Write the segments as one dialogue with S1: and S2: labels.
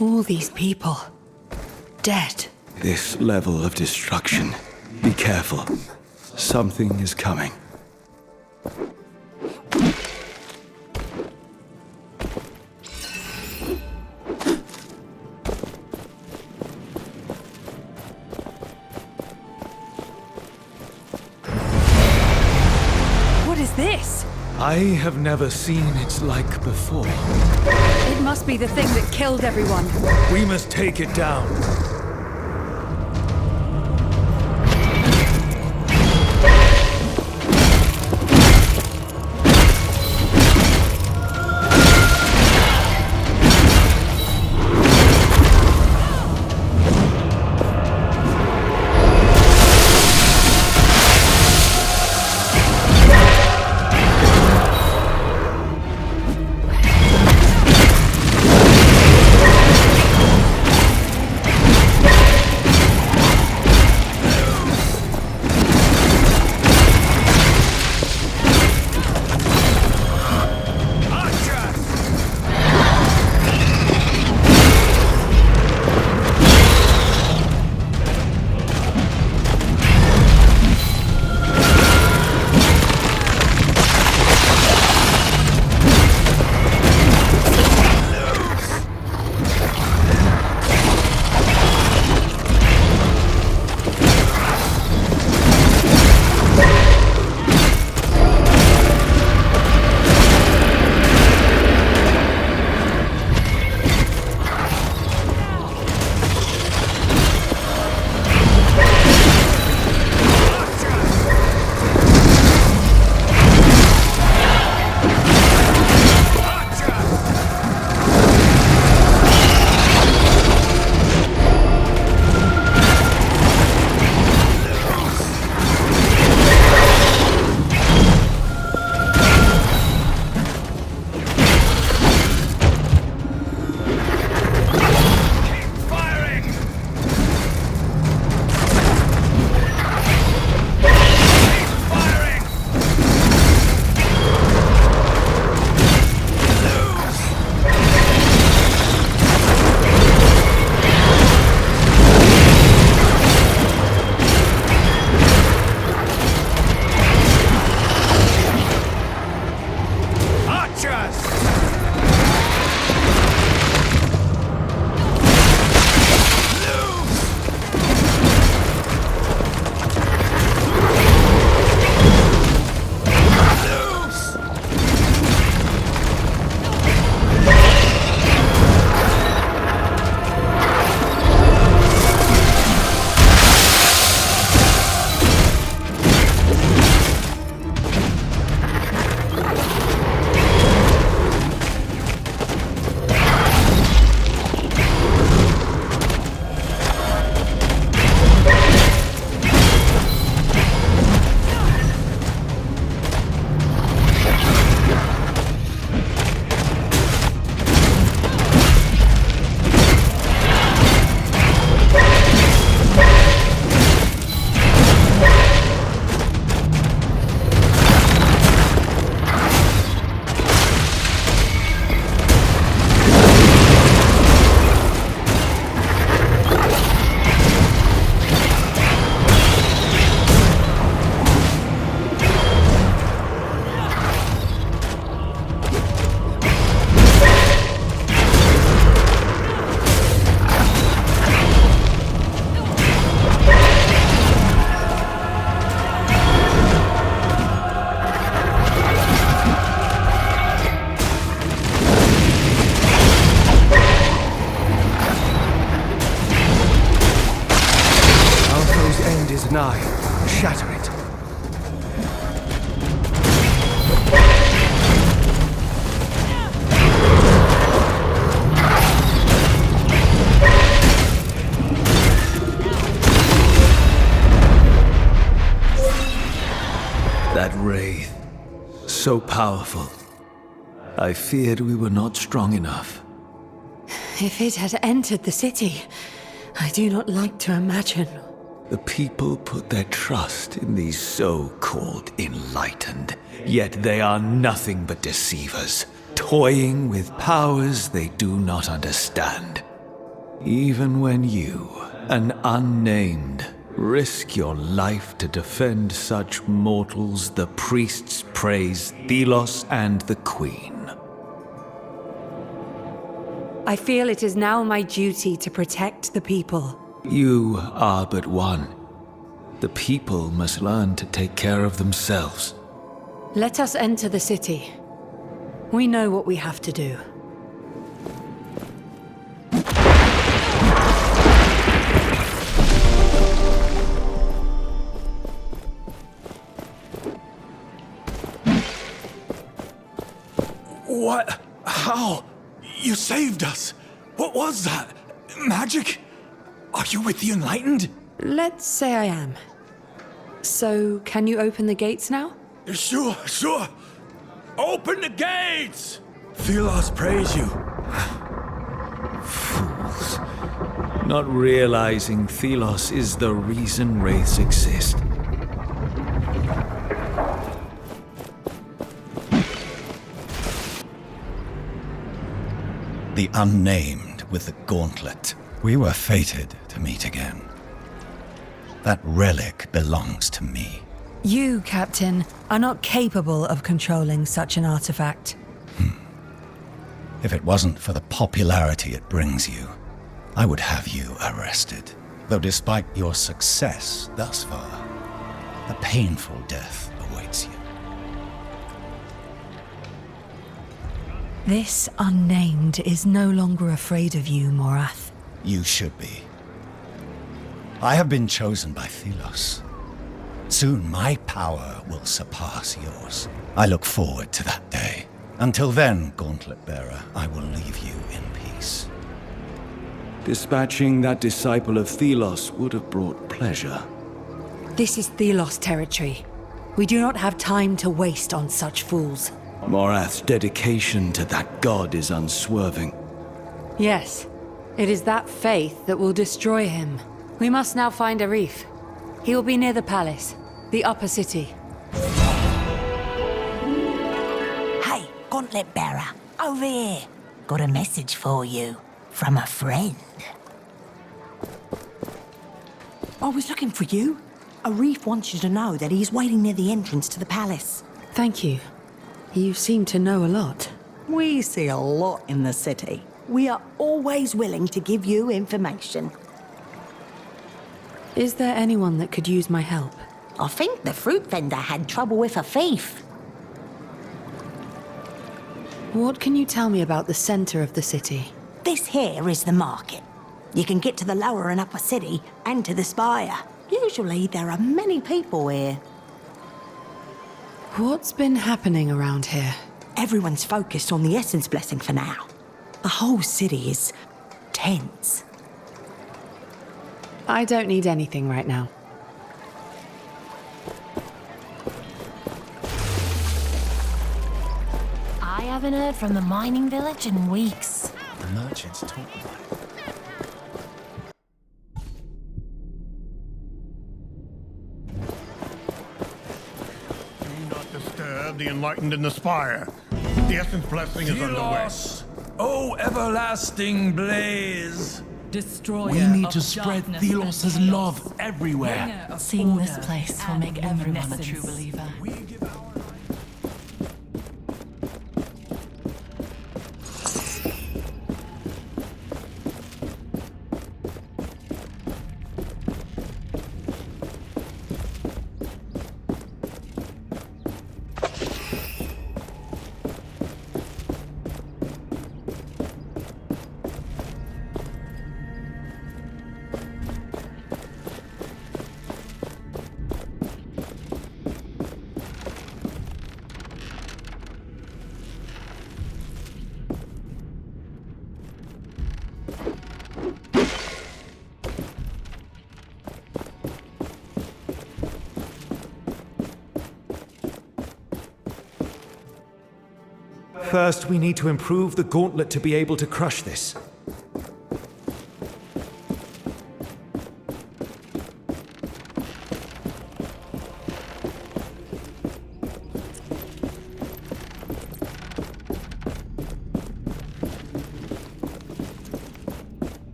S1: All these people. Dead.
S2: This level of destruction. Be careful. Something is coming.
S1: What is this?
S3: I have never seen its like before.
S1: It must be the thing that killed everyone.
S3: We must take it down. Nigh. Shatter it.
S2: That wraith. So powerful. I feared we were not strong enough.
S1: If it had entered the city, I do not like to imagine.
S2: The people put their trust in these so-called enlightened, yet they are nothing but deceivers, toying with powers they do not understand. Even when you, an unnamed, risk your life to defend such mortals, the priests praise Thelos and the Queen.
S1: I feel it is now my duty to protect the people.
S2: You are but one. The people must learn to take care of themselves.
S1: Let us enter the city. We know what we have to do.
S3: What? How? You saved us! What was that? Magic? Are you with the Enlightened?
S1: Let's say I am. So, can you open the gates now?
S3: Sure. Open the gates! Thelos praise you.
S2: Fools. Not realizing Thelos is the reason wraiths exist.
S4: The unnamed with the gauntlet. We were fated to meet again. That relic belongs to me.
S1: You, Captain, are not capable of controlling such an artifact.
S4: If it wasn't for the popularity it brings you, I would have you arrested. Though despite your success thus far, a painful death awaits you.
S1: This unnamed is no longer afraid of you, Morath.
S4: You should be. I have been chosen by Thelos. Soon my power will surpass yours. I look forward to that day. Until then, Gauntlet Bearer, I will leave you in peace.
S2: Dispatching that disciple of Thelos would have brought pleasure.
S1: This is Thelos territory. We do not have time to waste on such fools.
S2: Morath's dedication to that god is unswerving.
S1: Yes, it is that faith that will destroy him. We must now find Arif. He will be near the palace, the upper city.
S5: Hey, Gauntlet Bearer, over here. Got a message for you from a friend. I was looking for you. Arif wants you to know that he's waiting near the entrance to the palace.
S1: Thank you. You seem to know a lot.
S5: We see a lot in the city. We are always willing to give you information.
S1: Is there anyone that could use my help?
S5: I think the fruit vendor had trouble with a thief.
S1: What can you tell me about the center of the city?
S5: This here is the market. You can get to the lower and upper city and to the spire. Usually there are many people here.
S1: What's been happening around here?
S5: Everyone's focused on the Essence Blessing for now. The whole city is tense.
S1: I don't need anything right now.
S6: I haven't heard from the mining village in weeks.
S4: The merchants talk about it.
S7: Do not disturb the enlightened in the spire. The Essence Blessing is underway.
S3: Oh, everlasting blaze!
S8: We need to spread Thelos' love everywhere.
S6: Seeing this place will make everyone a true believer.
S3: First, we need to improve the gauntlet to be able to crush this.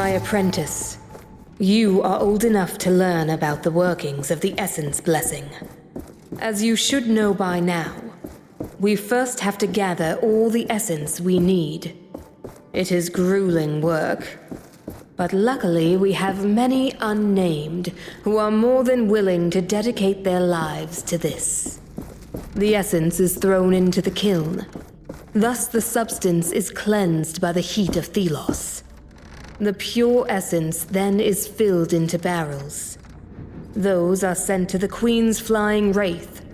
S1: my apprentice. You are old enough to learn about the workings of the Essence Blessing. As you should know by now, we first have to gather all the essence we need. It is grueling work, but luckily we have many unnamed who are more than willing to dedicate their lives to this. The essence is thrown into the kiln. Thus the substance is cleansed by the heat of Thelos. The pure essence then is filled into barrels. Those are sent to the Queen's flying wraith.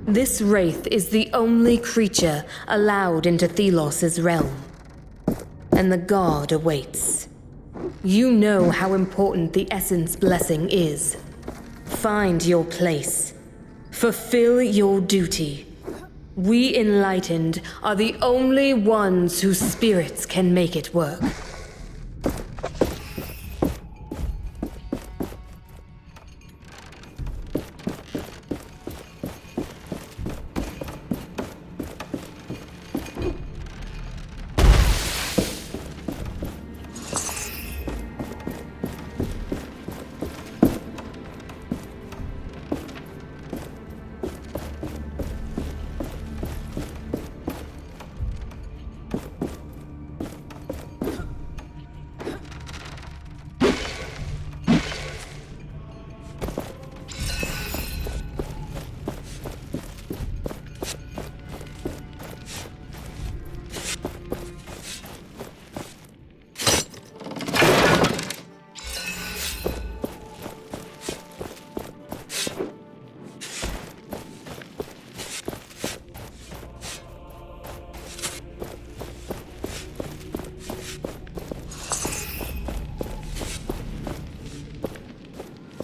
S1: This wraith is the only creature allowed into Thelos' realm. And the god awaits. You know how important the Essence Blessing is. Find your place. Fulfill your duty. We Enlightened are the only ones whose spirits can make it work.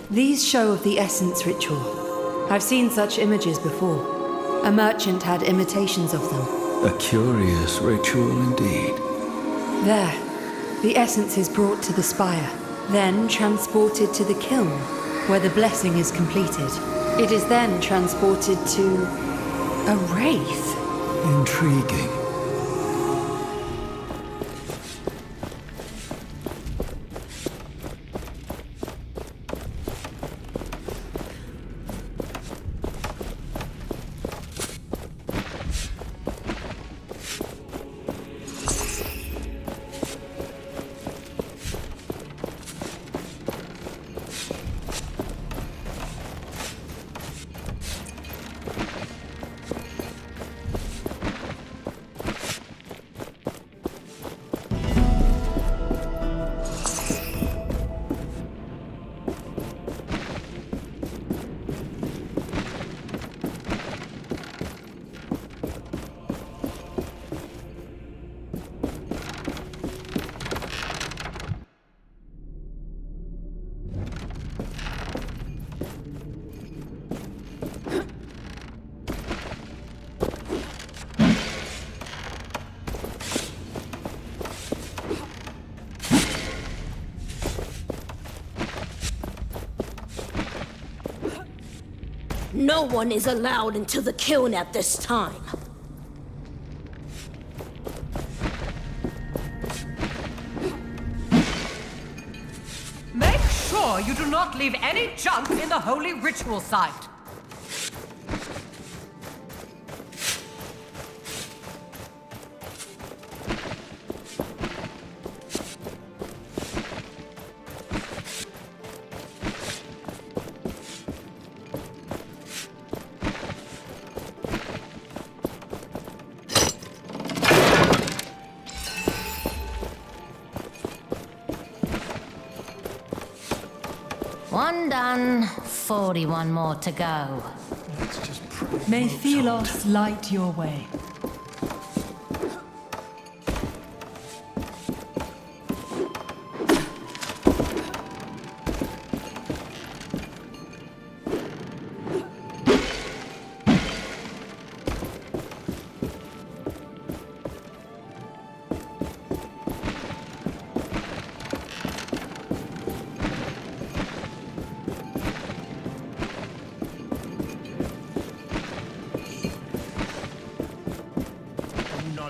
S1: These show of the Essence ritual. I've seen such images before. A merchant had imitations of them.
S2: A curious ritual indeed.
S1: There. The essence is brought to the spire, then transported to the kiln, where the blessing is completed. It is then transported to a wraith.
S2: Intriguing.
S9: No one is allowed into the kiln at this time.
S10: Make sure you do not leave any junk in the holy ritual site.
S6: One done, 41 more to go.
S10: May Thelos light your way.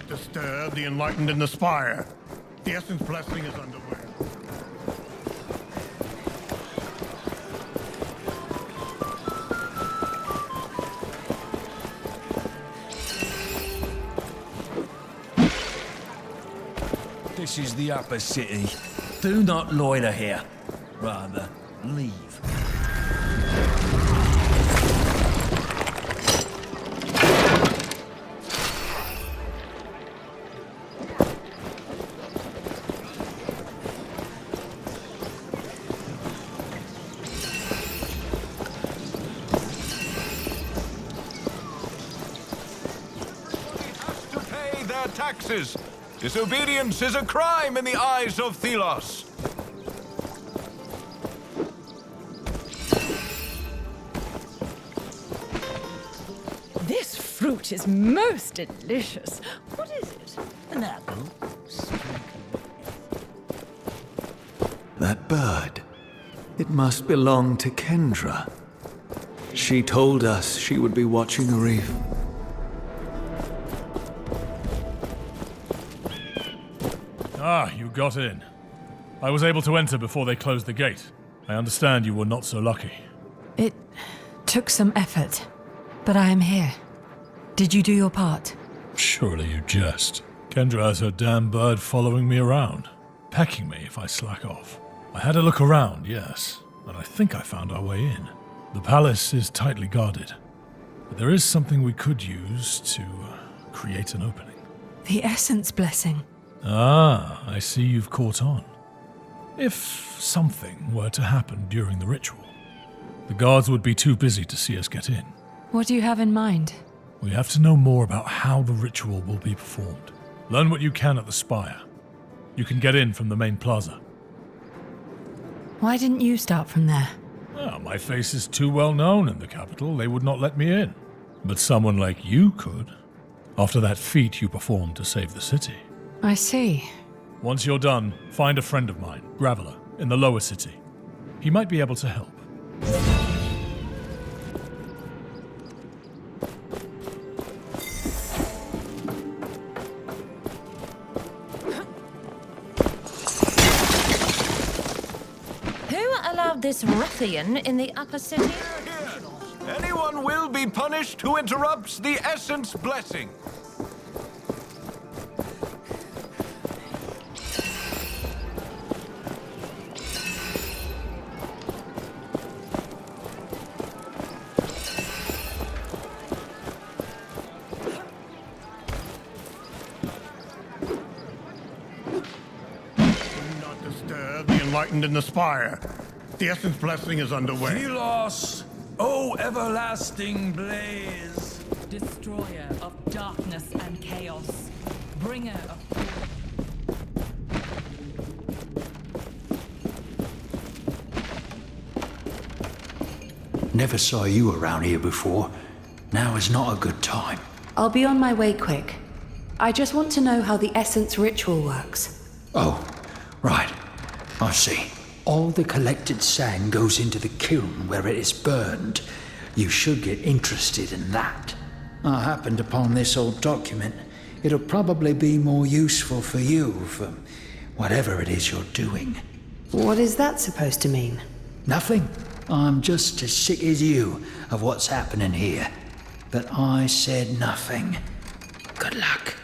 S7: Disturb the enlightened in the spire. The Essence Blessing is underway.
S8: This is the upper city. Do not loiter here. Rather, leave.
S2: Taxes. Disobedience is a crime in the eyes of Thelos.
S11: This fruit is most delicious. What is it?
S5: An apple.
S2: That bird. It must belong to Kendra. She told us she would be watching the reef.
S12: Ah, you got in. I was able to enter before they closed the gate. I understand you were not so lucky.
S6: It took some effort, but I am here. Did you do your part?
S12: Surely you jest. Kendra has her damn bird following me around, pecking me if I slack off. I had a look around, yes, and I think I found our way in. The palace is tightly guarded, but there is something we could use to create an opening.
S6: The Essence Blessing.
S12: Ah, I see you've caught on. If something were to happen during the ritual, the guards would be too busy to see us get in.
S6: What do you have in mind?
S12: We have to know more about how the ritual will be performed. Learn what you can at the spire. You can get in from the main plaza.
S6: Why didn't you start from there?
S12: Well, my face is too well known in the capital. They would not let me in. But someone like you could, after that feat you performed to save the city.
S6: I see.
S12: Once you're done, find a friend of mine, Graveler, in the lower city. He might be able to help.
S6: Who allowed this ruffian in the upper city?
S2: Anyone will be punished who interrupts the Essence Blessing.
S7: Enlightened in the spire. The Essence Blessing is underway.
S8: Ceros, O everlasting blaze.
S10: Destroyer of darkness and chaos. Bringer of...
S13: Never saw you around here before. Now is not a good time.
S1: I'll be on my way quick. I just want to know how the Essence ritual works.
S13: Oh, right. I see. All the collected sand goes into the kiln where it is burned. You should get interested in that. I happened upon this old document. It'll probably be more useful for you for whatever it is you're doing.
S1: What is that supposed to mean?
S13: Nothing. I'm just as sick as you of what's happening here. But I said nothing. Good luck.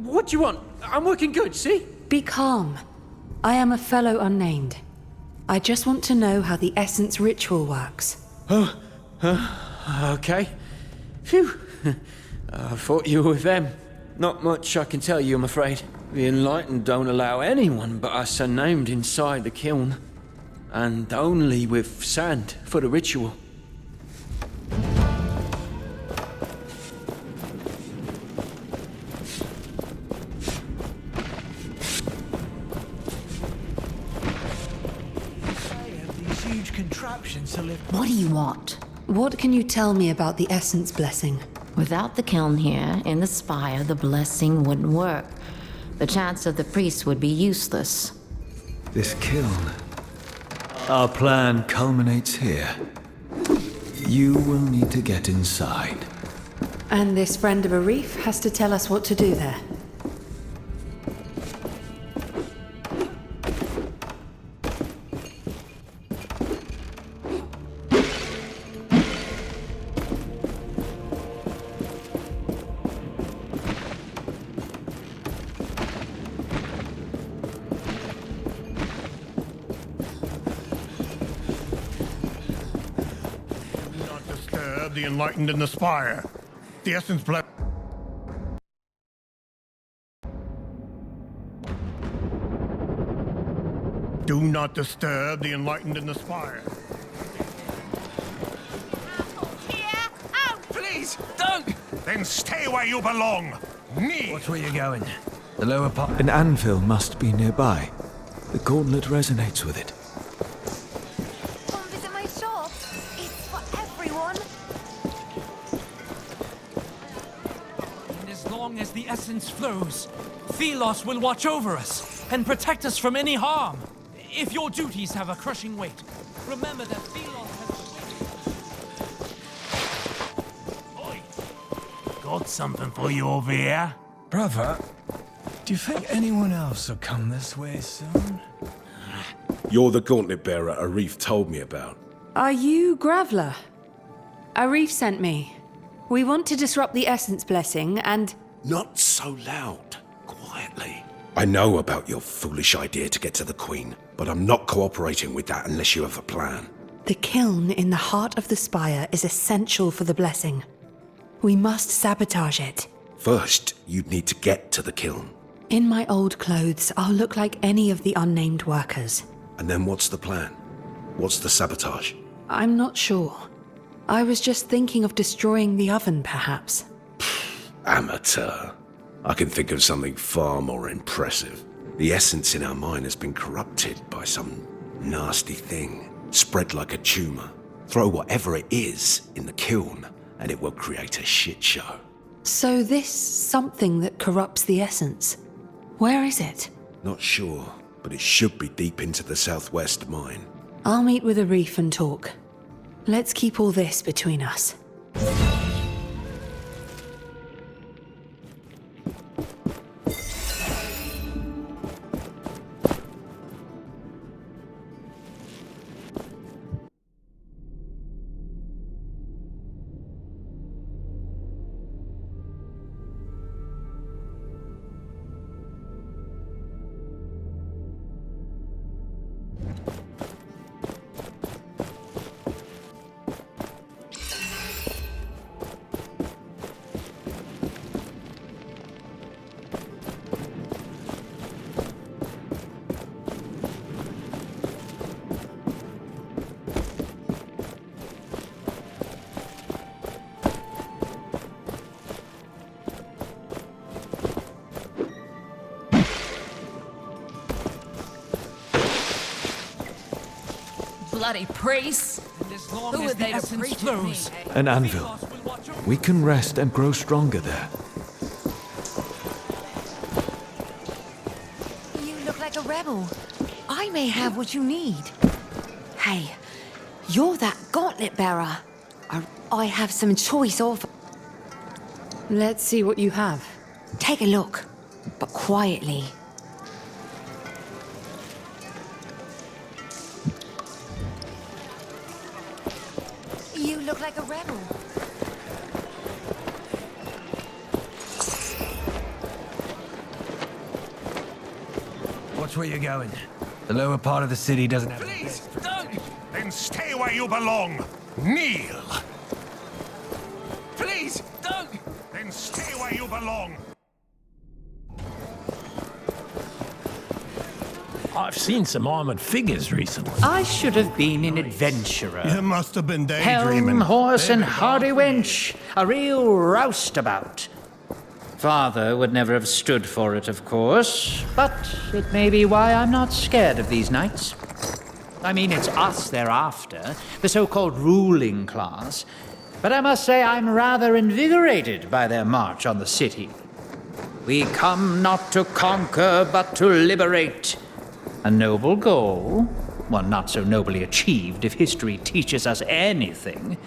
S14: What do you want? I'm working good, see?
S1: Be calm. I am a fellow unnamed. I just want to know how the Essence ritual works.
S14: Oh, okay. Phew. I thought you were with them. Not much I can tell you, I'm afraid. The Enlightened don't allow anyone but us unnamed inside the kiln. And only with sand for the ritual.
S5: What do you want?
S1: What can you tell me about the Essence Blessing?
S15: Without the kiln here, in the spire, the blessing wouldn't work. The chants of the priests would be useless.
S2: This kiln. Our plan culminates here. You will need to get inside.
S6: And this friend of a reef has to tell us what to do there.
S7: The enlightened in the spire. The essence bless. Do not disturb the enlightened in the spire.
S3: Please, don't! Then stay where you belong. Me!
S2: Watch where you're going. The lower part. An anvil must be nearby. The gauntlet resonates with it.
S16: Come visit my shop. It's for everyone.
S8: And as long as the essence flows, Thelos will watch over us and protect us from any harm. If your duties have a crushing weight, remember that Thelos has... Oi! Got something for you over here?
S3: Brother, do you think anyone else will come this way soon?
S17: You're the gauntlet bearer Arif told me about.
S6: Are you Graveler? Arif sent me. We want to disrupt the Essence Blessing and...
S17: Not so loud. Quietly. I know about your foolish idea to get to the Queen, but I'm not cooperating with that unless you have a plan.
S6: The kiln in the heart of the spire is essential for the blessing. We must sabotage it.
S17: First, you'd need to get to the kiln.
S6: In my old clothes, I'll look like any of the unnamed workers.
S17: And then what's the plan? What's the sabotage?
S6: I'm not sure. I was just thinking of destroying the oven, perhaps.
S17: Amateur. I can think of something far more impressive. The essence in our mine has been corrupted by some nasty thing, spread like a tumor. Throw whatever it is in the kiln, and it will create a shit show.
S6: So this something that corrupts the essence, where is it?
S17: Not sure, but it should be deep into the southwest mine.
S6: I'll meet with Arif and talk. Let's keep all this between us.
S10: Bloody priests! Who are they to preach at me?
S2: An anvil. We can rest and grow stronger there.
S16: You look like a rebel. I may have what you need. Hey, you're that gauntlet bearer. I have some choice offers.
S6: Let's see what you have.
S16: Take a look, but quietly. You look like a rebel.
S3: Watch where you're going. The lower part of the city doesn't have...
S7: Please, don't! Then stay where you belong. Kneel! Please, don't! Then stay where you belong.
S8: I've seen some armored figures recently.
S13: I should have been an adventurer.
S7: You must have been daydreaming.
S13: Helm, horse, and hardy wench. A real roustabout. Father would never have stood for it, of course, but it may be why I'm not scared of these knights. I mean, it's us they're after, the so-called ruling class, but I must say I'm rather invigorated by their march on the city. We come not to conquer, but to liberate. A noble goal, one not so nobly achieved if history teaches us anything.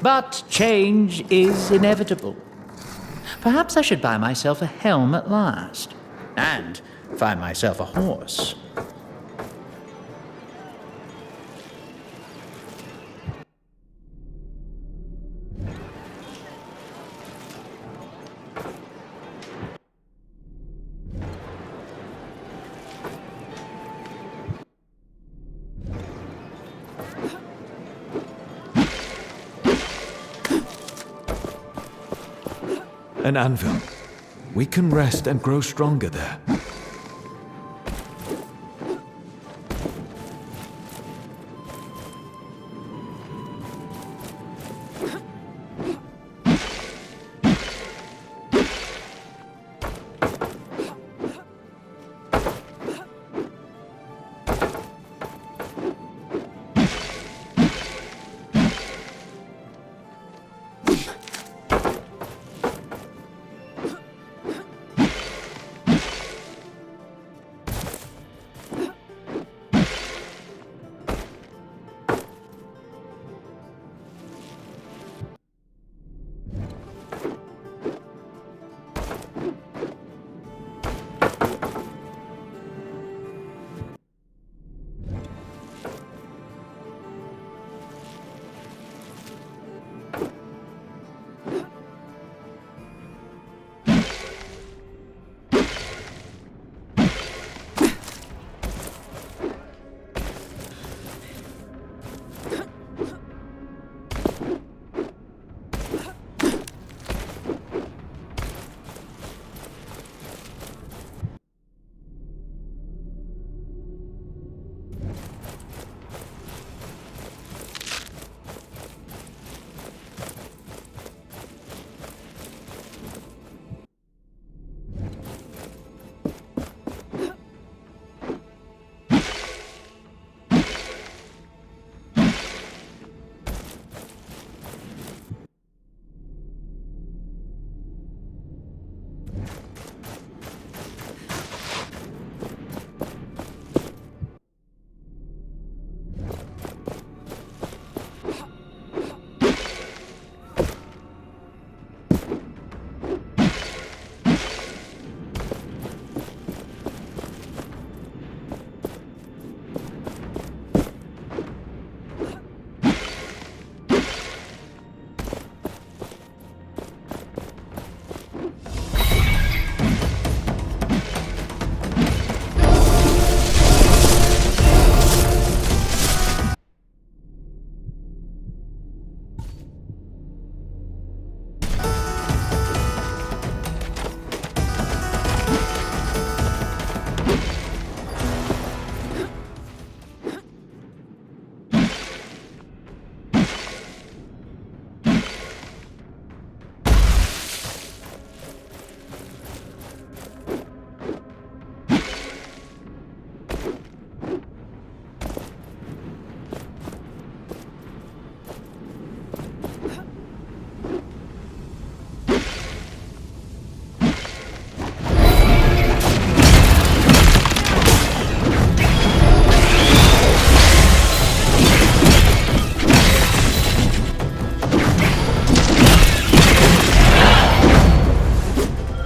S18: But change is inevitable. Perhaps I should buy myself a helm at last. And find myself a horse.
S2: An anvil. We can rest and grow stronger there.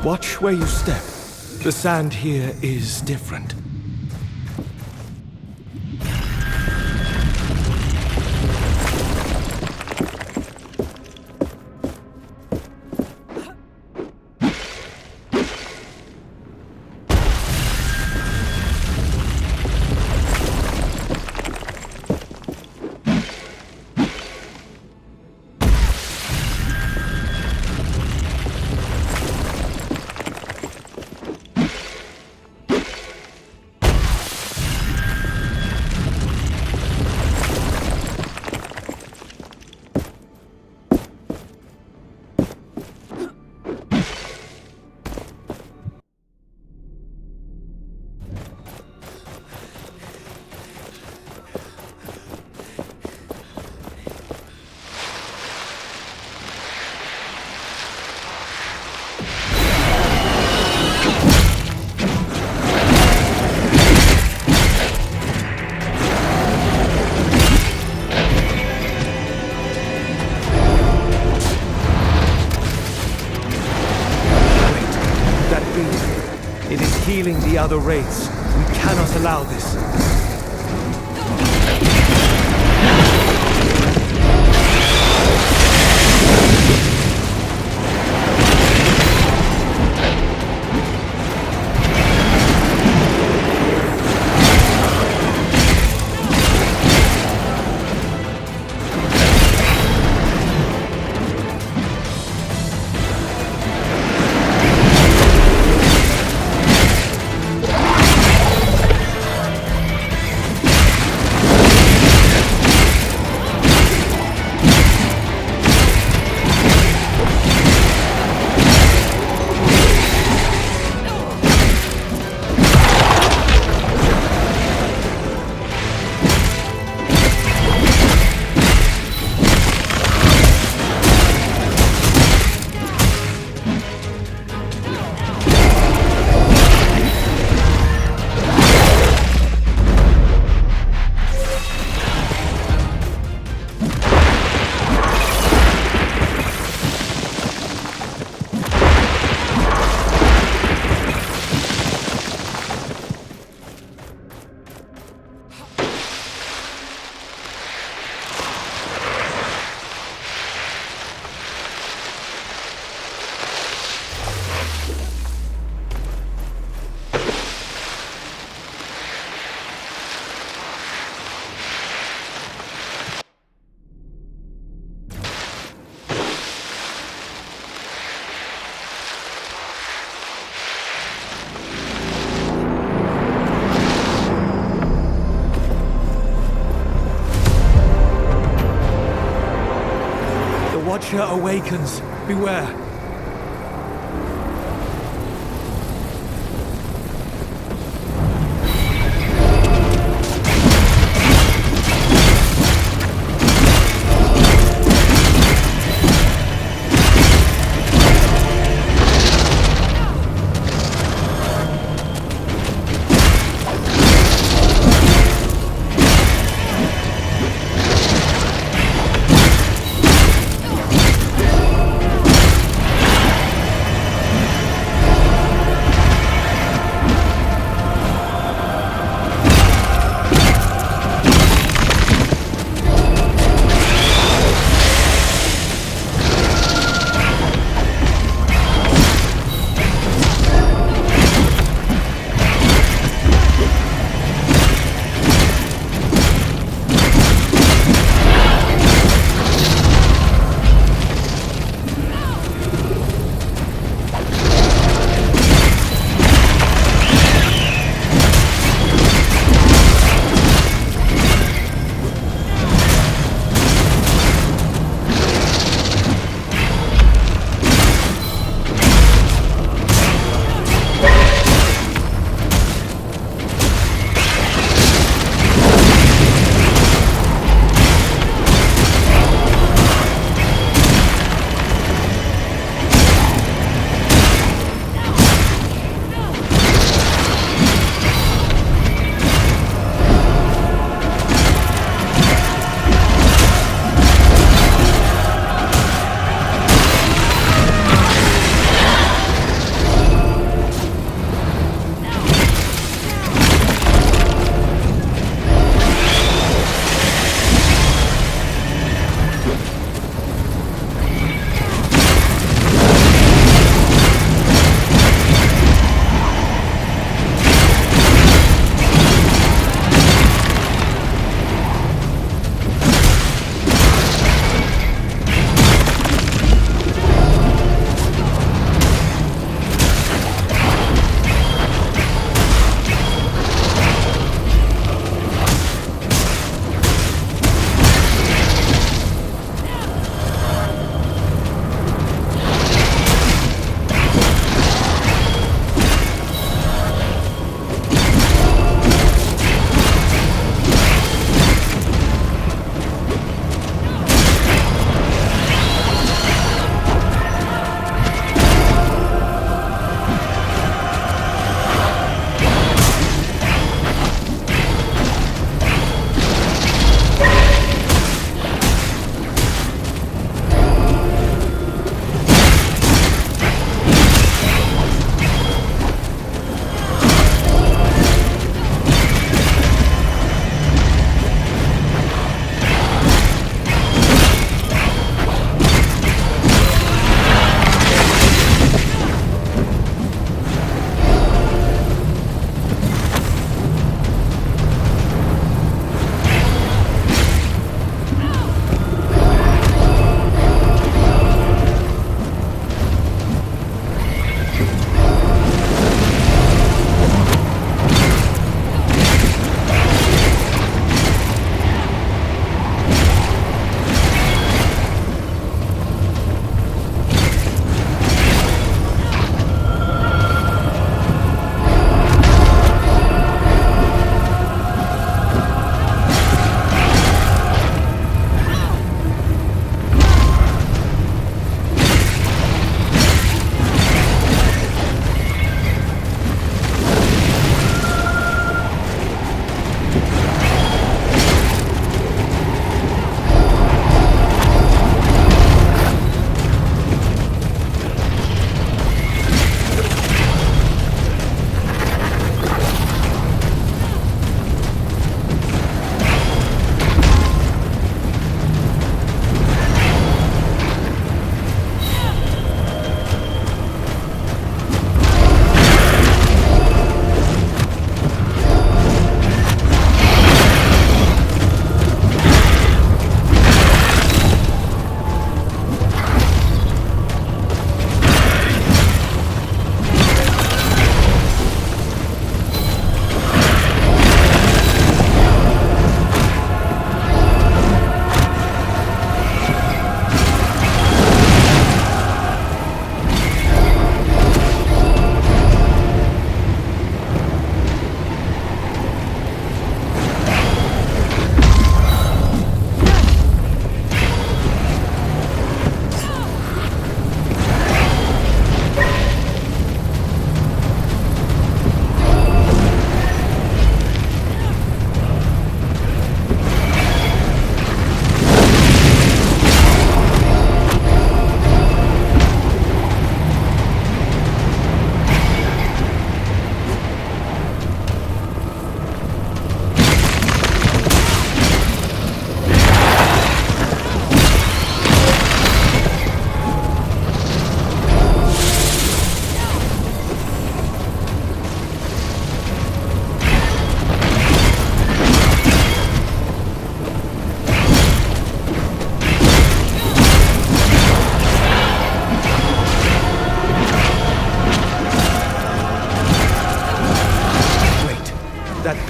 S2: Watch where you step. The sand here is different. other wraiths. We cannot allow this. Watcher awakens. Beware.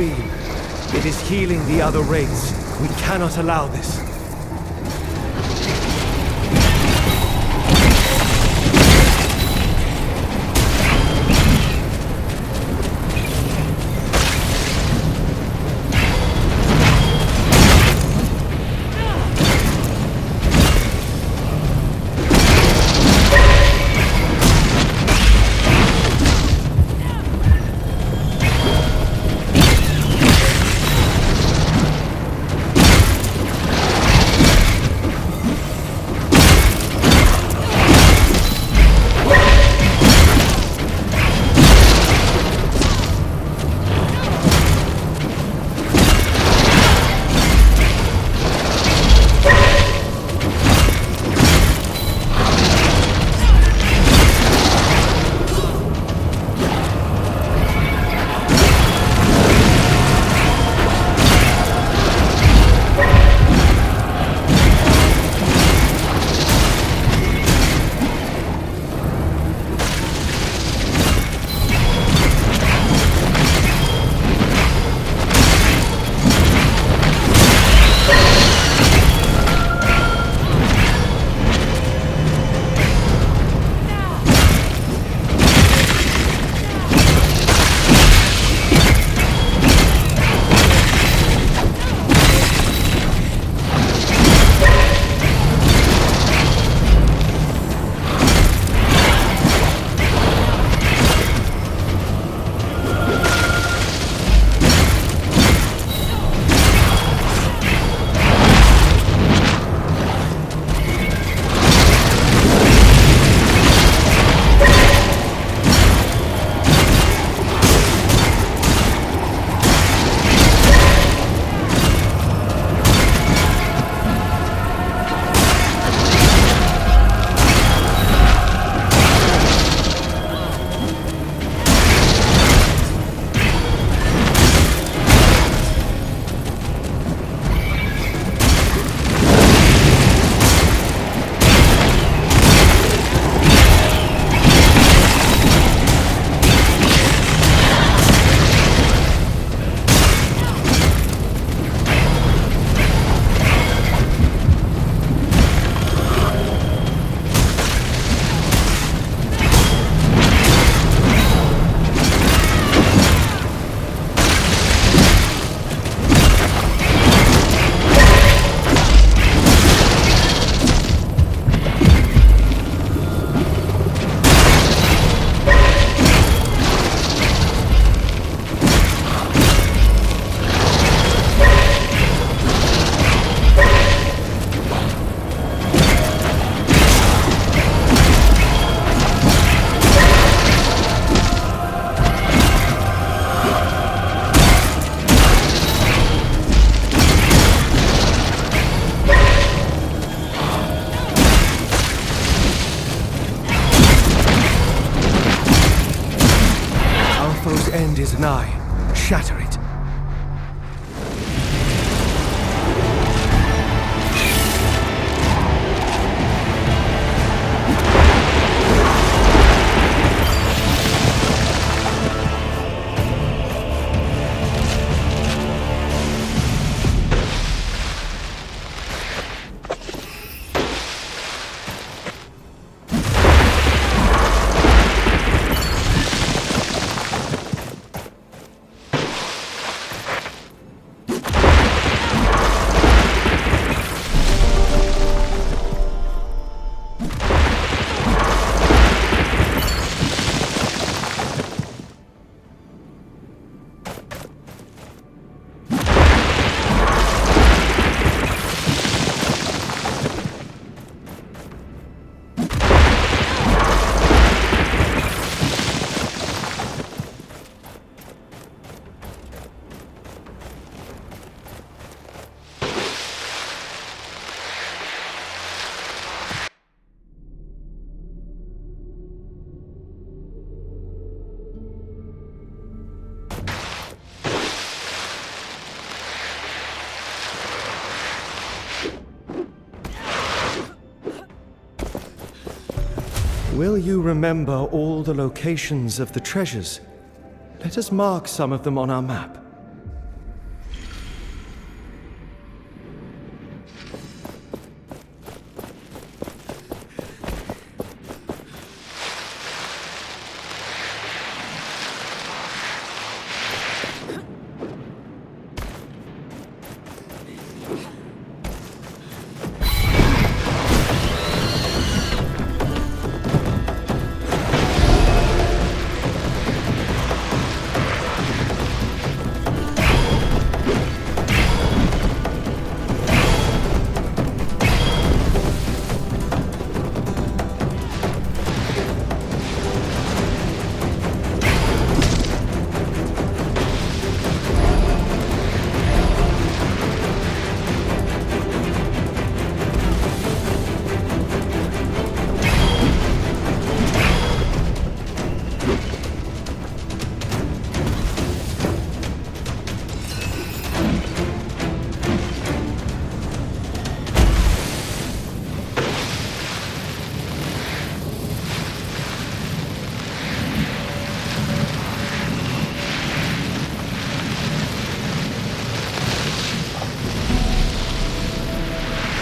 S19: beam. It is healing the other wraiths. We cannot allow this. Is nigh. Shatter it. Will you remember all the locations of the treasures? Let us mark some of them on our map.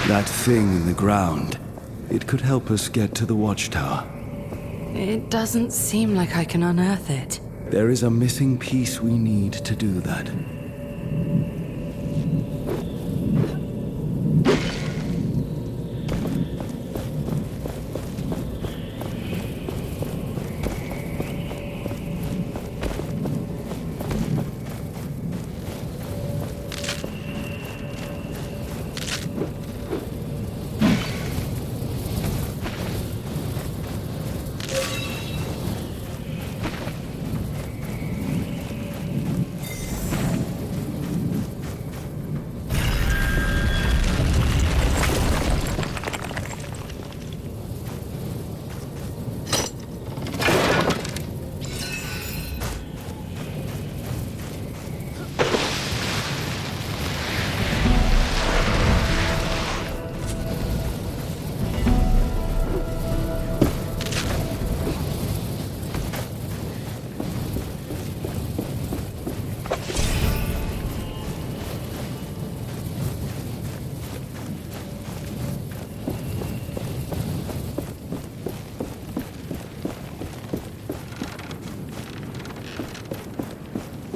S2: That thing in the ground. It could help us get to the watchtower.
S6: It doesn't seem like I can unearth it.
S2: There is a missing piece we need to do that.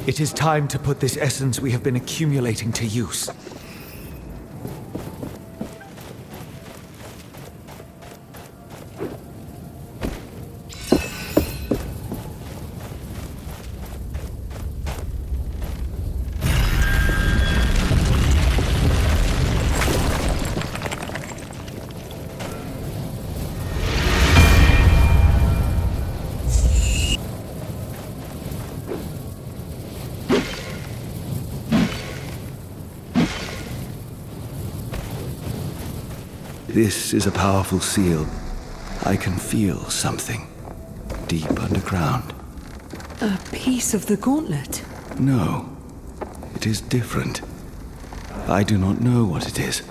S2: It is time to put this essence we have been accumulating to use. This is a powerful seal. I can feel something deep underground.
S6: A piece of the gauntlet?
S2: No, it is different. I do not know what it is.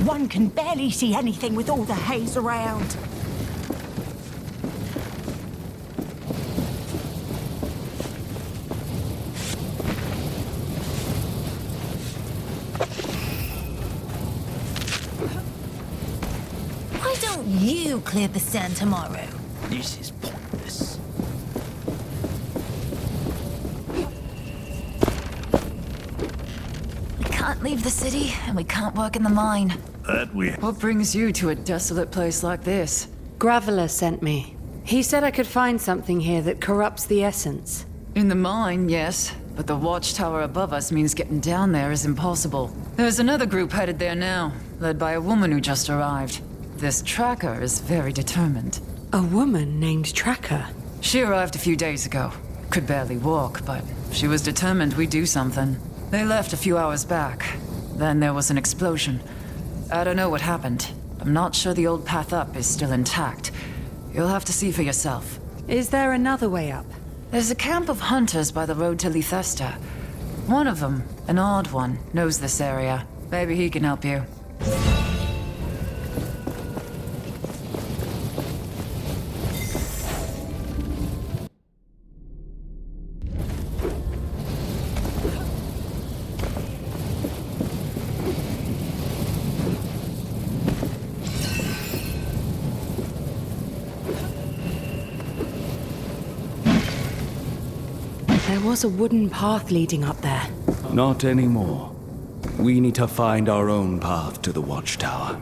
S5: One can barely see anything with all the haze around.
S20: Why don't you clear the sand tomorrow?
S13: This is pointless.
S20: We can't leave the city, and we can't work in the mine.
S11: What brings you to a desolate place like this?
S6: Graveler sent me. He said I could find something here that corrupts the essence.
S11: In the mine, yes. But the watchtower above us means getting down there is impossible. There's another group headed there now, led by a woman who just arrived. This tracker is very determined.
S6: A woman named Tracker?
S11: She arrived a few days ago. Could barely walk, but she was determined we'd do something. They left a few hours back. Then there was an explosion. I don't know what happened. I'm not sure the old path up is still intact. You'll have to see for yourself.
S6: Is there another way up?
S11: There's a camp of hunters by the road to Lithesta. One of them, an odd one, knows this area. Maybe he can help you.
S6: There was a wooden path leading up there.
S2: Not anymore. We need to find our own path to the watchtower.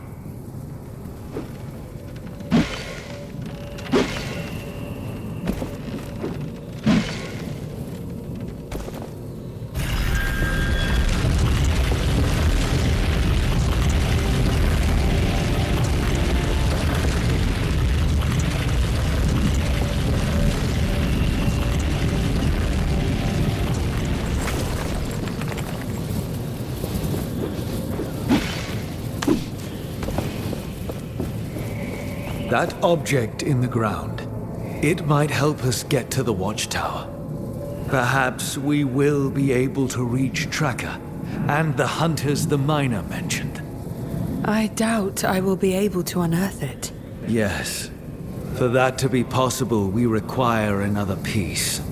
S2: That object in the ground. It might help us get to the watchtower. Perhaps we will be able to reach Tracker and the hunters the miner mentioned.
S6: I doubt I will be able to unearth it.
S2: Yes. For that to be possible, we require another piece.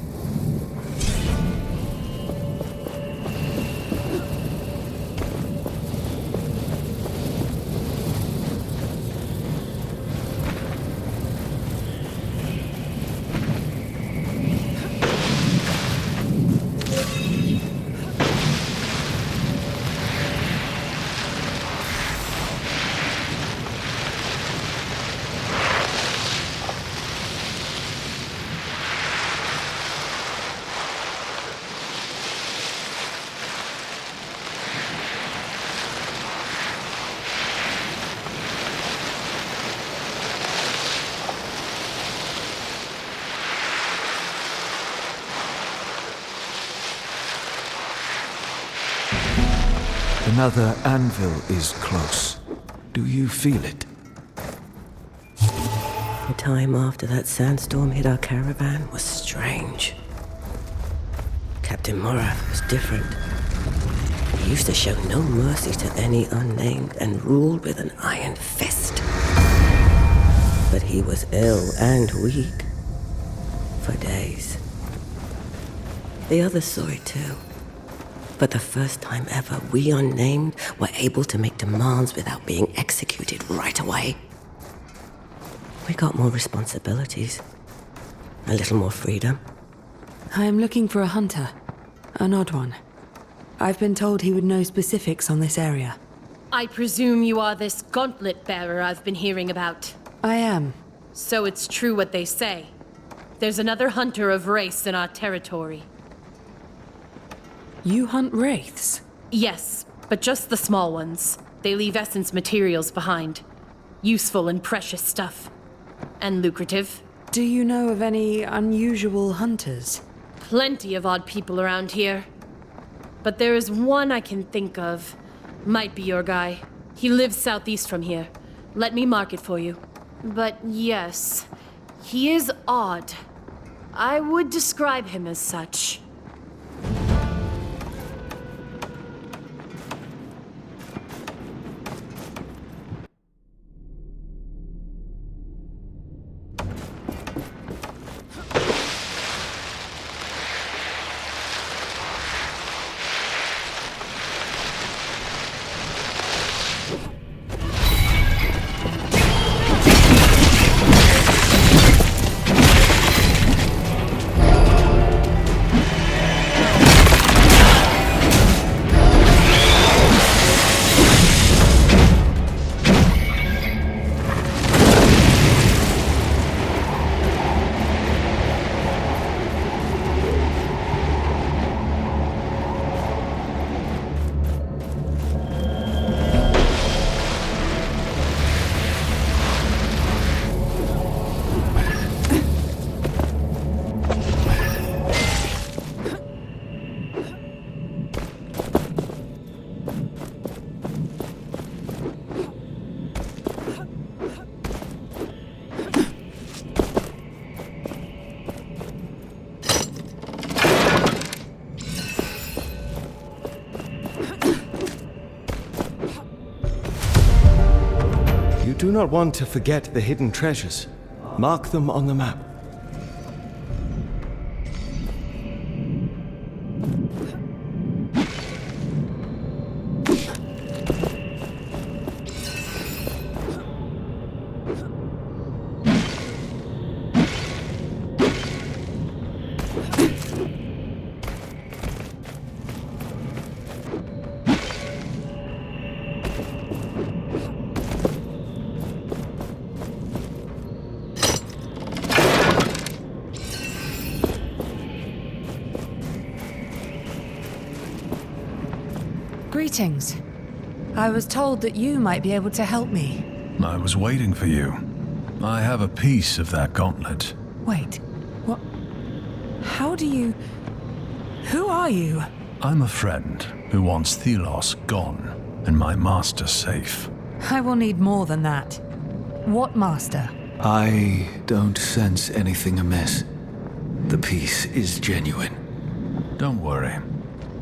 S2: Another anvil is close. Do you feel it?
S21: The time after that sandstorm hit our caravan was strange. Captain Morath was different. He used to show no mercy to any unnamed and ruled with an iron fist. But he was ill and weak. For days. The others saw it too. For the first time ever, we unnamed were able to make demands without being executed right away. We got more responsibilities. A little more freedom.
S6: I am looking for a hunter. An odd one. I've been told he would know specifics on this area.
S9: I presume you are this gauntlet bearer I've been hearing about.
S6: I am.
S9: So it's true what they say. There's another hunter of wraiths in our territory.
S6: You hunt wraiths?
S9: Yes, but just the small ones. They leave essence materials behind. Useful and precious stuff. And lucrative.
S6: Do you know of any unusual hunters?
S9: Plenty of odd people around here. But there is one I can think of. Might be your guy. He lives southeast from here. Let me mark it for you. But yes, he is odd. I would describe him as such.
S19: Do not want to forget the hidden treasures. Mark them on the map.
S6: Greetings. I was told that you might be able to help me.
S12: I was waiting for you. I have a piece of that gauntlet.
S6: Wait, what? How do you... Who are you?
S12: I'm a friend who wants Ceros gone and my master safe.
S6: I will need more than that. What master?
S2: I don't sense anything amiss. The piece is genuine.
S12: Don't worry.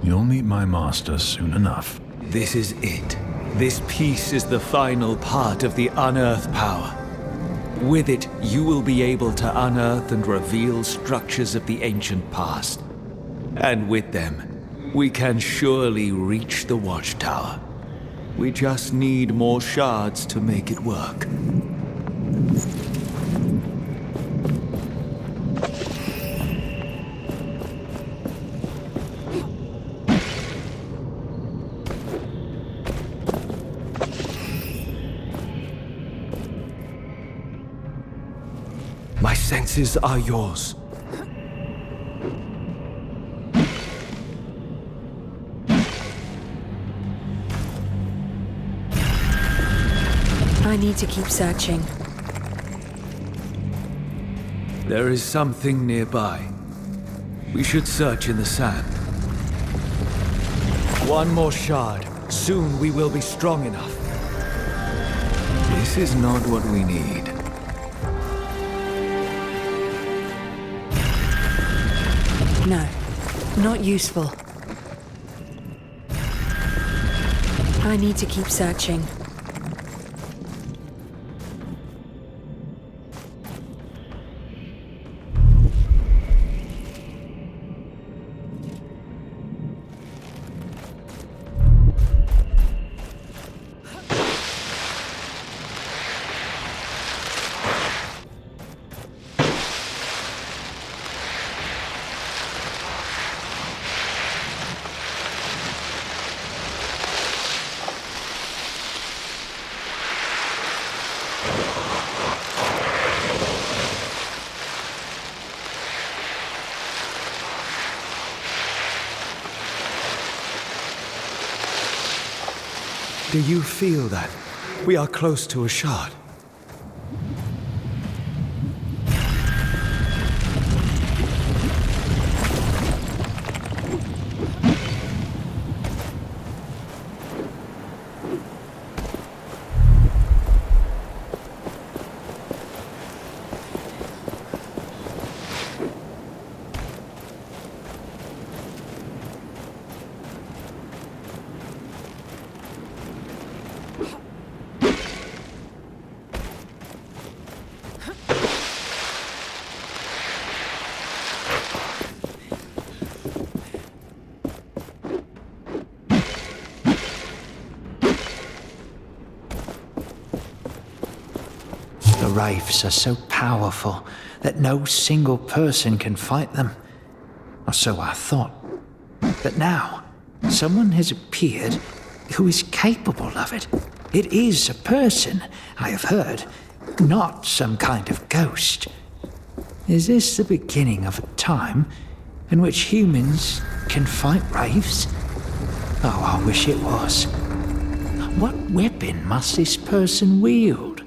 S12: You'll meet my master soon enough.
S2: This is it. This piece is the final part of the unearth power. With it, you will be able to unearth and reveal structures of the ancient past. And with them, we can surely reach the watchtower. We just need more shards to make it work.
S19: My senses are yours.
S6: I need to keep searching.
S2: There is something nearby. We should search in the sand.
S19: One more shard. Soon we will be strong enough.
S2: This is not what we need.
S6: No, not useful. I need to keep searching.
S19: Do you feel that? We are close to a shard.
S13: The wraiths are so powerful that no single person can fight them. Or so I thought. But now, someone has appeared who is capable of it. It is a person, I have heard, not some kind of ghost. Is this the beginning of a time in which humans can fight wraiths? Oh, I wish it was. What weapon must this person wield?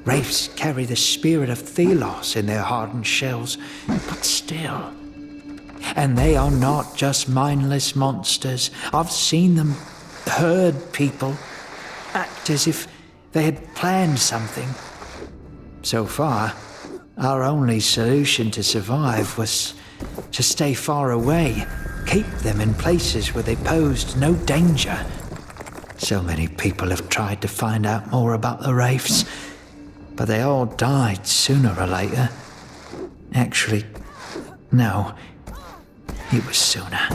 S13: Wraiths carry the spirit of Ceros in their hardened shells, but still. And they are not just mindless monsters. I've seen them, heard people, act as if they had planned something. So far, our only solution to survive was to stay far away, keep them in places where they posed no danger. So many people have tried to find out more about the wraiths, but they all died sooner or later. Actually, no, it was sooner.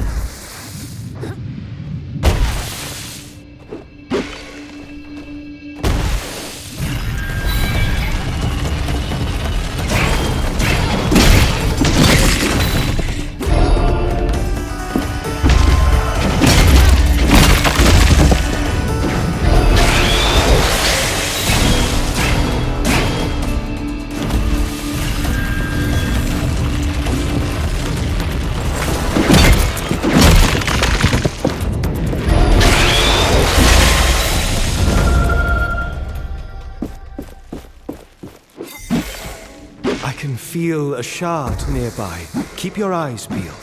S19: Feel a shard nearby. Keep your eyes peeled.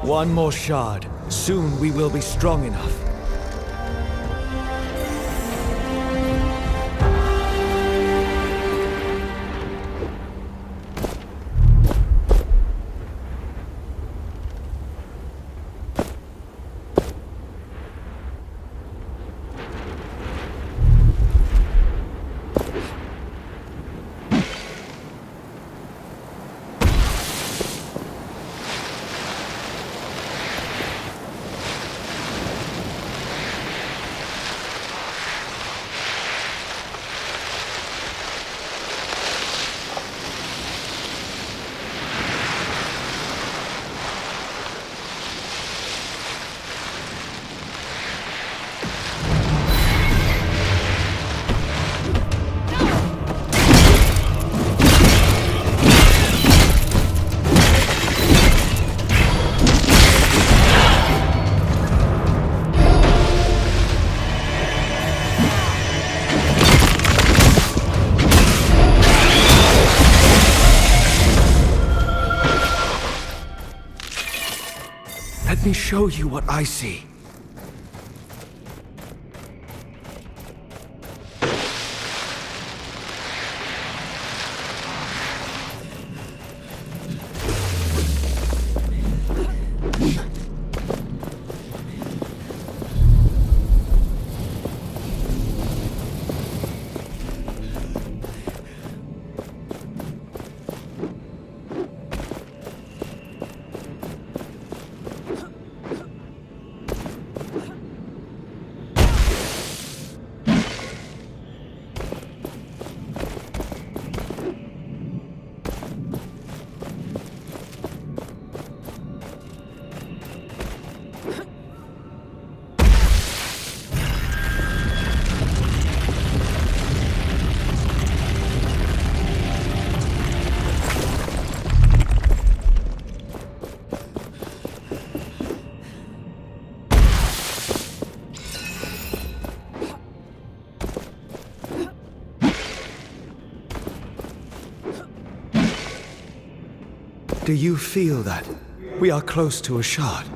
S2: One more shard. Soon we will be strong enough. Let me show you what I see. Do you feel that? We are close to a shard.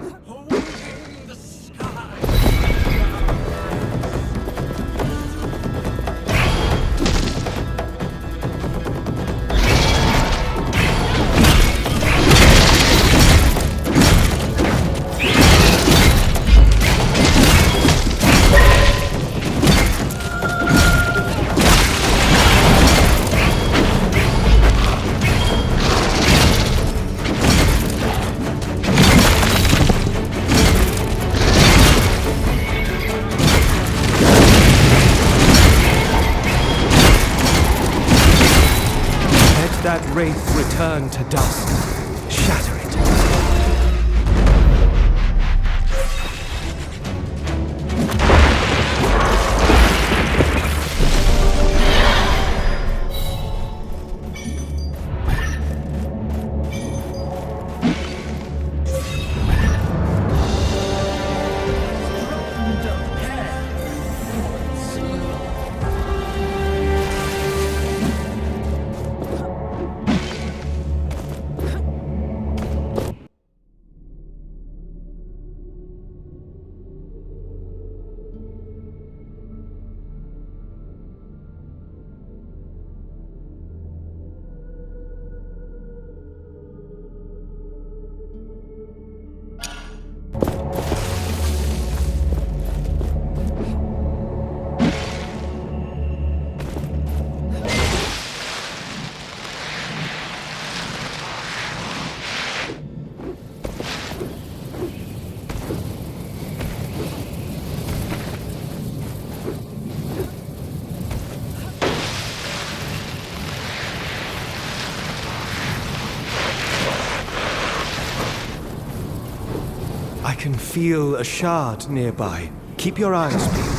S2: That wraith return to dust. Shatter it. I can feel a shard nearby. Keep your eyes peeled.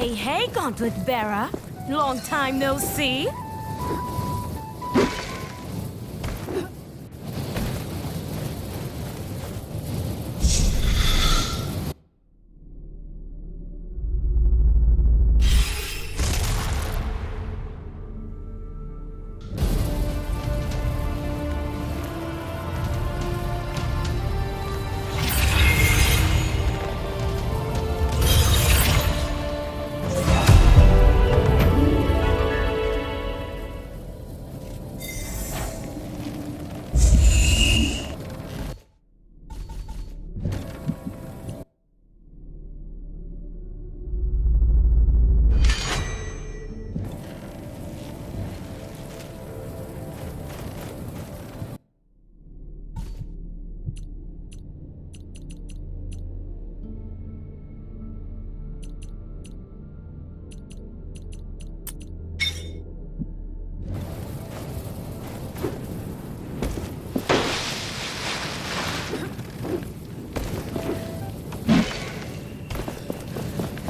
S4: Hey, hey, Gauntlet Bearer. Long time no see.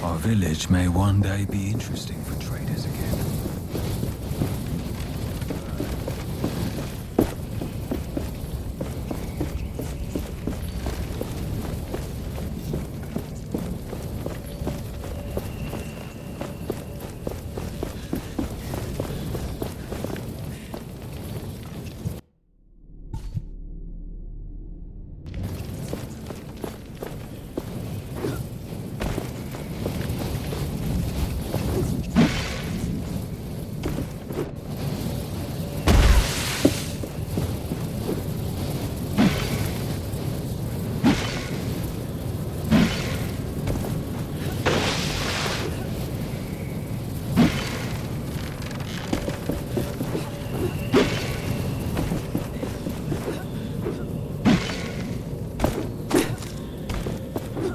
S2: Our village may one day be interesting for traders again.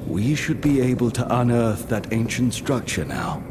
S2: We should be able to unearth that ancient structure now.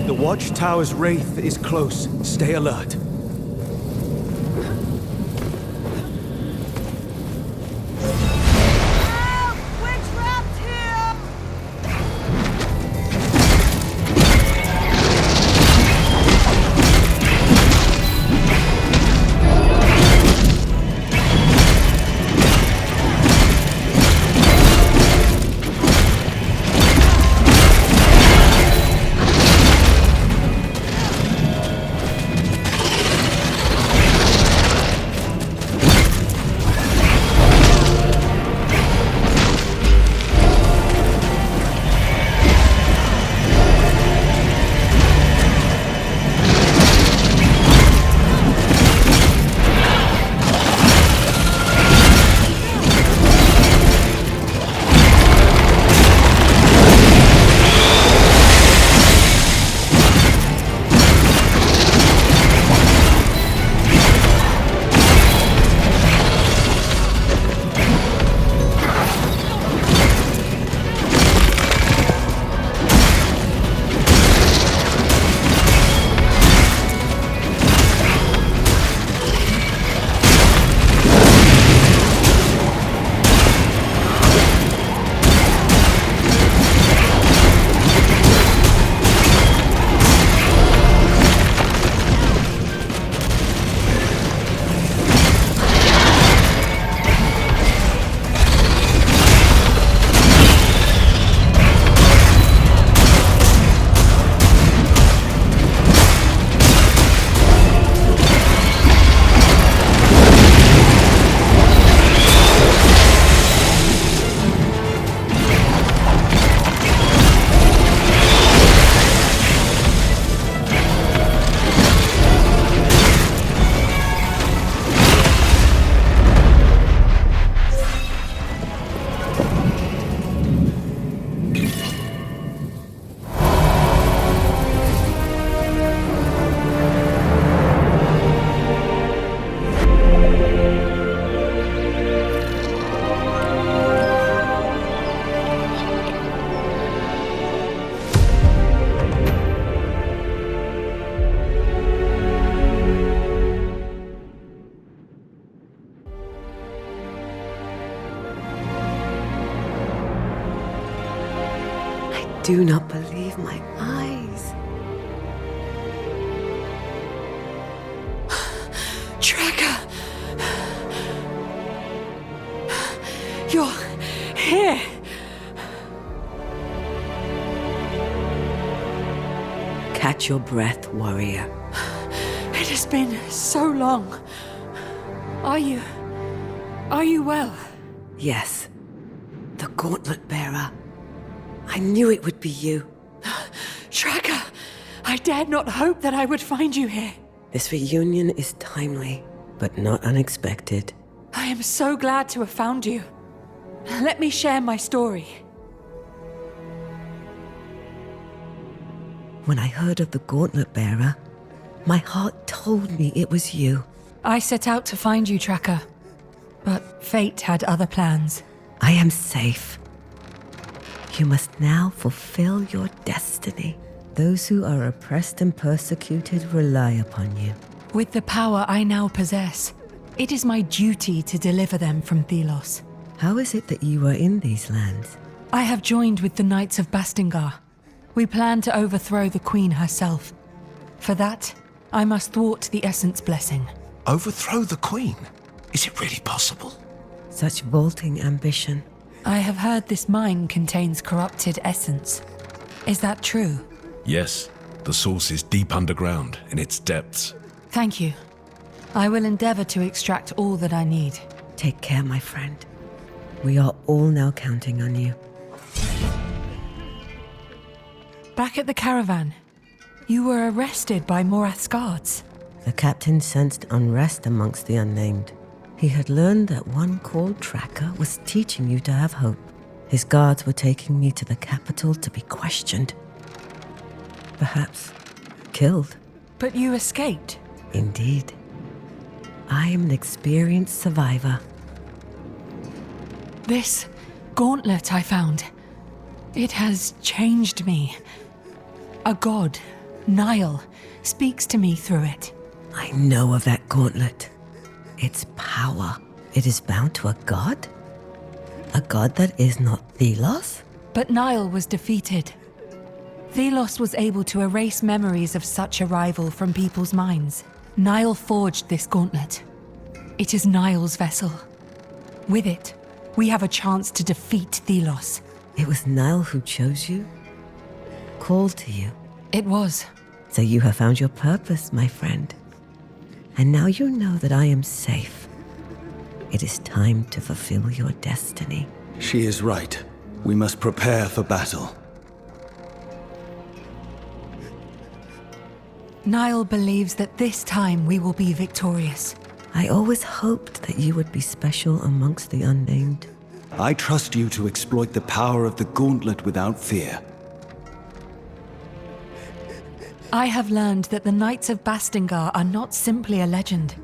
S19: The Watchtower's wraith is close. Stay alert.
S21: do not believe my eyes.
S6: Tracker! You're here!
S21: Catch your breath, warrior.
S6: It has been so long. Are you well?
S21: Yes. The gauntlet bearer. I knew it would be you.
S6: Tracker! I dared not hope that I would find you here.
S21: This reunion is timely, but not unexpected.
S6: I am so glad to have found you. Let me share my story.
S21: When I heard of the gauntlet bearer, my heart told me it was you.
S6: I set out to find you, Tracker. But fate had other plans.
S21: I am safe. You must now fulfill your destiny. Those who are oppressed and persecuted rely upon you.
S6: With the power I now possess, it is my duty to deliver them from Thelos.
S21: How is it that you are in these lands?
S6: I have joined with the Knights of Bastingar. We plan to overthrow the Queen herself. For that, I must thwart the Essence Blessing.
S17: Overthrow the Queen? Is it really possible?
S21: Such vaulting ambition.
S6: I have heard this mine contains corrupted essence. Is that true?
S17: Yes. The source is deep underground, in its depths.
S6: Thank you. I will endeavor to extract all that I need.
S21: Take care, my friend. We are all now counting on you.
S6: Back at the caravan, you were arrested by Morath's guards.
S21: The captain sensed unrest amongst the unnamed. He had learned that one called Tracker was teaching you to have hope. His guards were taking me to the capital to be questioned. Perhaps killed.
S6: But you escaped.
S21: Indeed. I am an experienced survivor.
S6: This gauntlet I found, it has changed me. A god, Nile, speaks to me through it.
S21: I know of that gauntlet. Its power. It is bound to a god? A god that is not Thelos?
S6: But Nile was defeated. Thelos was able to erase memories of such a rival from people's minds. Nile forged this gauntlet. It is Nile's vessel. With it, we have a chance to defeat Thelos.
S21: It was Nile who chose you? Called to you?
S6: It was.
S21: So you have found your purpose, my friend. And now you know that I am safe. It is time to fulfill your destiny.
S19: She is right. We must prepare for battle.
S6: Nile believes that this time we will be victorious.
S21: I always hoped that you would be special amongst the unnamed.
S19: I trust you to exploit the power of the gauntlet without fear.
S6: I have learned that the Knights of Bastingar are not simply a legend.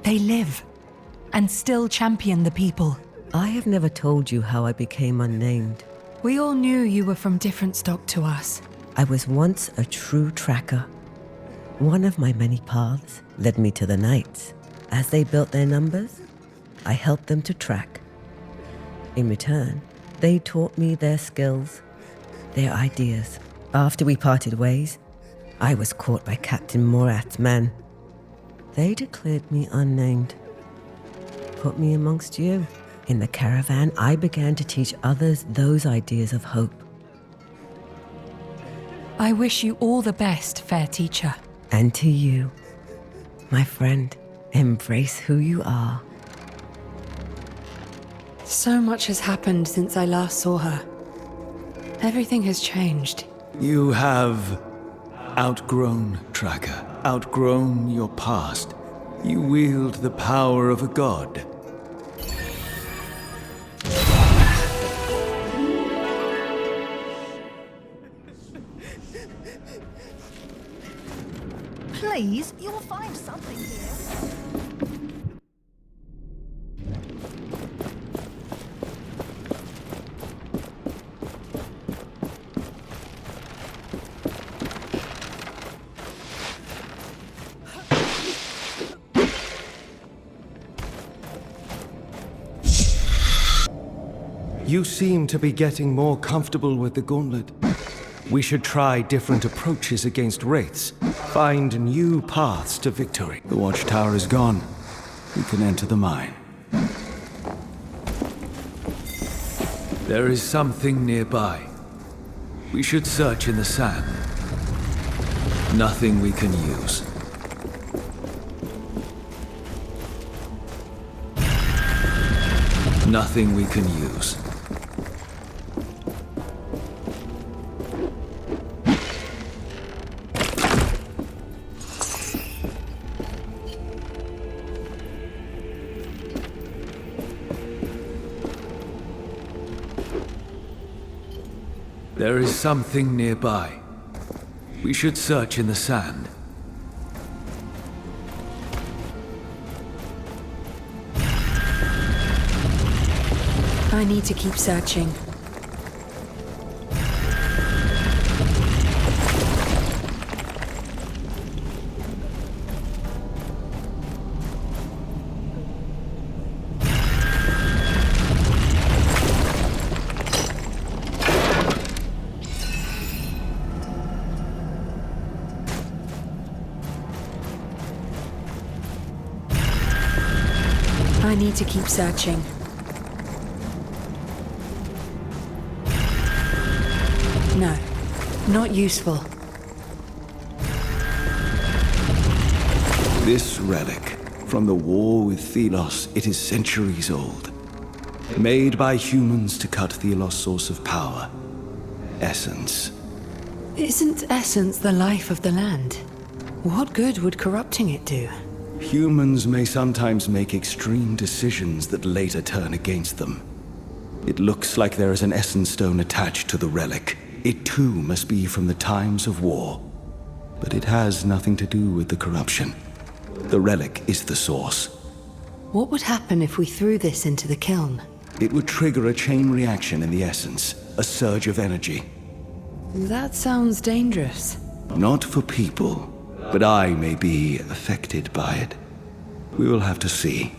S6: They live, and still champion the people.
S21: I have never told you how I became unnamed.
S6: We all knew you were from different stock to us.
S21: I was once a true tracker. One of my many paths led me to the Knights. As they built their numbers, I helped them to track. In return, they taught me their skills, their ideas. After we parted ways, I was caught by Captain Morath's men. They declared me unnamed. Put me amongst you. In the caravan, I began to teach others those ideas of hope.
S6: I wish you all the best, fair teacher.
S21: And to you, my friend, embrace who you are.
S6: So much has happened since I last saw her. Everything has changed.
S2: You have outgrown Tracker, outgrown your past. You wield the power of a god.
S16: Please, you'll find something here.
S19: You seem to be getting more comfortable with the gauntlet. We should try different approaches against wraiths. Find new paths to victory.
S2: The watchtower is gone. We can enter the mine. There is something nearby. We should search in the sand. Nothing we can use. Nothing we can use. There is something nearby. We should search in the sand.
S6: I need to keep searching. I need to keep searching. No, not useful.
S2: This relic, from the war with Thelos, it is centuries old. Made by humans to cut Thelos' source of power. Essence.
S6: Isn't essence the life of the land? What good would corrupting it do?
S2: Humans may sometimes make extreme decisions that later turn against them. It looks like there is an essence stone attached to the relic. It too must be from the times of war. But it has nothing to do with the corruption. The relic is the source.
S6: What would happen if we threw this into the kiln?
S2: It would trigger a chain reaction in the essence, a surge of energy.
S6: That sounds dangerous.
S2: Not for people, but I may be affected by it. We will have to see.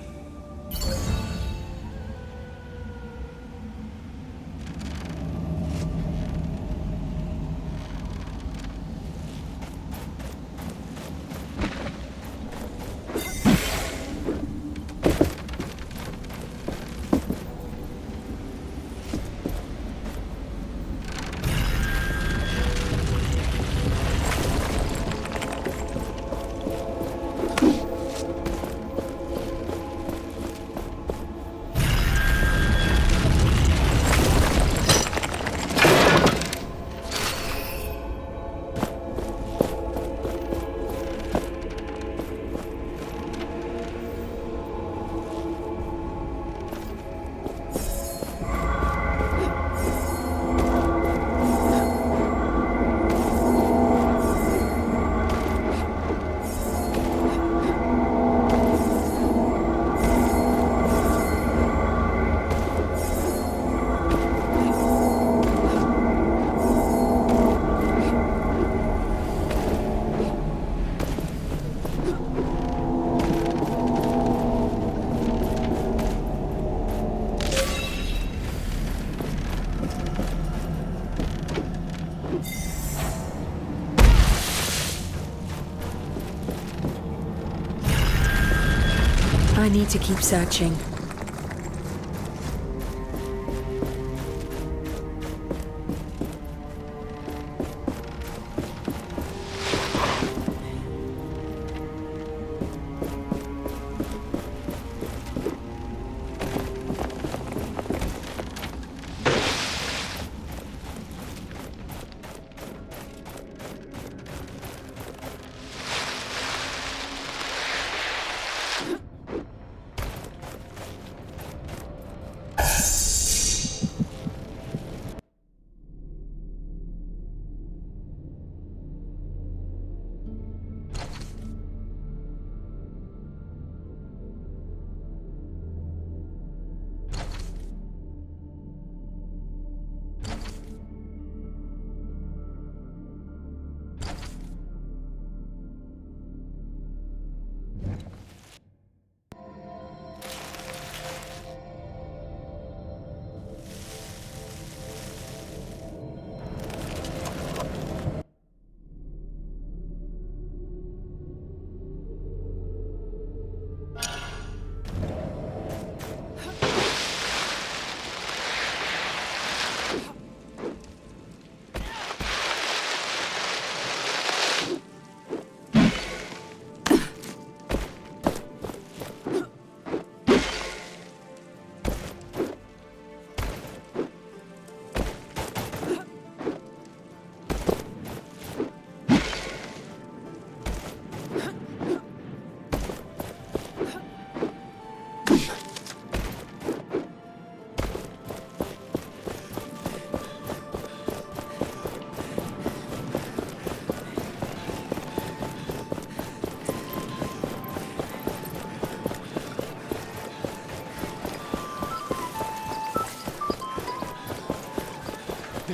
S6: I need to keep searching.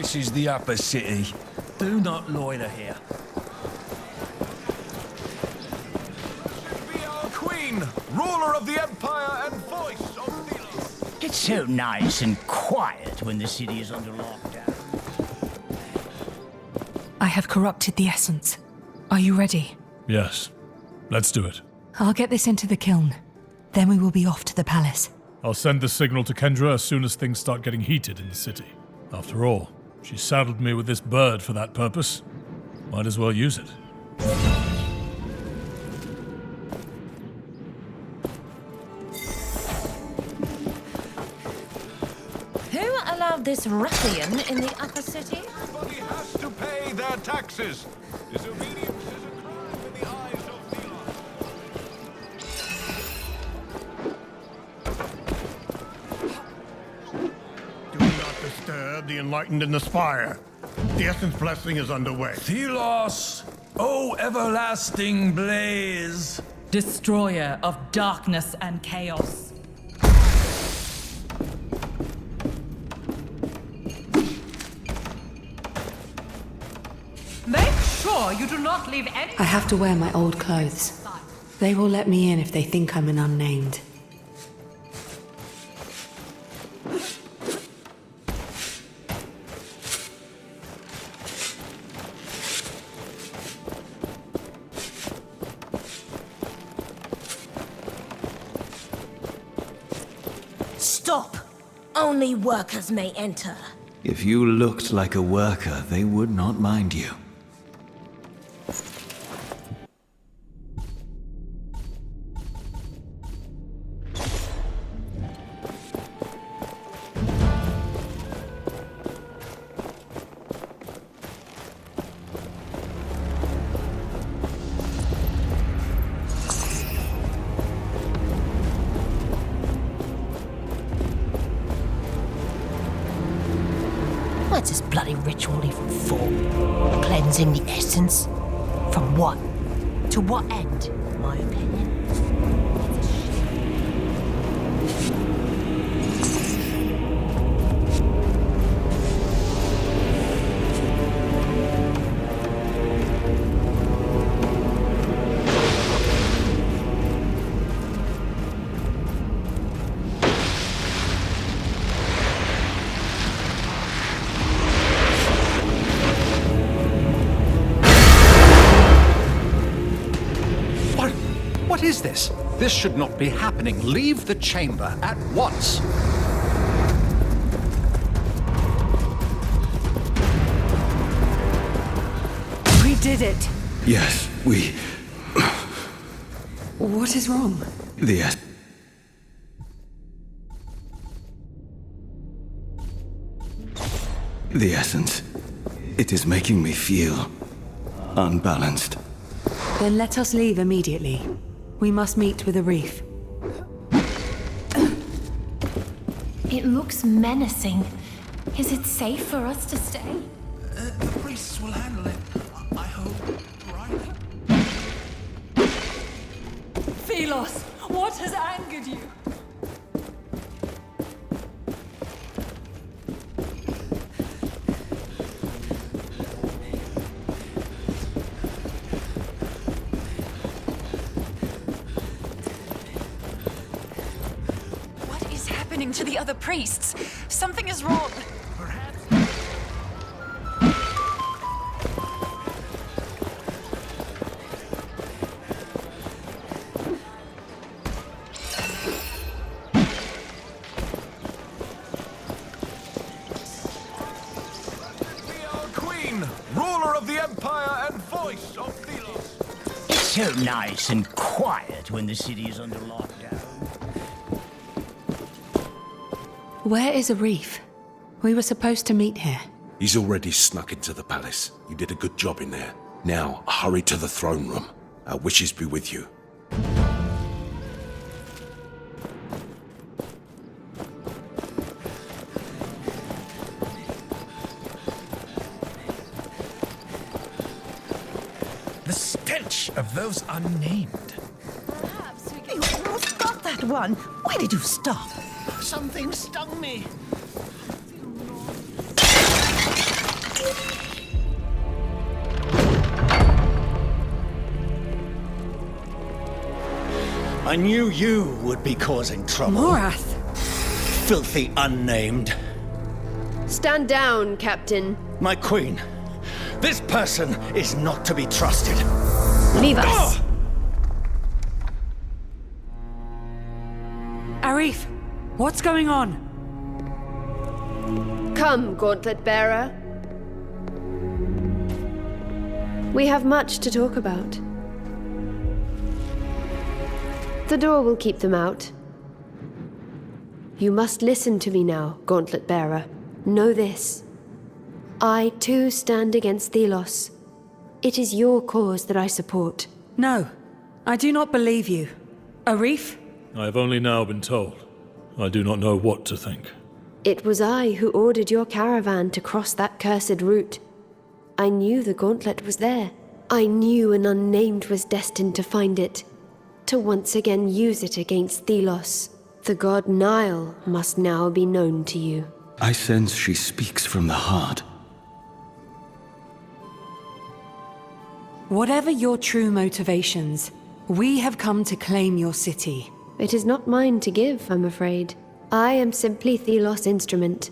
S14: This is the upper city. Do not loiter here.
S3: Be our queen, ruler of the empire and voice of Ceros.
S22: It's so nice and quiet when the city is under lockdown.
S6: I have corrupted the essence. Are you ready?
S12: Yes. Let's do it.
S6: I'll get this into the kiln. Then we will be off to the palace.
S12: I'll send the signal to Kendra as soon as things start getting heated in the city. After all, she saddled me with this bird for that purpose. Might as well use it.
S20: Who allowed this ruffian in the upper city?
S3: Everybody has to pay their taxes. Disobedience is a crime in the eyes of
S7: Do not disturb the enlightened in the spire. The Essence blessing is underway.
S14: Ceros, O everlasting blaze.
S10: Destroyer of darkness and chaos. Make sure you do not leave any...
S6: I have to wear my old clothes. They will let me in if they think I'm an unnamed.
S4: Stop! Only workers may enter.
S2: If you looked like a worker, they would not mind you.
S4: What's this bloody ritual even for? Cleansing the essence? From what? To what end? In my opinion.
S13: What is this? This should not be happening. Leave the chamber at once.
S6: We did it!
S2: Yes, we...
S6: What is wrong?
S2: The essence. It is making me feel unbalanced.
S6: Then let us leave immediately. We must meet with a reef.
S9: It looks menacing. Is it safe for us to stay?
S14: The priests will handle it, I hope, right?
S10: Philos, what has angered you?
S11: To the other priests. Something is wrong.
S3: Be our queen, ruler of the empire and voice of Ceros.
S22: It's so nice and quiet when the city is under lockdown.
S6: Where is a reef? We were supposed to meet here.
S17: He's already snuck into the palace. You did a good job in there. Now, hurry to the throne room. Our wishes be with you.
S14: The stench of those unnamed.
S5: Perhaps we can... You've got that one. Why did you stop?
S22: Something stung me.
S1: I knew you would be causing trouble.
S6: Morath!
S1: Filthy unnamed.
S15: Stand down, Captain.
S1: My queen, this person is not to be trusted.
S15: Leave us.
S6: Arif, what's going on?
S15: Come, Gauntlet Bearer. We have much to talk about. The door will keep them out. You must listen to me now, Gauntlet Bearer. Know this. I, too, stand against Thelos. It is your cause that I support.
S6: No, I do not believe you. Arif?
S12: I have only now been told. I do not know what to think.
S15: It was I who ordered your caravan to cross that cursed route. I knew the gauntlet was there. I knew an unnamed was destined to find it, to once again use it against Thelos. The god Nile must now be known to you.
S19: I sense she speaks from the heart.
S6: Whatever your true motivations, we have come to claim your city.
S15: It is not mine to give, I'm afraid. I am simply Thelos' instrument.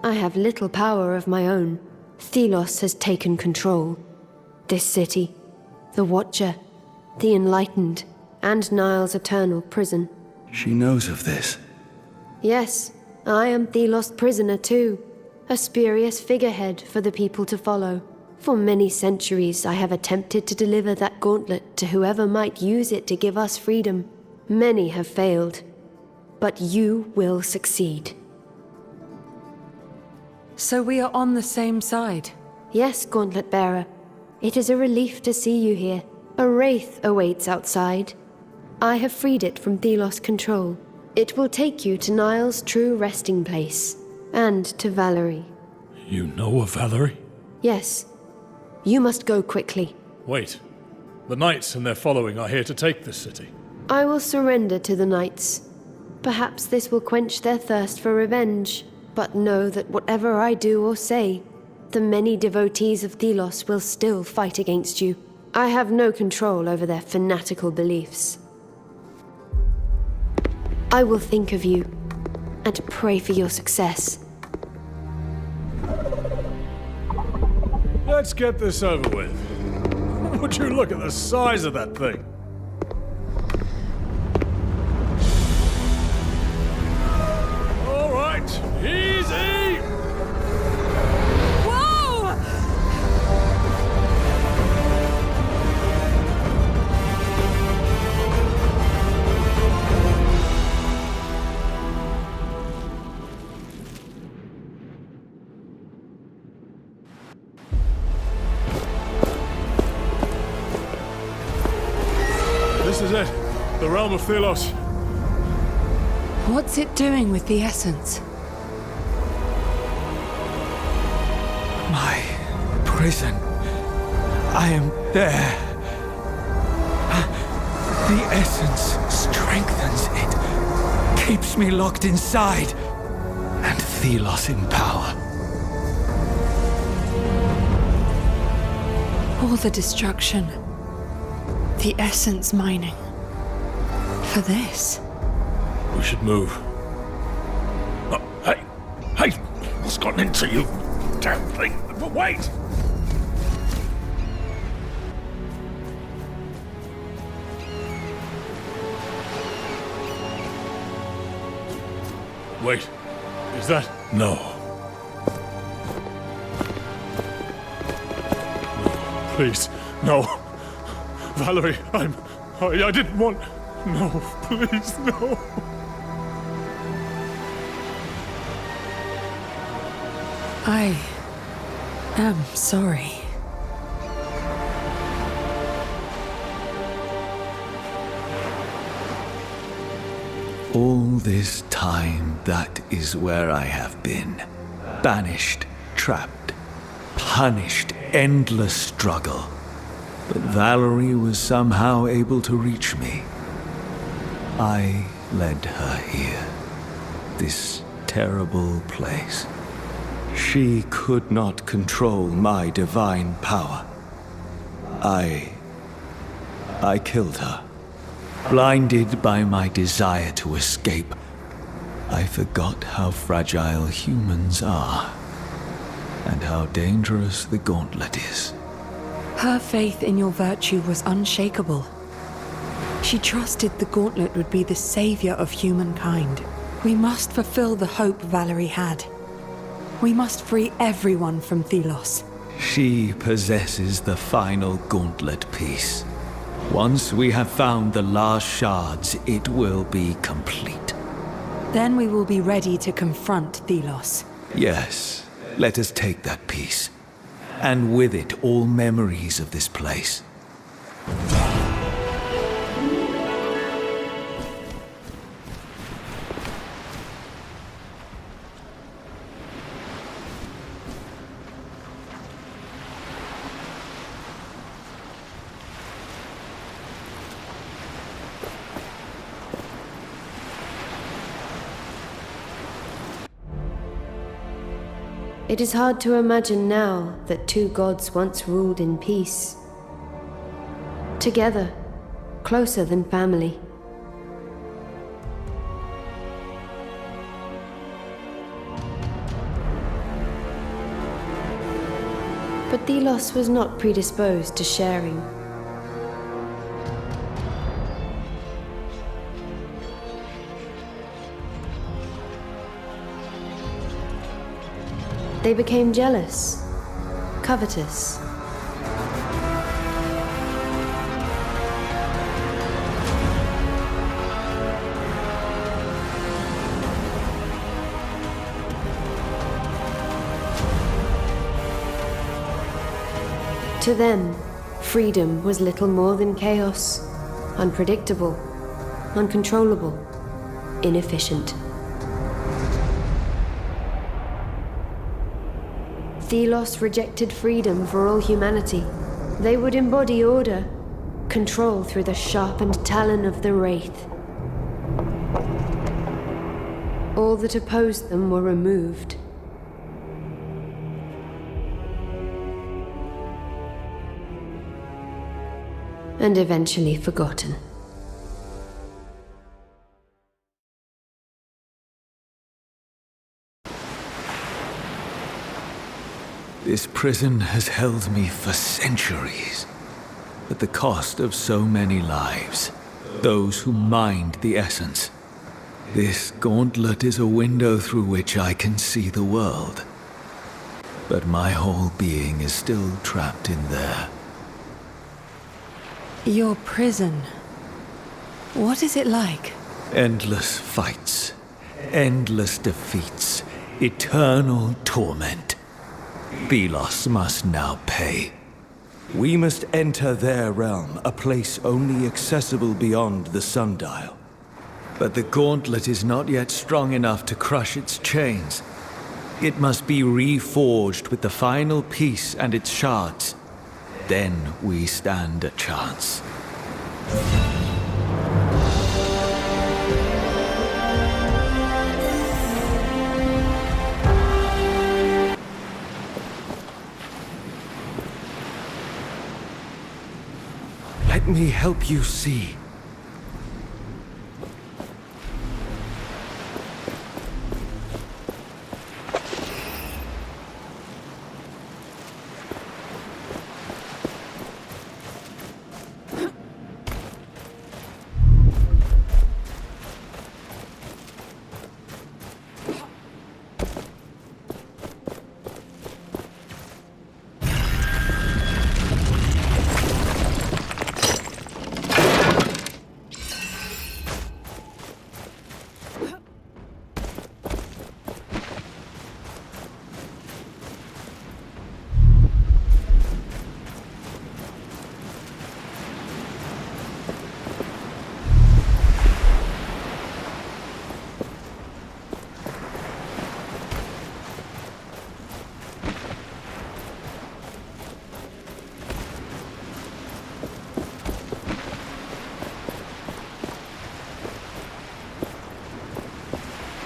S15: I have little power of my own. Thelos has taken control. This city, the Watcher, the Enlightened, and Nile's eternal prison.
S19: She knows of this.
S15: Yes, I am Thelos' prisoner too. A spurious figurehead for the people to follow. For many centuries I have attempted to deliver that gauntlet to whoever might use it to give us freedom. Many have failed. But you will succeed.
S6: So we are on the same side?
S15: Yes, Gauntlet Bearer. It is a relief to see you here. A wraith awaits outside. I have freed it from Thelos' control. It will take you to Nile's true resting place, and to Valerie.
S12: You know of Valerie?
S15: Yes. You must go quickly.
S12: Wait. The knights and their following are here to take this city.
S15: I will surrender to the knights. Perhaps this will quench their thirst for revenge, but know that whatever I do or say, the many devotees of Thelos will still fight against you. I have no control over their fanatical beliefs. I will think of you, and pray for your success.
S12: Let's get this over with. Would you look at the size of that thing? All right, easy!
S6: Whoa!
S12: This is it. The realm of Thelos.
S6: What's it doing with the essence?
S2: My prison. I am there. The essence strengthens it, keeps me locked inside, and Thelos in power.
S6: All the destruction. The essence mining. For this.
S12: We should move. Oh, hey! Hey! What's gotten into you? Damn thing! Wait! Wait. Is that... No. No. Please. No. Valerie, I didn't want... No, please, no.
S6: I am sorry.
S2: All this time, that is where I have been. Banished, trapped, punished, endless struggle. But Valerie was somehow able to reach me. I led her here. This terrible place. She could not control my divine power. I killed her. Blinded by my desire to escape, I forgot how fragile humans are, and how dangerous the gauntlet is.
S6: Her faith in your virtue was unshakable. She trusted the gauntlet would be the savior of humankind. We must fulfill the hope Valerie had. We must free everyone from Thelos.
S2: She possesses the final gauntlet piece. Once we have found the last shards, it will be complete.
S6: Then we will be ready to confront Thelos.
S2: Yes, let us take that piece. And with it, all memories of this place.
S15: It is hard to imagine now that two gods once ruled in peace. Together, closer than family. But Thelos was not predisposed to sharing. They became jealous, covetous. To them, freedom was little more than chaos, unpredictable, uncontrollable, inefficient. Thelos rejected freedom for all humanity. They would embody order, control through the sharpened talon of the Wraith. All that opposed them were removed. And eventually forgotten.
S2: This prison has held me for centuries, at the cost of so many lives, those who mined the essence. This gauntlet is a window through which I can see the world, but my whole being is still trapped in there.
S6: Your prison. What is it like?
S2: Endless fights, endless defeats, eternal torment. Thelos must now pay. We must enter their realm, a place only accessible beyond the sundial. But the gauntlet is not yet strong enough to crush its chains. It must be reforged with the final piece and its shards. Then we stand a chance. Let me help you see.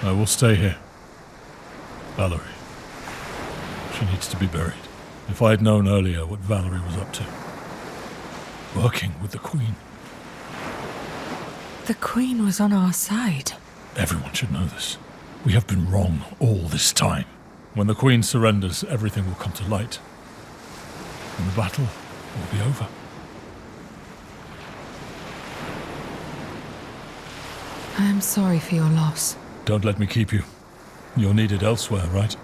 S12: I will stay here. Valerie. She needs to be buried. If I had known earlier what Valerie was up to. Working with the Queen.
S6: The Queen was on our side.
S12: Everyone should know this. We have been wrong all this time. When the Queen surrenders, everything will come to light. And the battle will be over.
S6: I am sorry for your loss.
S12: Don't let me keep you. You're needed elsewhere, right?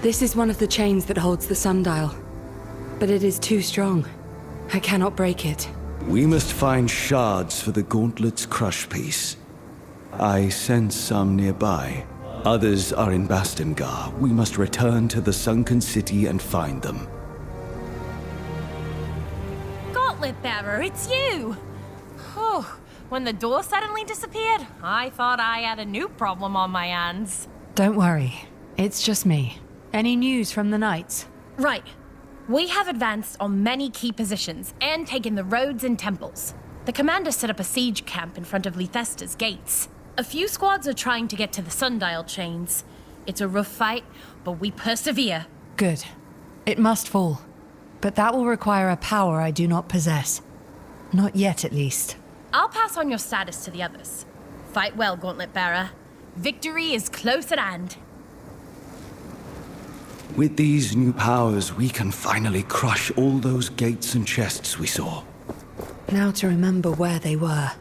S6: This is one of the chains that holds the sundial. But it is too strong. I cannot break it.
S19: We must find shards for the gauntlet's crush piece. I sense some nearby. Others are in Bastimgar. We must return to the sunken city and find them.
S9: Gauntlet bearer, it's you! Whew. When the door suddenly disappeared, I thought I had a new problem on my hands.
S6: Don't worry. It's just me. Any news from the Knights?
S9: Right. We have advanced on many key positions and taken the roads and temples. The commander set up a siege camp in front of Lethesta's gates. A few squads are trying to get to the sundial chains. It's a rough fight, but we persevere.
S6: Good. It must fall. But that will require a power I do not possess. Not yet, at least.
S9: I'll pass on your status to the others. Fight well, Gauntlet Bearer. Victory is close at hand.
S19: With these new powers, we can finally crush all those gates and chests we saw.
S6: Now to remember where they were.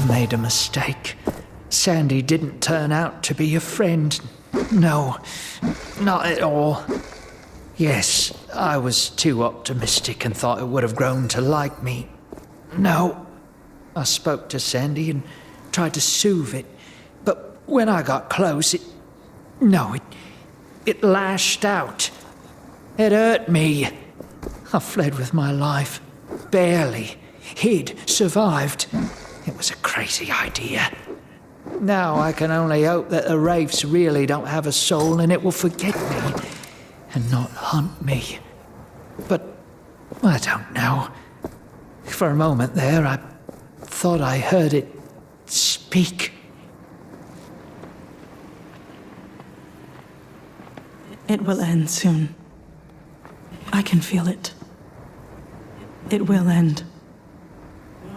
S13: Made a mistake. Sandy didn't turn out to be a friend. No, not at all. Yes, I was too optimistic and thought it would have grown to like me. No, I spoke to Sandy and tried to soothe it, but when I got close, it lashed out. It hurt me. I fled with my life. Barely. Hid, survived. It was a crazy idea. Now I can only hope that the Wraiths really don't have a soul and it will forget me and not hunt me. But I don't know. For a moment there, I thought I heard it speak.
S8: It will end soon. I can feel it. It will end.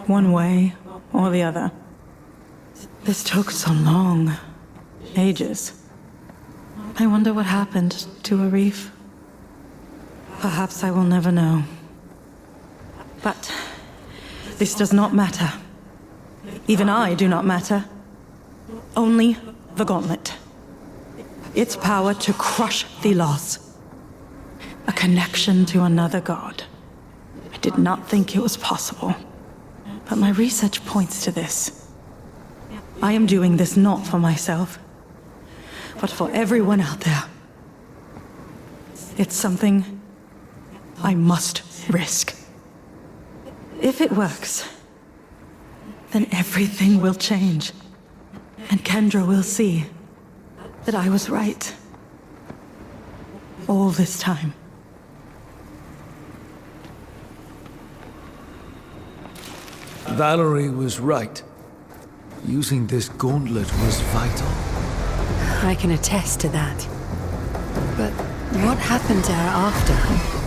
S8: one way or the other. This took so long. Ages. I wonder what happened to Arif. Perhaps I will never know. But this does not matter. Even I do not matter. Only the gauntlet. Its power to crush Thelos. A connection to another god. I did not think it was possible. But my research points to this. I am doing this not for myself, but for everyone out there. It's something I must risk. If it works, then everything will change. And Kendra will see that I was right. All this time.
S2: Valerie was right. Using this gauntlet was vital.
S6: I can attest to that. But what happened to her after?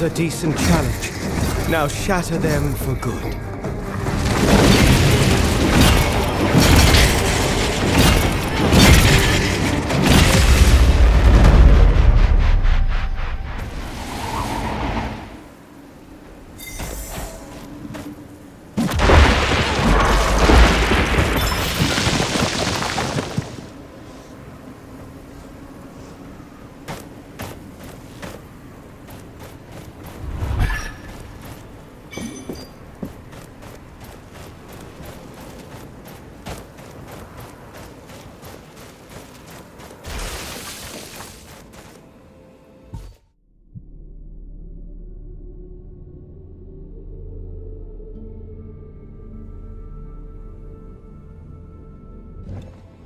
S19: A decent challenge. Now shatter them for good.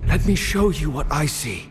S19: Let me show you what I see.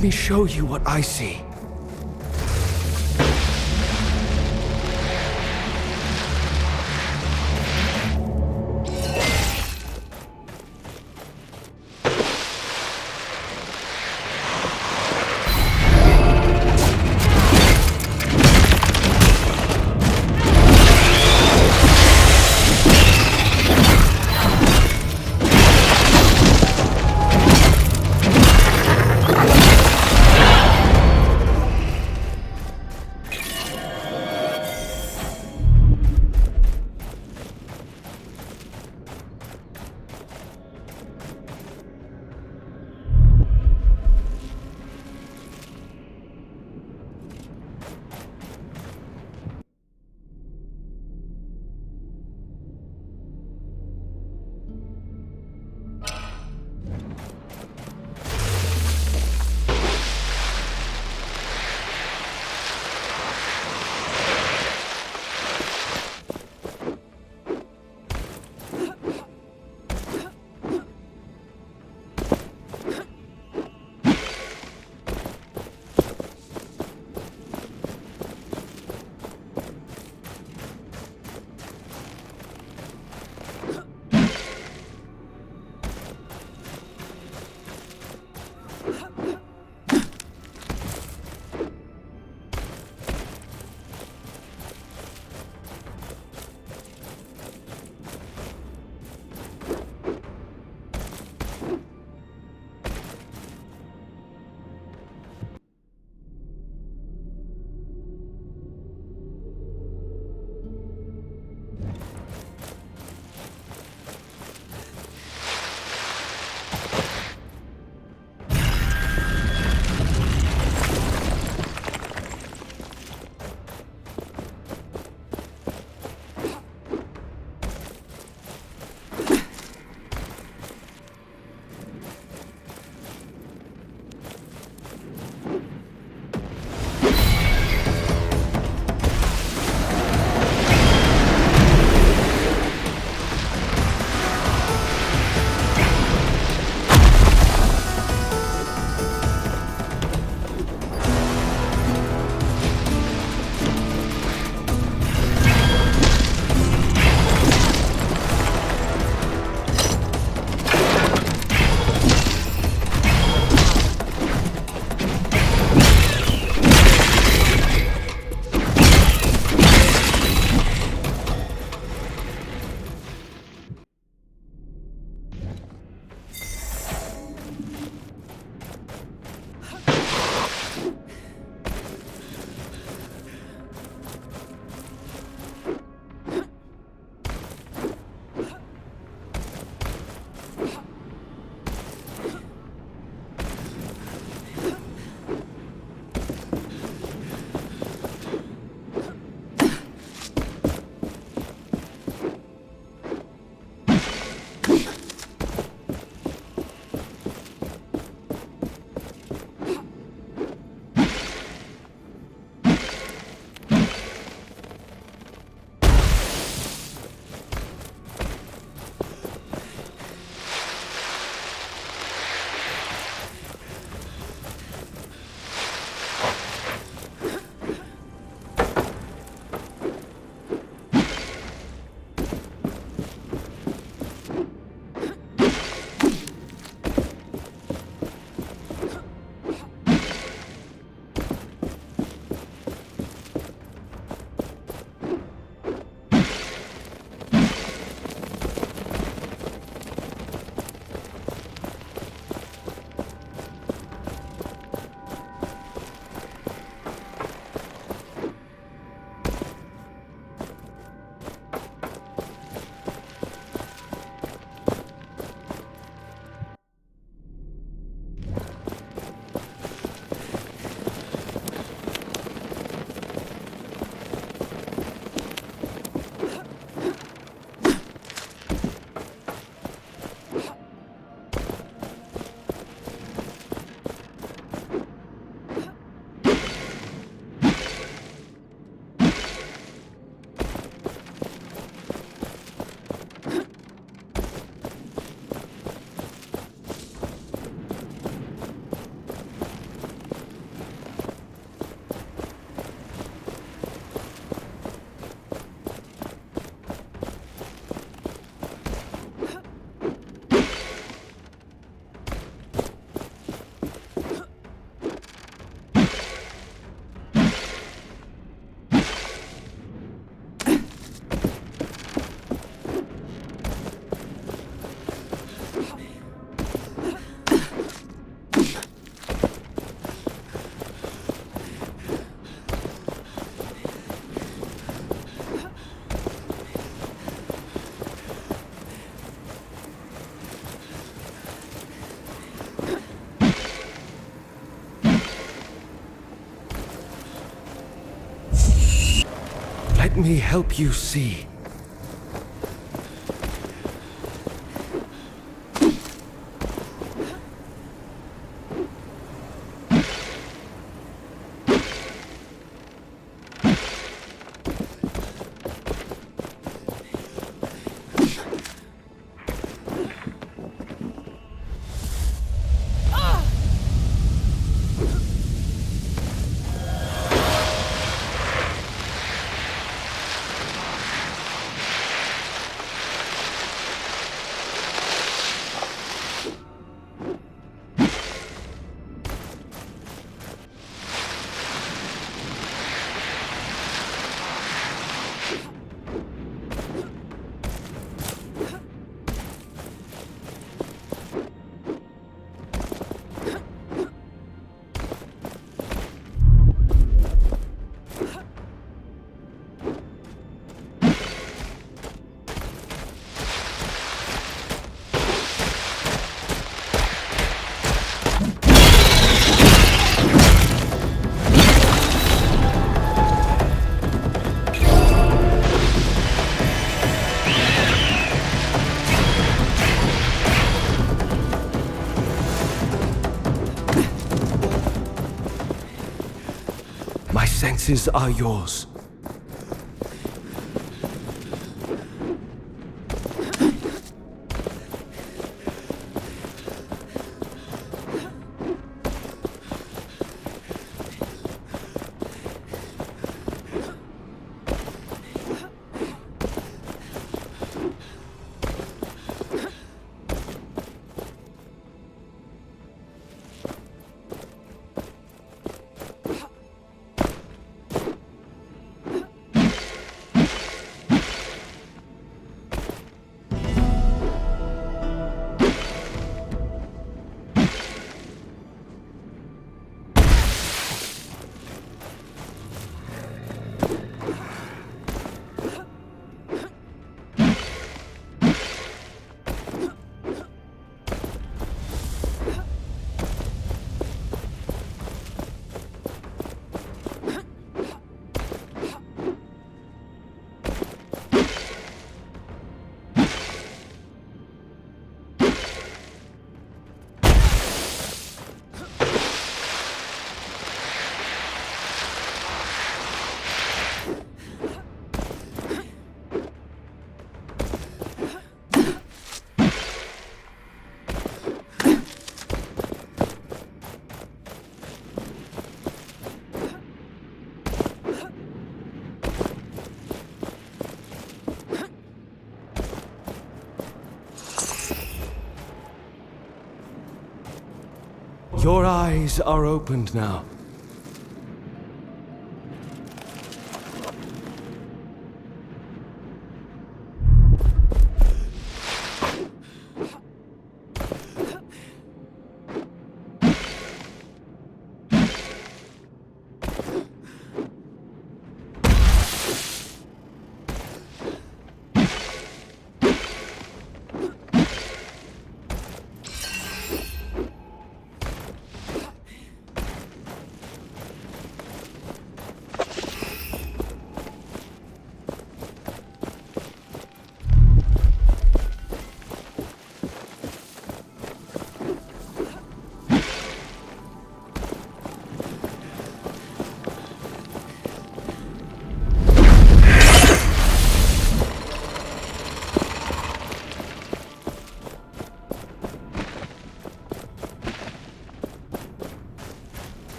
S2: Let me show you what I see.
S19: me help you see. My senses are yours. Your eyes are opened now.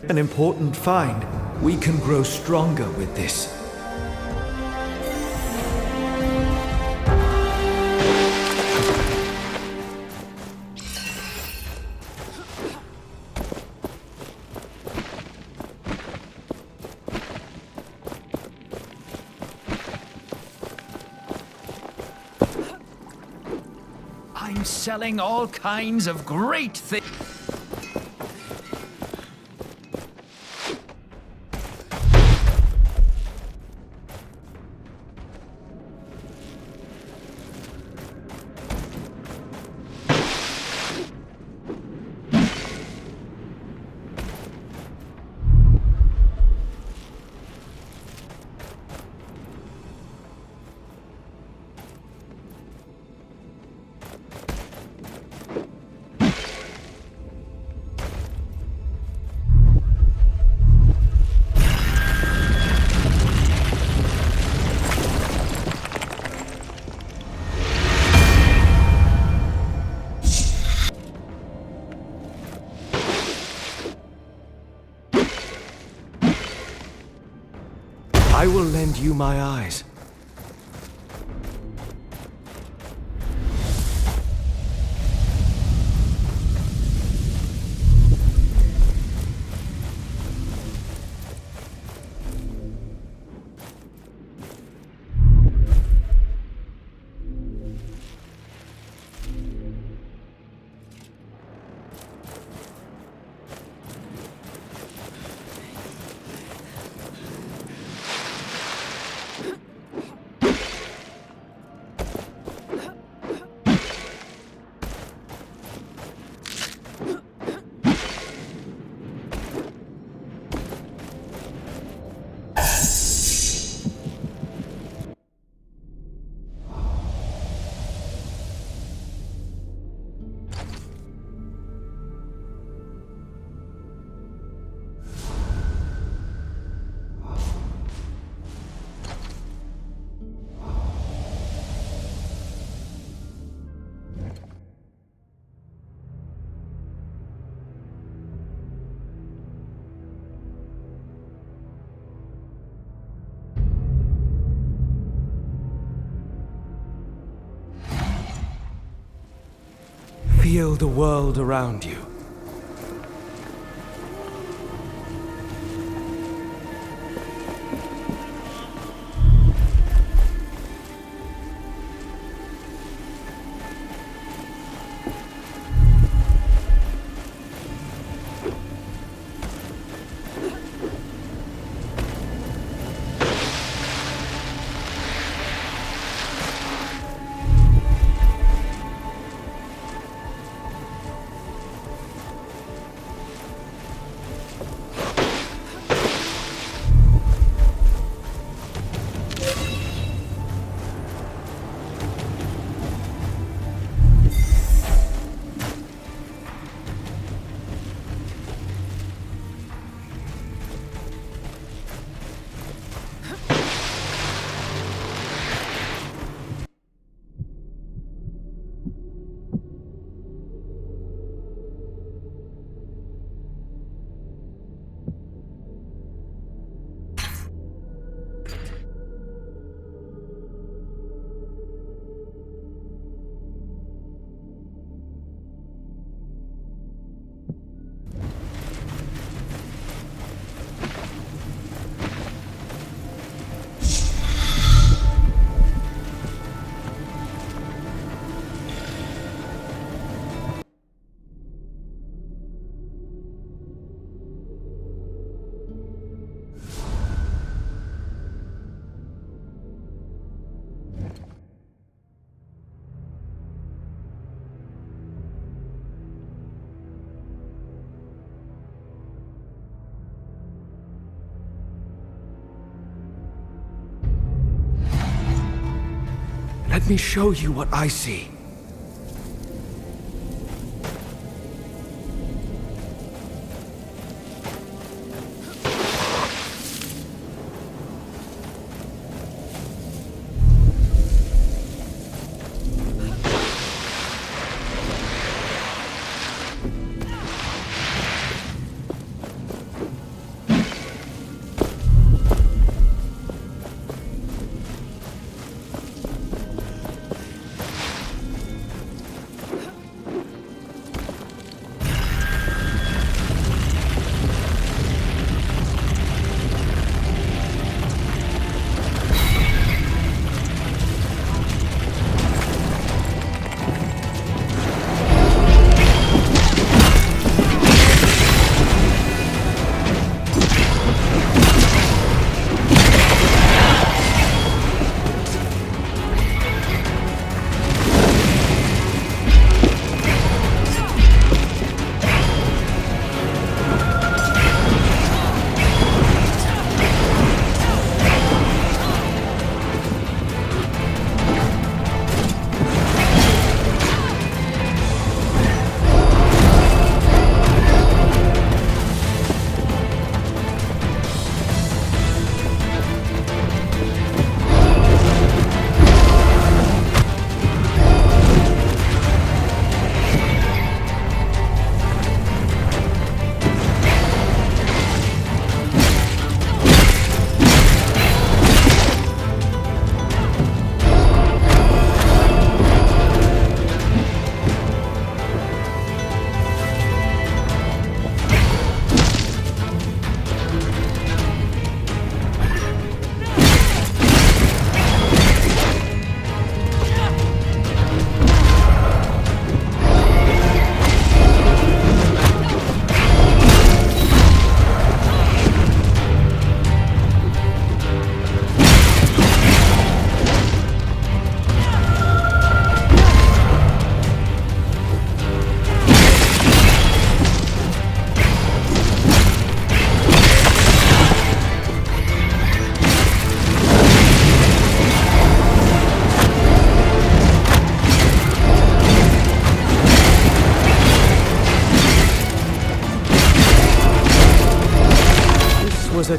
S19: An important find. We can grow stronger with this.
S22: I'm selling all kinds of great things.
S19: lend you my eyes. Feel the world around you. Let me show you what I see.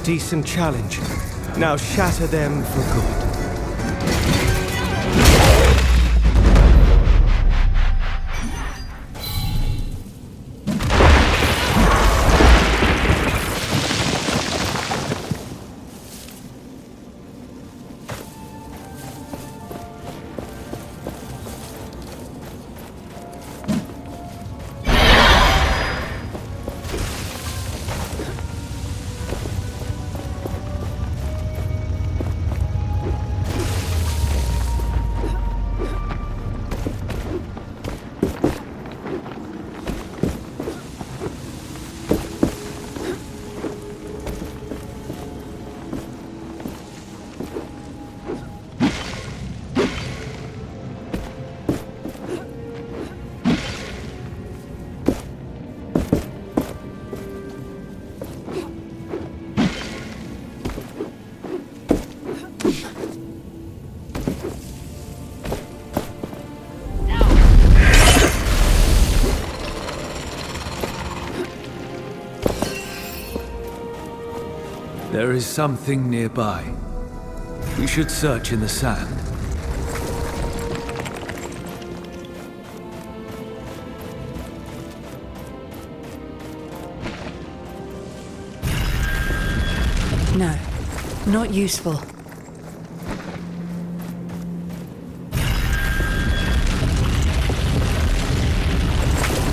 S19: decent challenge. Now shatter them for good.
S2: There is something nearby. We should search in the sand.
S6: No, not useful.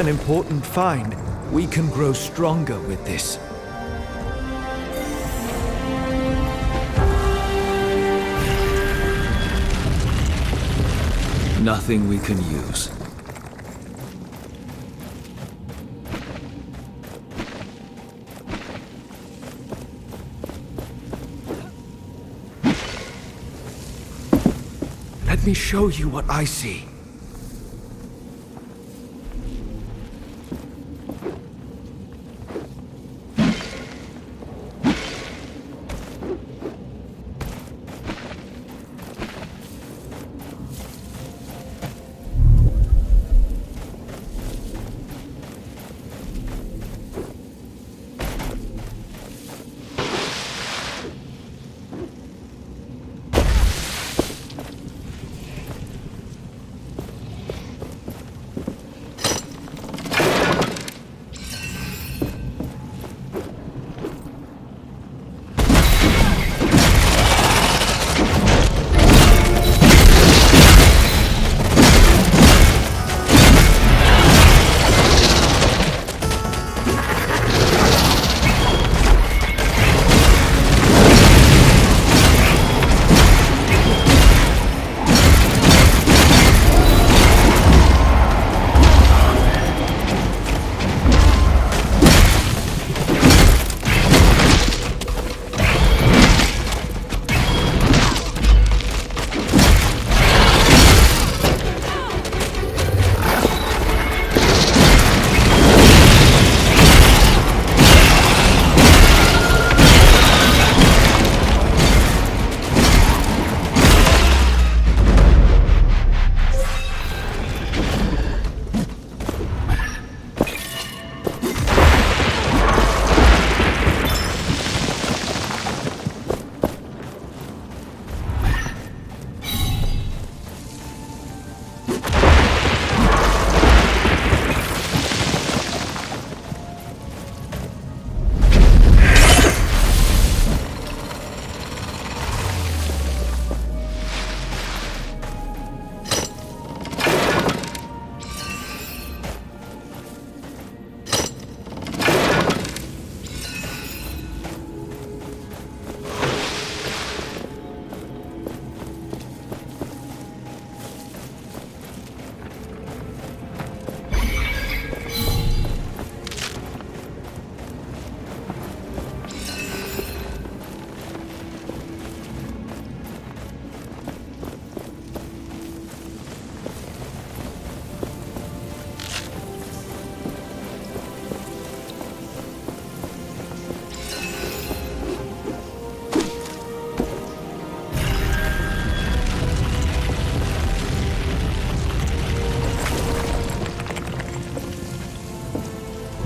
S2: An important find. We can grow stronger with this. Nothing we can use. Let me show you what I see.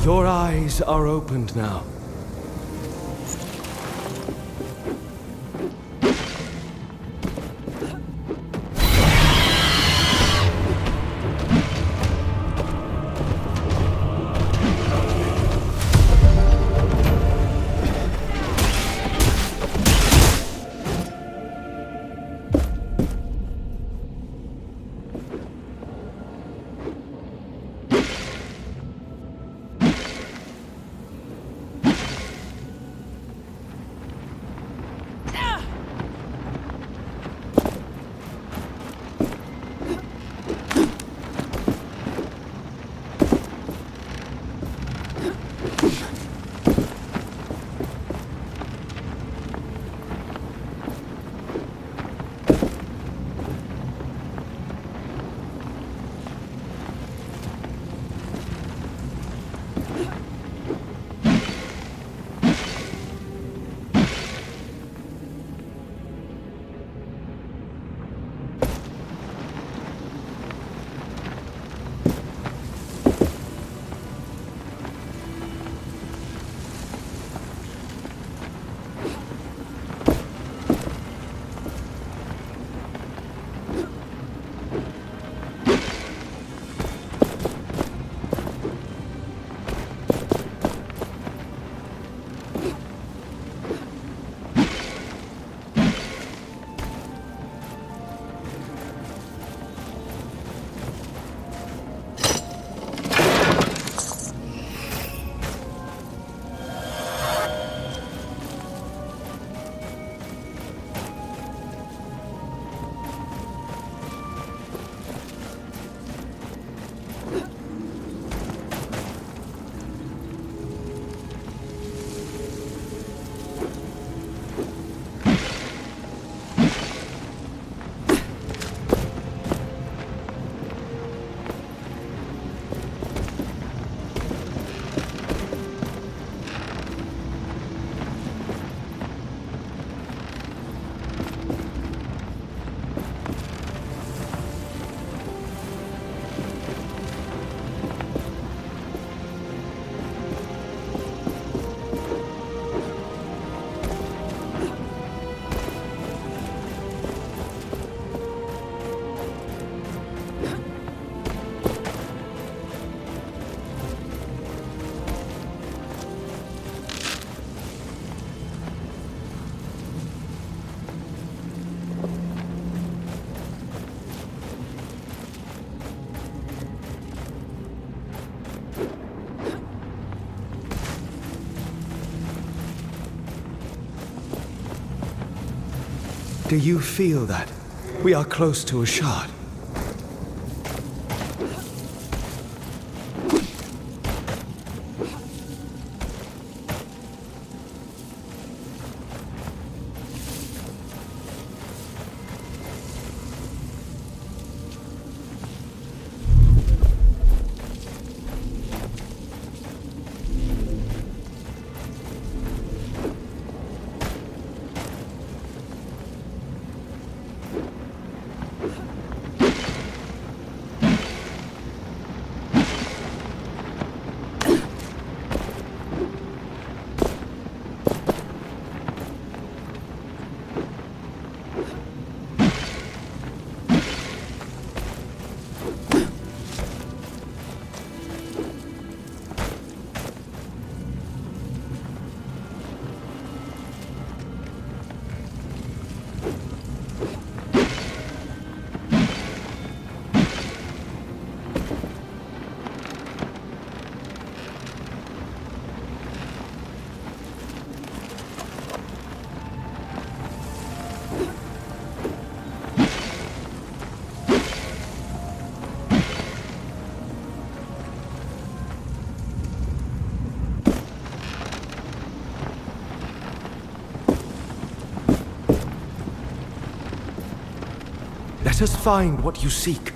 S19: Your eyes are opened now.
S2: Do you feel that? We are close to a shard. Let us find what you seek.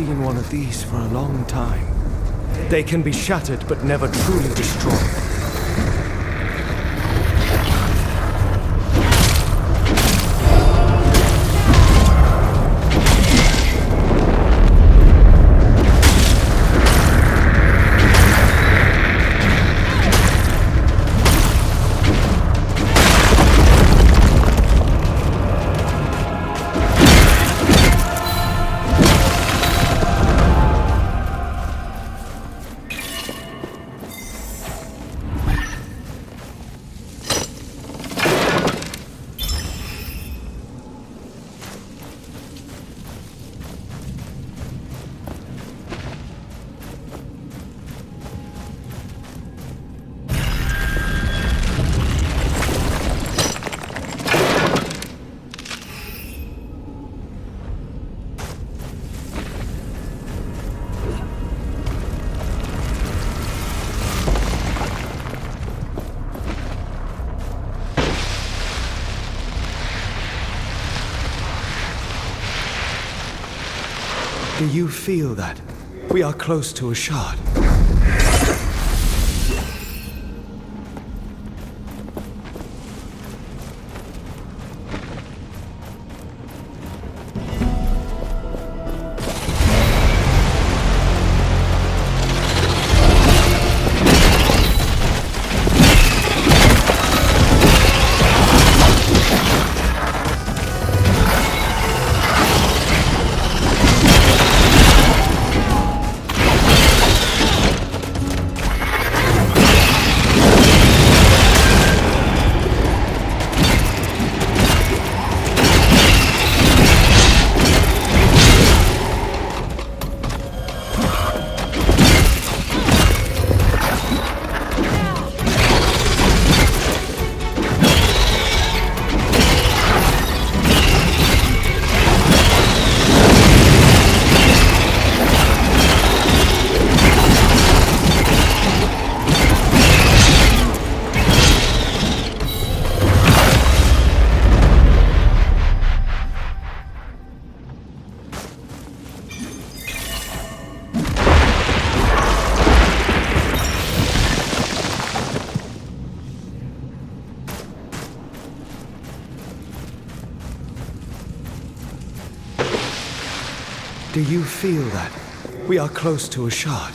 S2: seen one of these for a long time. They can be shattered but never truly destroyed. Do you feel that? We are close to a shard. Do you feel that? We are close to a shard.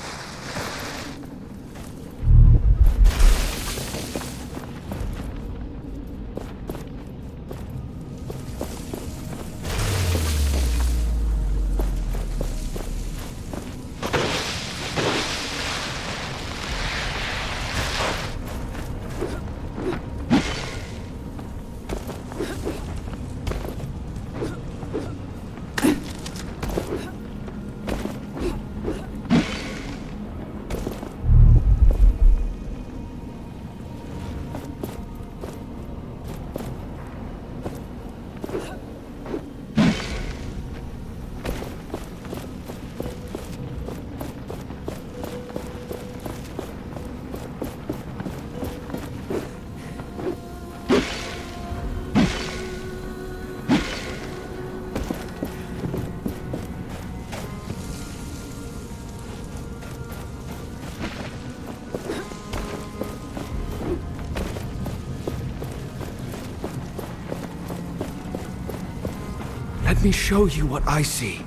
S2: Let me show you what I see.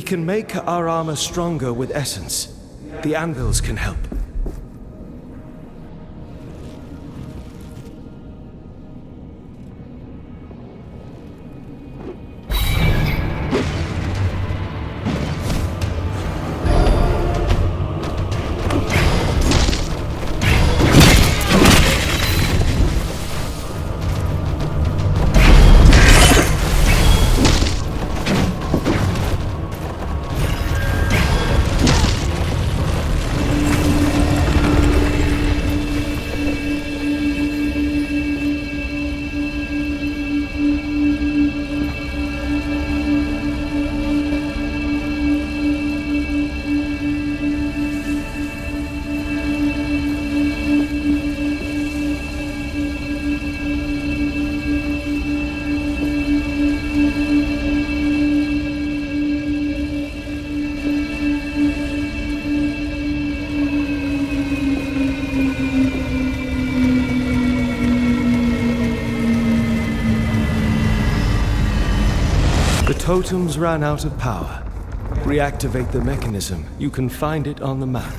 S19: can make our armor stronger with essence. The anvils can help. Totems ran out of power. Reactivate the mechanism. You can find it on the map.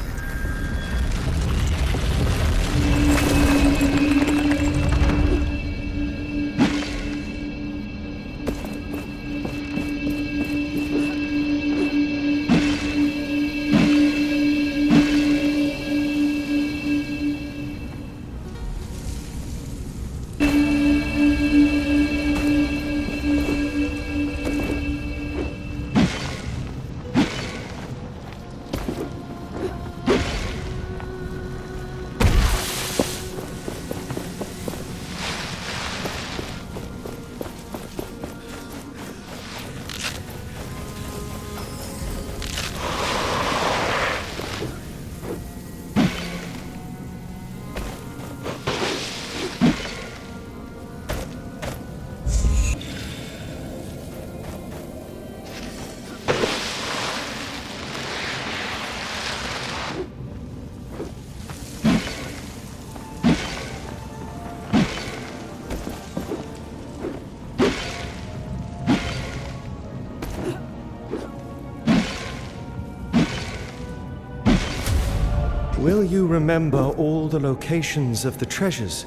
S19: Will you remember all the locations of the treasures?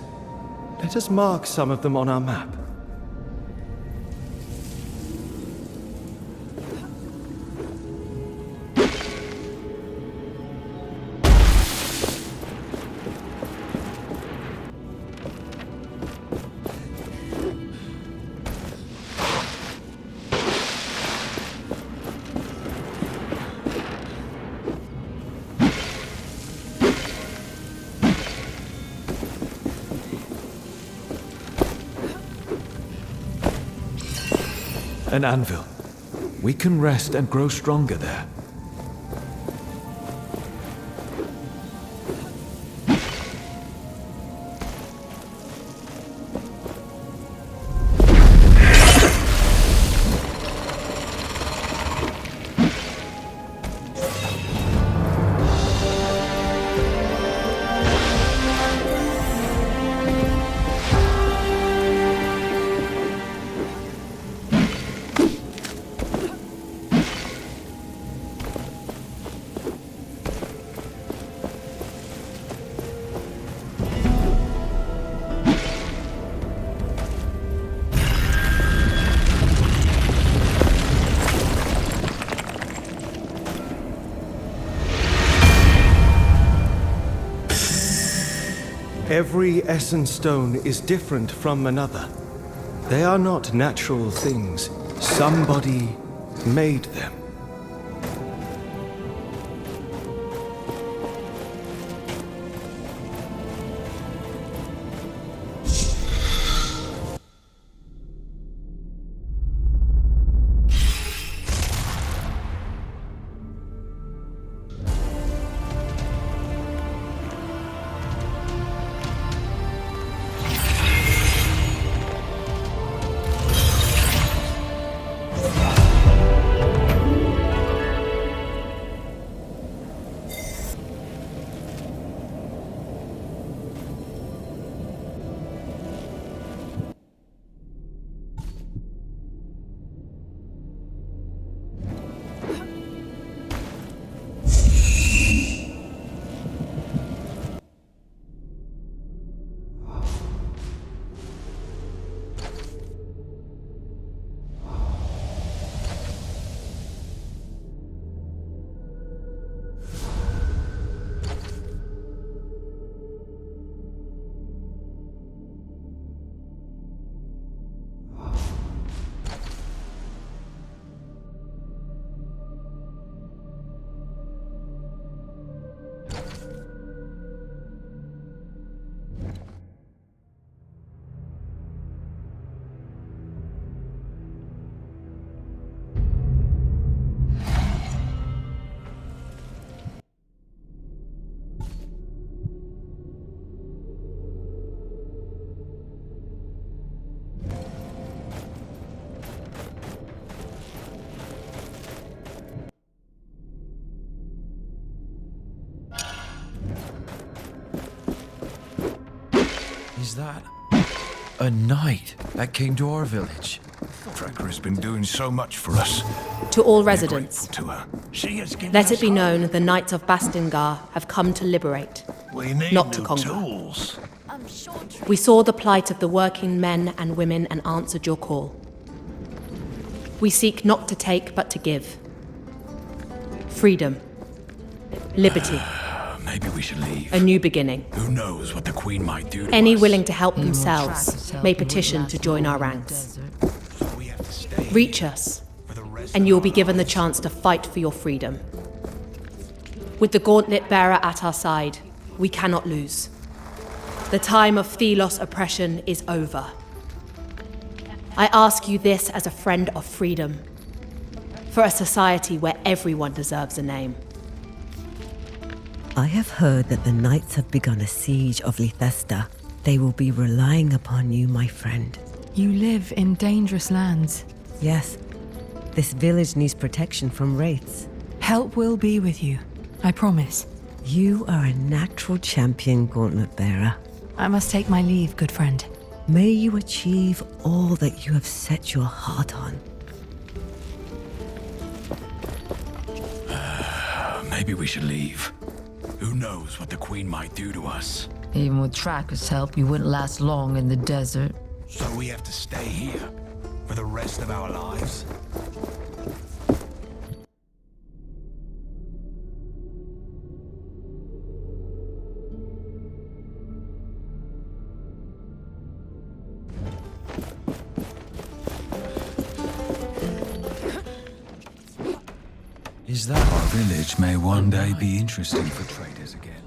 S19: Let us mark some of them on our map. An anvil. We can rest and grow stronger there. Every essence stone is different from another. They are not natural things. Somebody made them.
S18: Is that a knight that came to our village?
S14: Tracker has been doing so much for us.
S9: To all residents,
S14: To her. She has given
S9: let
S14: us
S9: it be known the Knights of Bastingar have come to liberate,
S14: We need
S9: not to
S14: new
S9: conquer.
S14: tools.
S9: We saw the plight of the working men and women and answered your call. We seek not to take, but to give. Freedom. Liberty.
S14: Maybe we should leave.
S9: A new beginning.
S14: Who knows what the Queen might do to
S9: Any
S14: us?
S9: willing to help themselves may petition to join our ranks. Reach us, and you will be given the chance to fight for your freedom. With the Gauntlet Bearer at our side, we cannot lose. The time of Thelos oppression is over. I ask you this as a friend of freedom, for a society where everyone deserves a name.
S21: I have heard that the knights have begun a siege of Lithesta. They will be relying upon you, my friend.
S6: You live in dangerous lands.
S21: Yes. This village needs protection from wraiths.
S6: Help will be with you, I promise.
S21: You are a natural champion, Gauntlet Bearer.
S6: I must take my leave, good friend.
S21: May you achieve all that you have set your heart on.
S14: Maybe we should leave. Who knows what the Queen might do to us?
S10: Even with Tracker's help, you wouldn't last long in the desert.
S14: So we have to stay here for the rest of our lives?
S18: Is that our village may one day be interesting for traders again?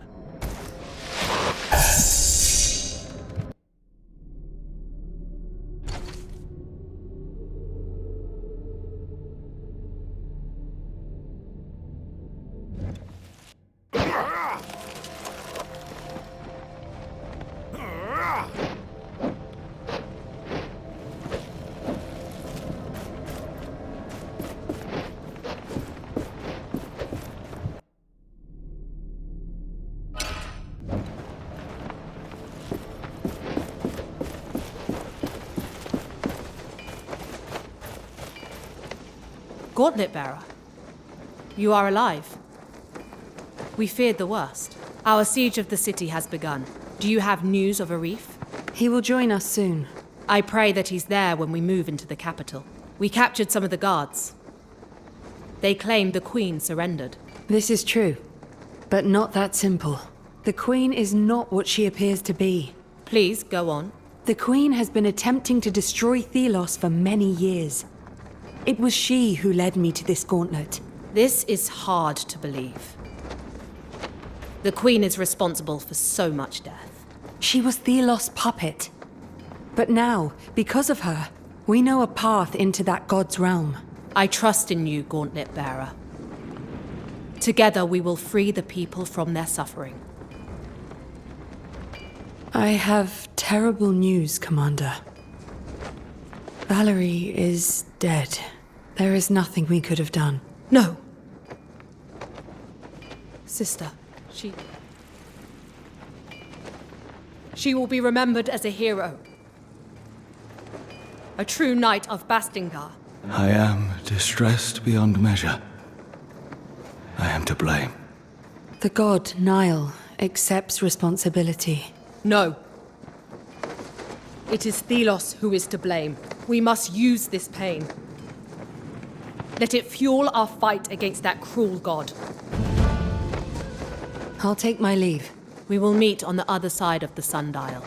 S9: Gauntlet Bearer, you are alive. We feared the worst. Our siege of the city has begun. Do you have news of Arif?
S6: He will join us soon.
S9: I pray that he's there when we move into the capital. We captured some of the guards. They claim the Queen surrendered.
S6: This is true, but not that simple. The Queen is not what she appears to be.
S9: Please, go on.
S6: The Queen has been attempting to destroy Thelos for many years. It was she who led me to this gauntlet.
S9: This is hard to believe. The Queen is responsible for so much death.
S6: She was Thelos' puppet. But now, because of her, we know a path into that god's realm.
S9: I trust in you, Gauntlet Bearer. Together we will free the people from their suffering.
S6: I have terrible news, Commander. Valerie is dead. There is nothing we could have done.
S9: No. Sister, she will be remembered as a hero. A true knight of Bastingar.
S19: I am distressed beyond measure. I am to blame.
S6: The god, Nile, accepts responsibility.
S9: No. It is Thelos who is to blame. We must use this pain. Let it fuel our fight against that cruel god.
S6: I'll take my leave.
S9: We will meet on the other side of the sundial.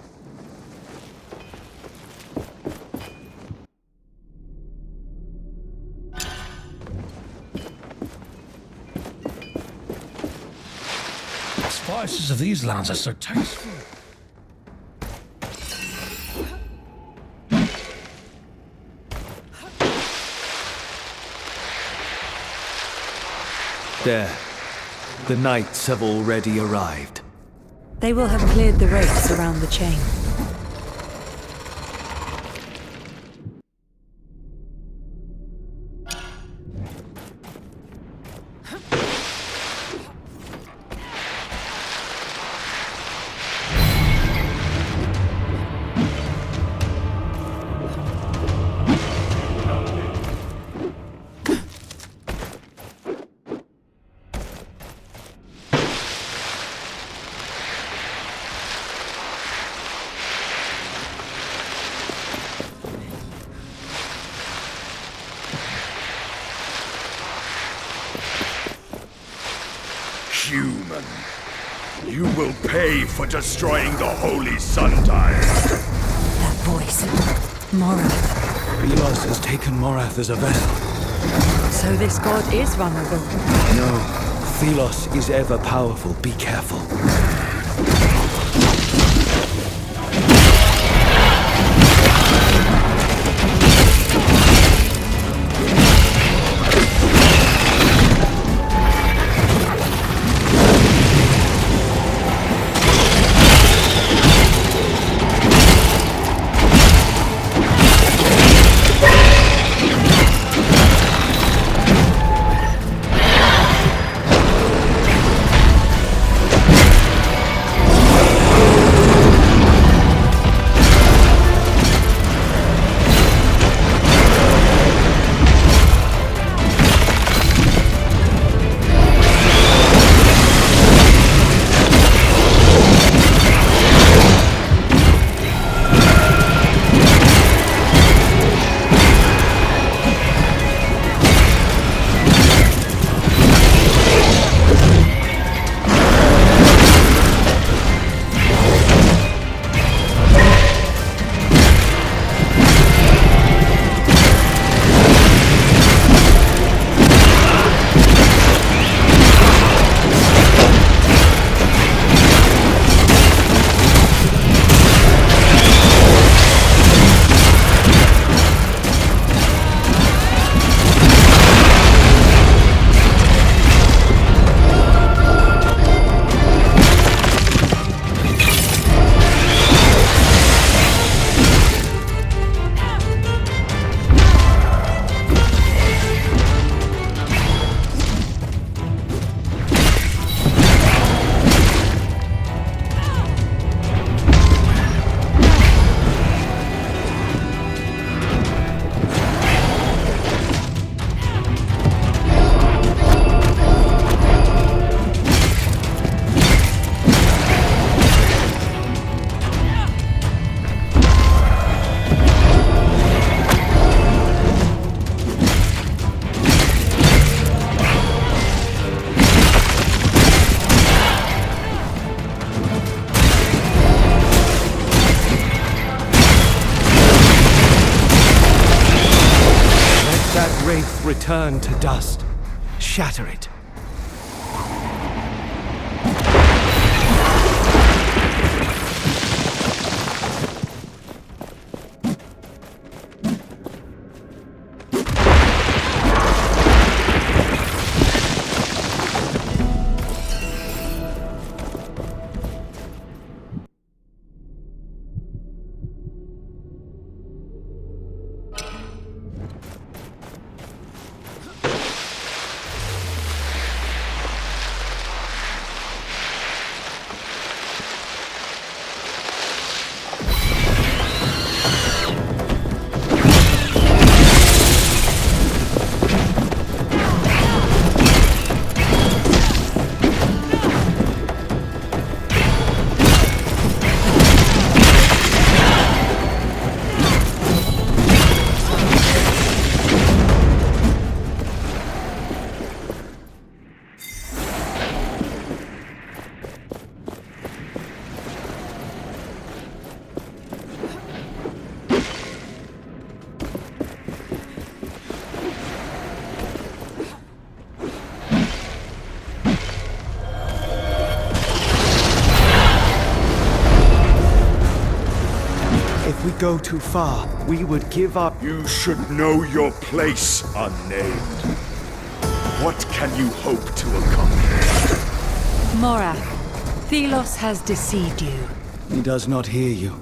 S14: The spices of these lands are so tasteful.
S2: There. The knights have already arrived.
S6: They will have cleared the wraiths around the chain.
S1: You will pay for destroying the holy sundial.
S21: That voice. Morath.
S2: Thelos has taken Morath as a vessel.
S6: So this god is vulnerable.
S2: No. Thelos is ever powerful. Be careful. Return to dust. Shatter it. If we go too far, we would give up.
S1: You should know your place, unnamed. What can you hope to accomplish?
S6: Morath, Thelos has deceived you.
S2: He does not hear you.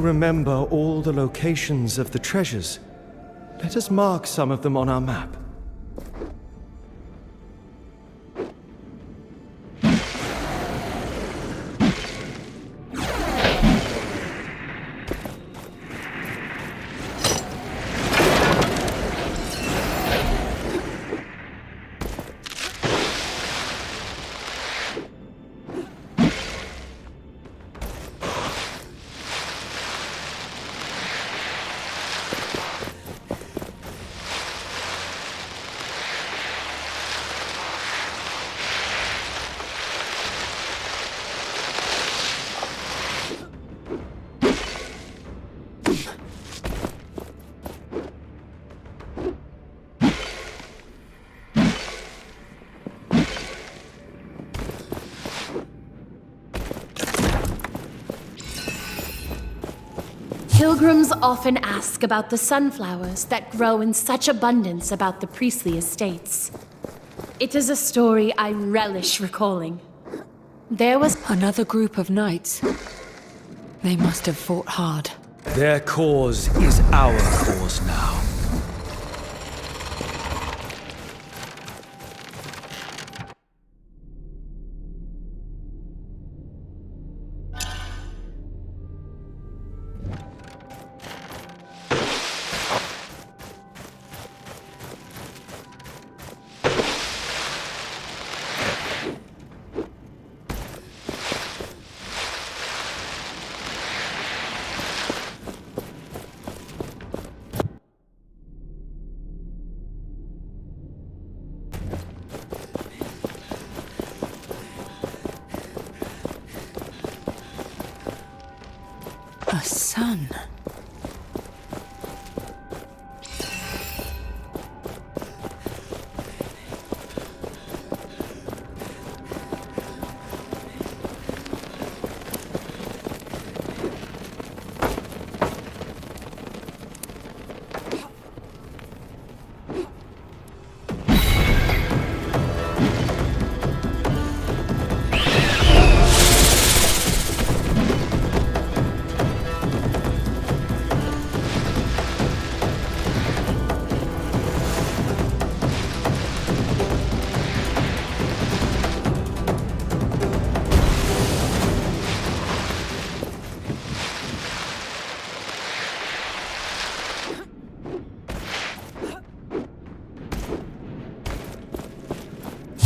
S19: remember all the locations of the treasures, let us mark some of them on our map.
S9: Pilgrims often ask about the sunflowers that grow in such abundance about the priestly estates. It is a story I relish recalling. There was
S6: another group of knights. They must have fought hard.
S2: Their cause is our cause now.
S6: A sun.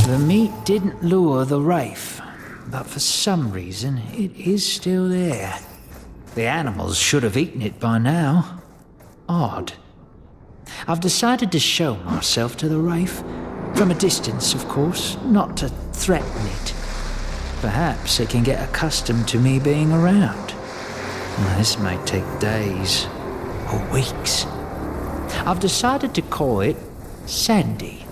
S13: The meat didn't lure the wraith, but for some reason it is still there. The animals should have eaten it by now. Odd. I've decided to show myself to the wraith. From a distance, of course, not to threaten it. Perhaps it can get accustomed to me being around. This may take days or weeks. I've decided to call it Sandy.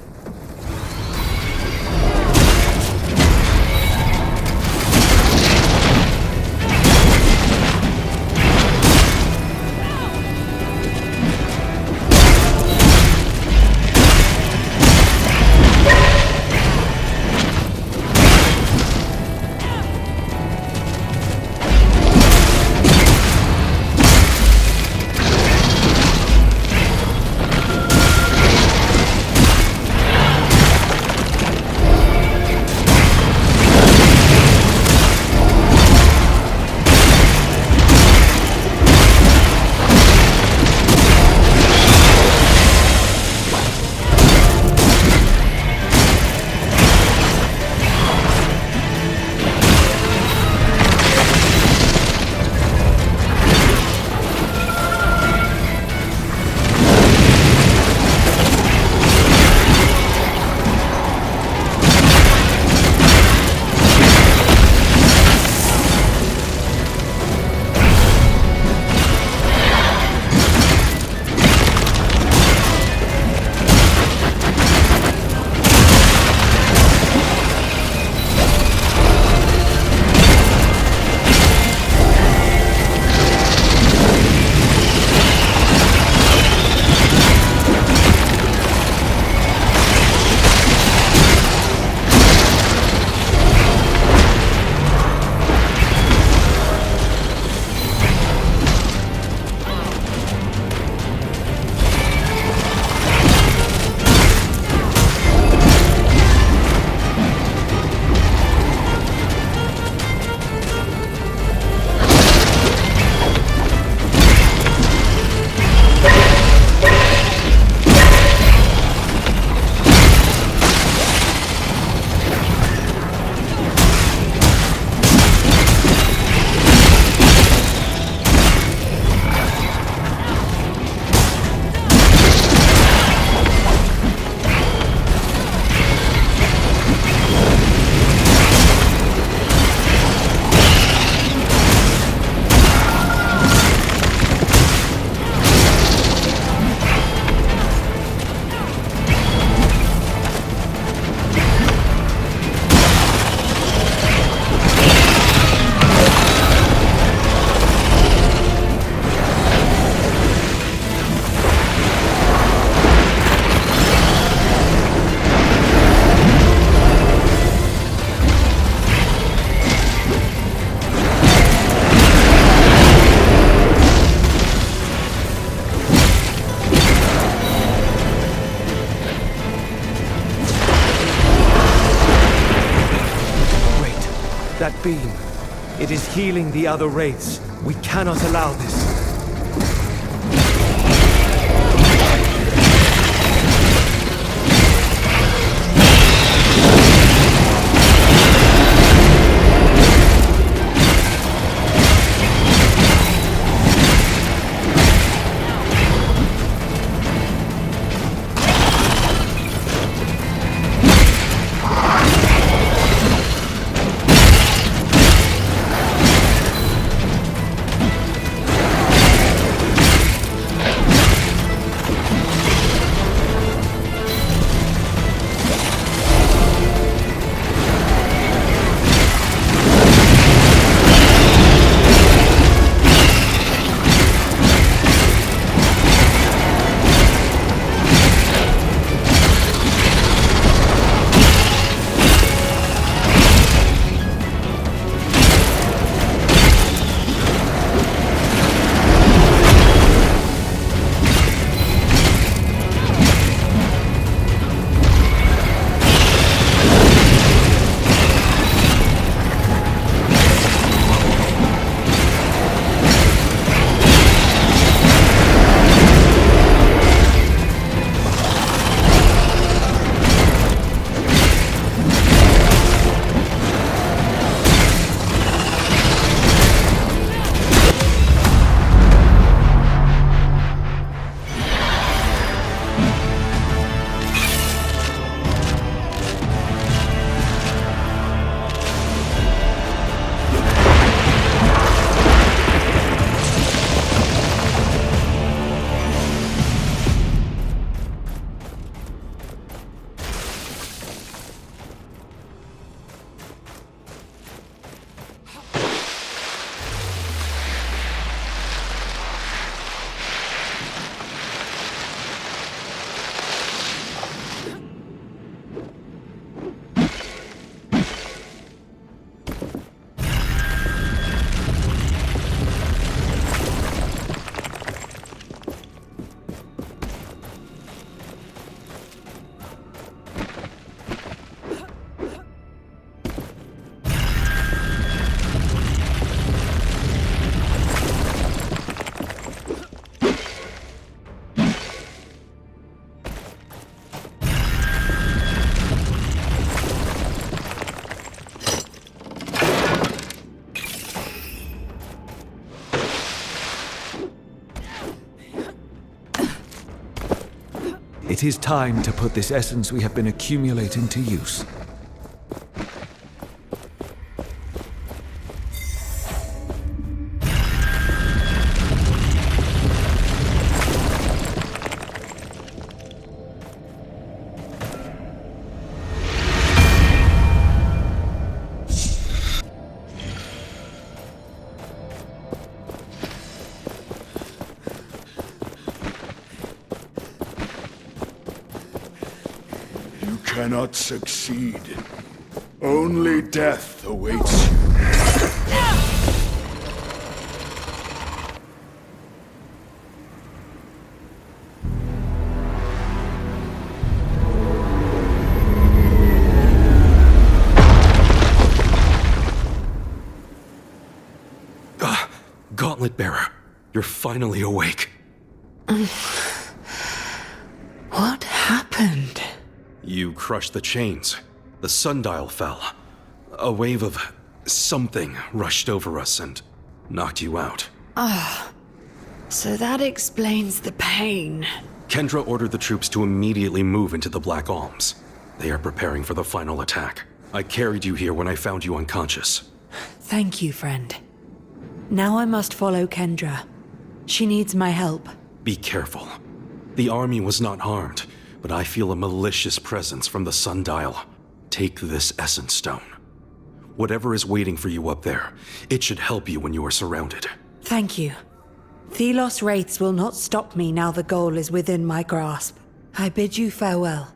S2: beam. It is healing the other wraiths. We cannot allow this. It is time to put this essence we have been accumulating to use.
S1: Cannot succeed. Only death awaits you.
S16: Gauntlet Bearer, you're finally awake.
S8: What happened?
S16: You crushed the chains. The sundial fell. A wave of something rushed over us and knocked you out.
S8: Ah, so that explains the pain.
S16: Kendra ordered the troops to immediately move into the Black Alms. They are preparing for the final attack. I carried you here when I found you unconscious.
S8: Thank you, friend. Now I must follow Kendra. She needs my help.
S16: Be careful. The army was not harmed, but I feel a malicious presence from the sundial. Take this essence stone. Whatever is waiting for you up there, it should help you when you are surrounded.
S8: Thank you. Thelos wraiths will not stop me now the goal is within my grasp. I bid you farewell.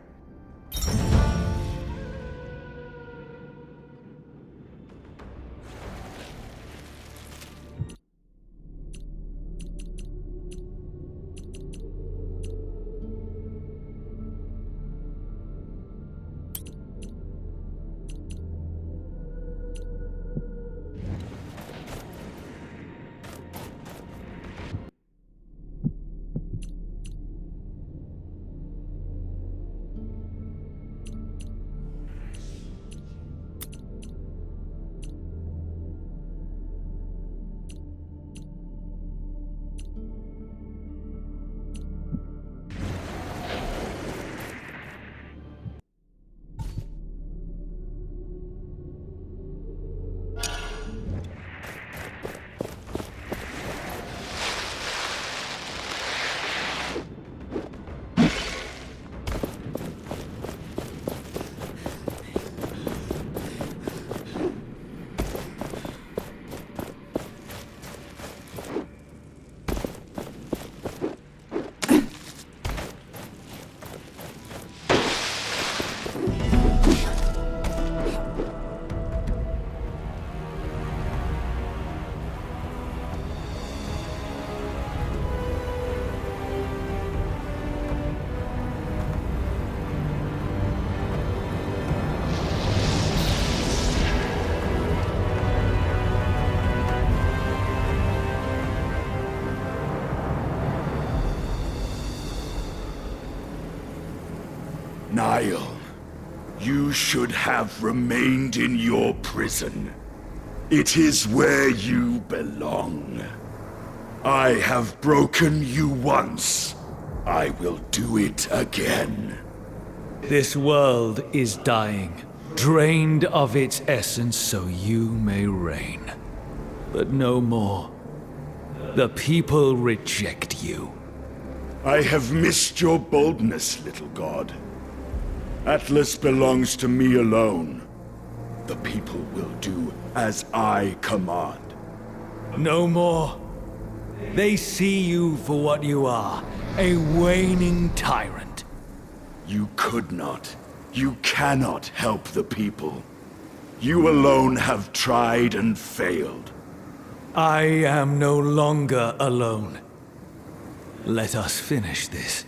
S1: Niall, you should have remained in your prison. It is where you belong. I have broken you once. I will do it again.
S2: This world is dying, drained of its essence so you may reign. But no more. The people reject you.
S1: I have missed your boldness, little god. Atlas belongs to me alone. The people will do as I command.
S2: No more. They see you for what you are, a waning tyrant.
S1: You could not. You cannot help the people. You alone have tried and failed.
S2: I am no longer alone. Let us finish this.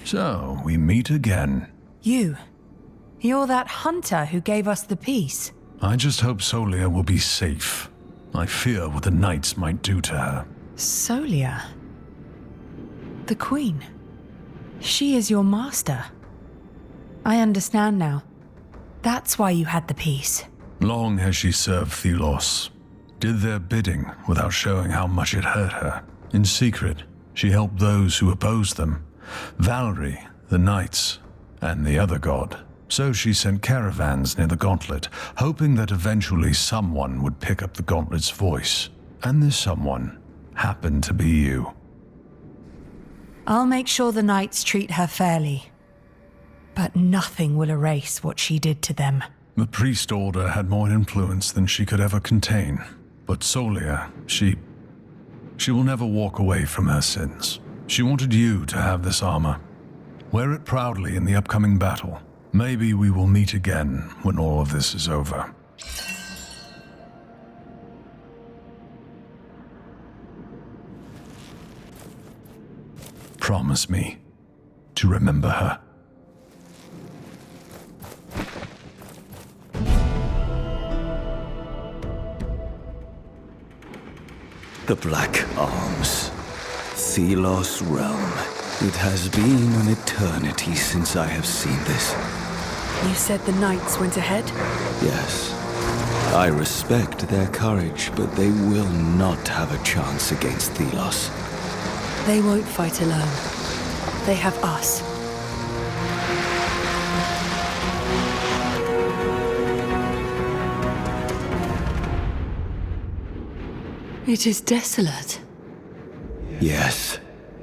S18: So, we meet again.
S6: You're that hunter who gave us the piece.
S18: I just hope Solia will be safe. I fear what the Knights might do to her.
S6: Solia? The Queen? She is your master. I understand now. That's why you had the piece.
S18: Long has she served Thelos. Did their bidding without showing how much it hurt her. In secret, she helped those who opposed them. Valerie, the knights, and the other god. So she sent caravans near the gauntlet, hoping that eventually someone would pick up the gauntlet's voice. And this someone happened to be you.
S6: I'll make sure the knights treat her fairly. But nothing will erase what she did to them.
S18: The priest order had more influence than she could ever contain. But Solia, she will never walk away from her sins. She wanted you to have this armor. Wear it proudly in the upcoming battle. Maybe we will meet again when all of this is over. Promise me to remember her.
S19: The Black Arms. Thelos realm. It has been an eternity since I have seen this.
S6: You said the knights went ahead?
S19: Yes. I respect their courage, but they will not have a chance against Thelos.
S6: They won't fight alone. They have us. It is desolate.
S19: Yes.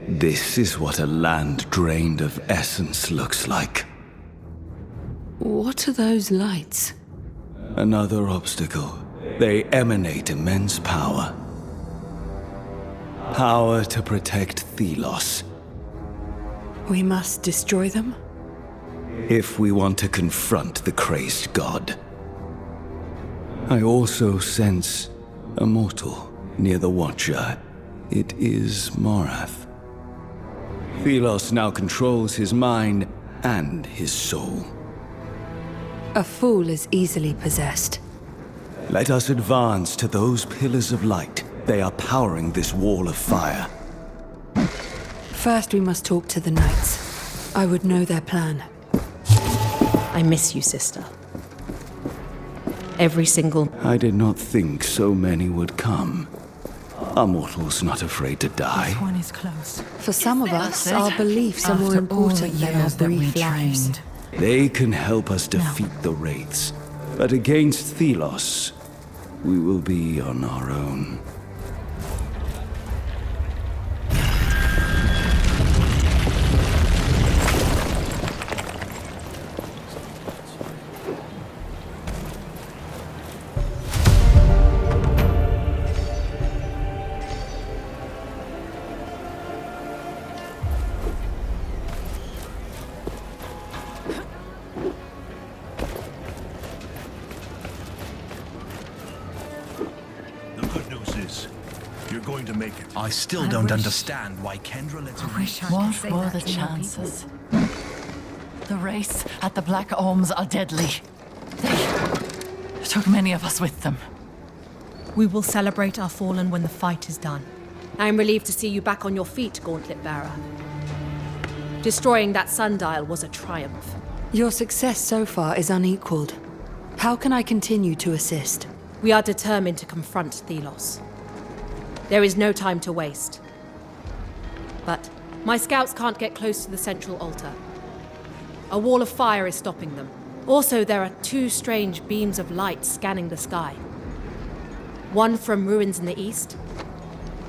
S19: This is what a land drained of essence looks like.
S6: What are those lights?
S19: Another obstacle. They emanate immense power. Power to protect Thelos.
S6: We must destroy them?
S19: If we want to confront the crazed god. I also sense a mortal near the Watcher. It is Morath. Thelos now controls his mind and his soul.
S6: A fool is easily possessed.
S19: Let us advance to those pillars of light. They are powering this wall of fire.
S6: First, we must talk to the knights. I would know their plan.
S7: I miss you, sister. Every single...
S19: I did not think so many would come. Are mortals not afraid to die?
S8: This one is close.
S6: For some of us, our beliefs are more important than our brief lives.
S19: They can help us defeat the Wraiths. But against Thelos, we will be on our own.
S14: I still don't understand why Kendra let him...
S11: What were the chances? The race at the Black Arms are deadly. They took many of us with them.
S7: We will celebrate our fallen when the fight is done.
S9: I am relieved to see you back on your feet, Gauntlet Bearer. Destroying that sundial was a triumph.
S6: Your success so far is unequaled. How can I continue to assist?
S9: We are determined to confront Thelos. There is no time to waste. But my scouts can't get close to the central altar. A wall of fire is stopping them. Also, there are two strange beams of light scanning the sky. One from ruins in the east,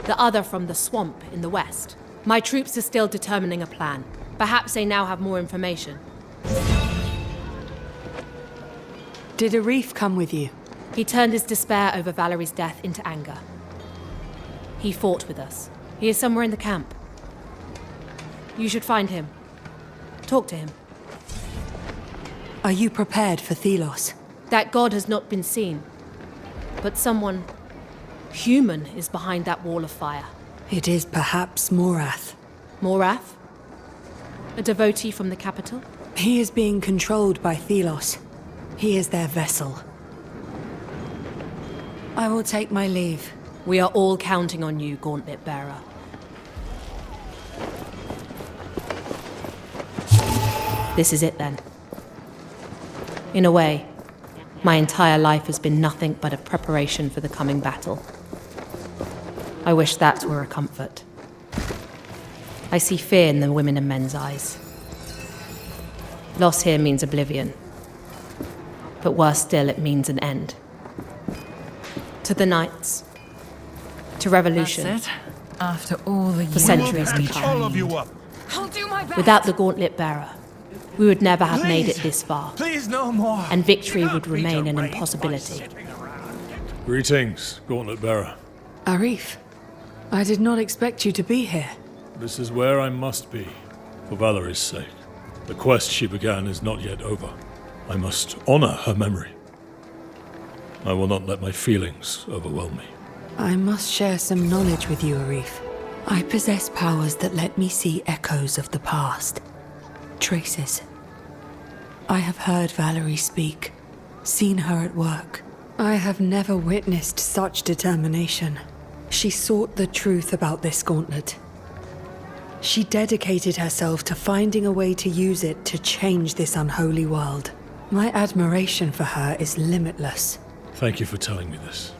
S9: the other from the swamp in the west. My troops are still determining a plan. Perhaps they now have more information.
S6: Did Arif come with you?
S9: He turned his despair over Valerie's death into anger. He fought with us. He is somewhere in the camp. You should find him. Talk to him.
S6: Are you prepared for Thelos?
S9: That god has not been seen. But someone human is behind that wall of fire.
S6: It is perhaps Morath.
S9: Morath? A devotee from the capital?
S6: He is being controlled by Thelos. He is their vessel. I will take my leave.
S9: We are all counting on you, Gauntlet Bearer.
S7: This is it then. In a way, my entire life has been nothing but a preparation for the coming battle. I wish that were a comfort. I see fear in the women and men's eyes. Loss here means oblivion. But worse still, it means an end. To the Knights. To revolution.
S11: That's it. After all the years.
S7: For centuries to come.
S10: I'll do my best.
S7: Without the Gauntlet Bearer, we would never have made it this far.
S3: Please, no more.
S7: And victory would remain an impossibility.
S12: Greetings, Gauntlet Bearer.
S6: Arif, I did not expect you to be here.
S12: This is where I must be, for Valerie's sake. The quest she began is not yet over. I must honor her memory. I will not let my feelings overwhelm me.
S6: I must share some knowledge with you, Arif. I possess powers that let me see echoes of the past. Traces. I have heard Valerie speak, seen her at work. I have never witnessed such determination. She sought the truth about this gauntlet. She dedicated herself to finding a way to use it to change this unholy world. My admiration for her is limitless.
S12: Thank you for telling me this.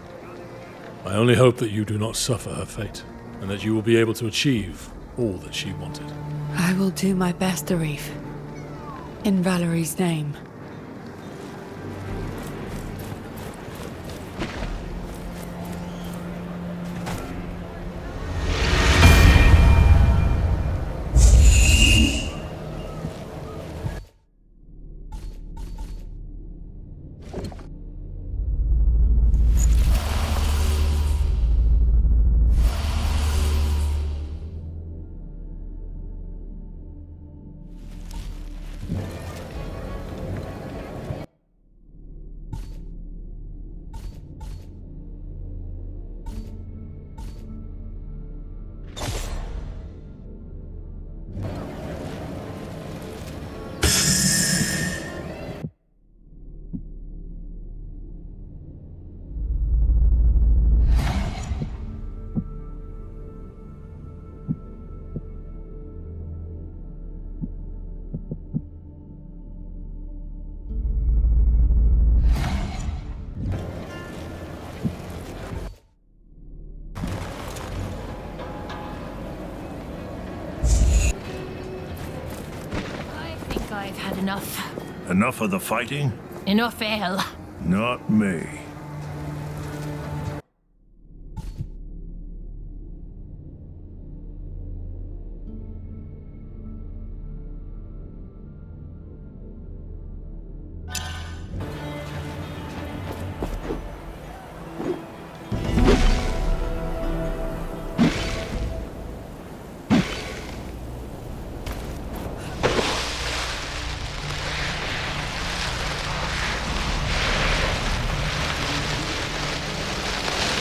S12: I only hope that you do not suffer her fate, and that you will be able to achieve all that she wanted.
S6: I will do my best, Arif. In Valerie's name.
S9: I've had enough.
S4: Enough of the fighting?
S9: Enough ale.
S4: Not me.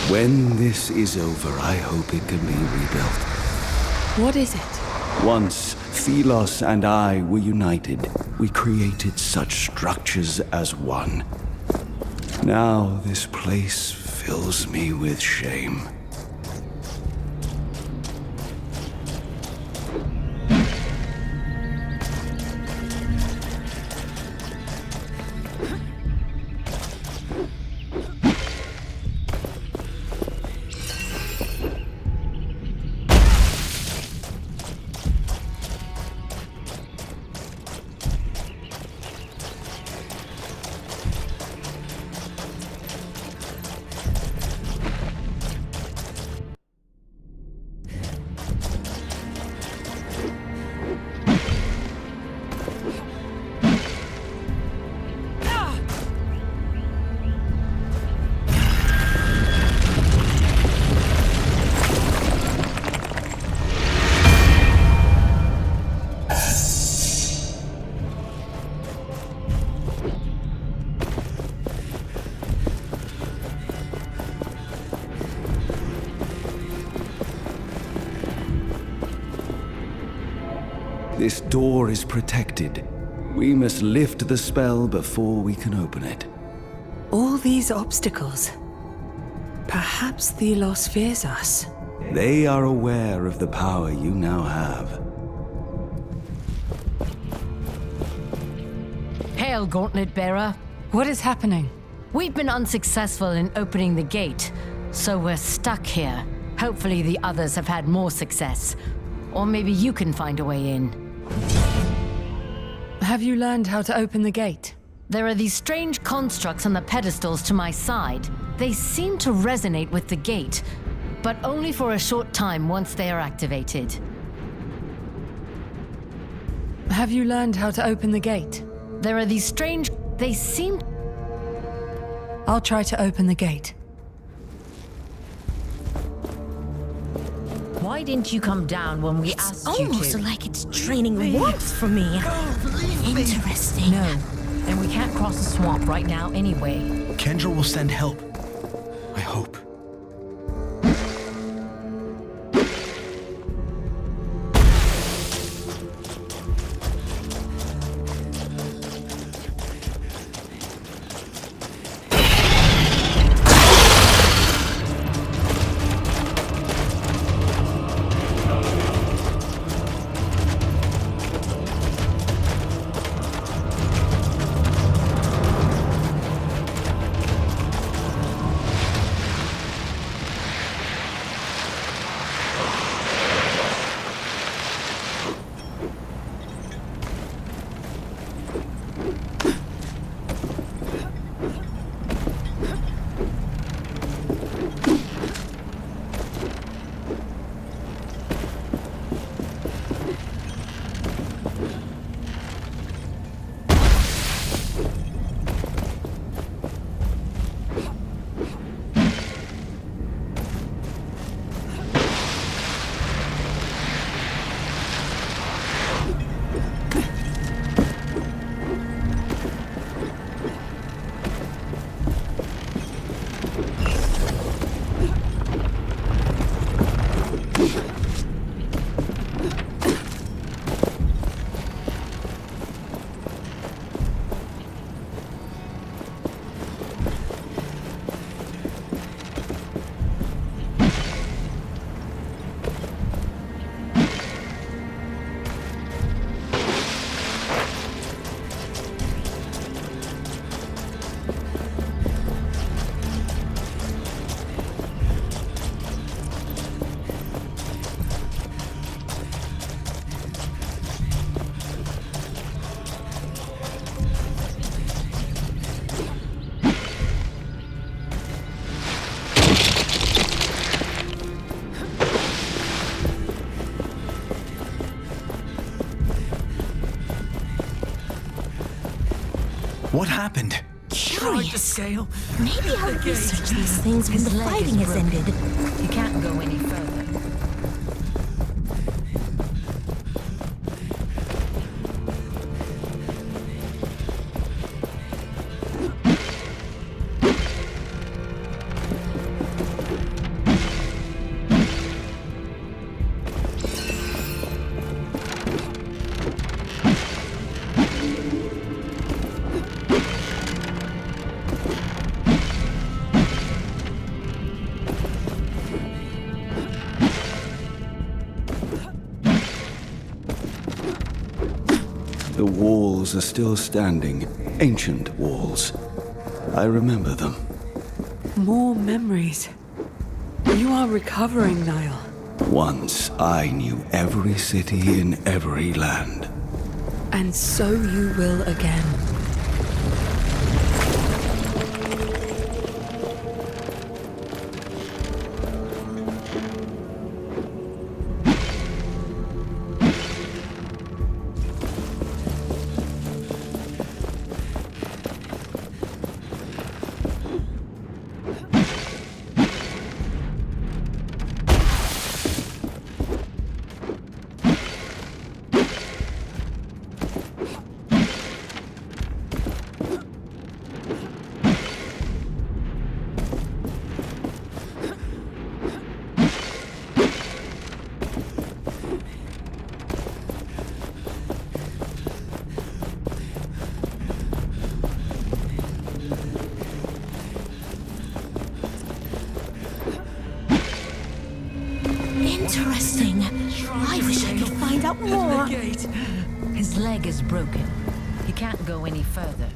S19: When this is over, I hope it can be rebuilt.
S6: What is it?
S19: Once, Thelos and I were united. We created such structures as one. Now this place fills me with shame. This door is protected. We must lift the spell before we can open it.
S6: All these obstacles. Perhaps Thelos fears us.
S19: They are aware of the power you now have.
S17: sail, Gauntlet Bearer.
S6: What is happening?
S17: We've been unsuccessful in opening the gate, so we're stuck here. Hopefully the others have had more success. Or maybe you can find a way in.
S6: Have you learned how to open the gate?
S17: There are these strange constructs on the pedestals to my side. They seem to resonate with the gate, but only for a short time once they are activated.
S6: Have you learned how to open the gate?
S17: There are these strange... They seem...
S6: I'll try to open the gate.
S17: Why didn't you come down when we asked you to?
S5: Almost like it's draining warmth from me. Interesting.
S17: No, and we can't cross the swamp right now anyway.
S14: Kendra will send help. I hope. What happened?
S5: Curious. Maybe I'll research these things when the fighting has ended.
S17: You can't go any further.
S19: The walls are still standing, ancient walls. I remember them.
S6: More memories. You are recovering, Niall.
S19: Once I knew every city in every land.
S6: And so you will again.
S5: Interesting. I wish I could find out more.
S17: His leg is broken. You can't go any further.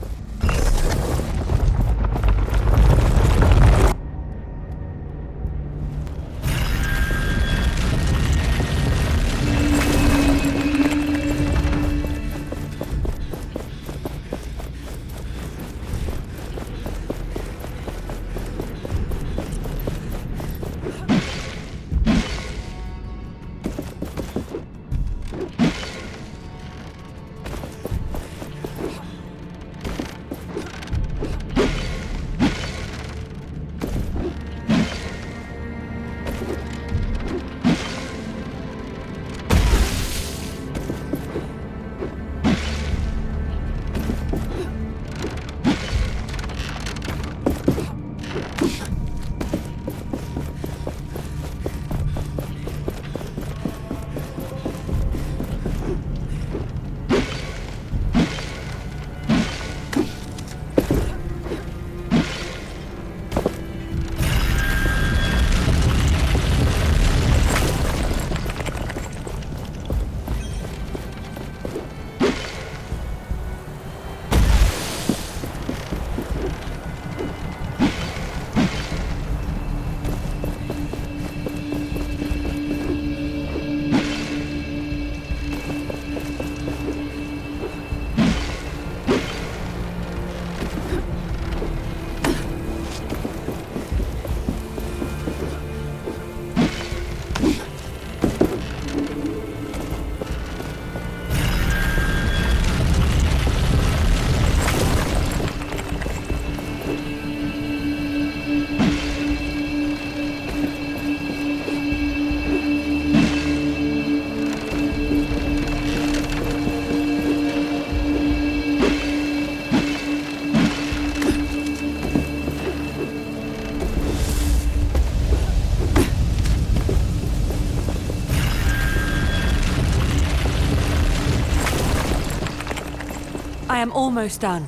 S6: I am almost done.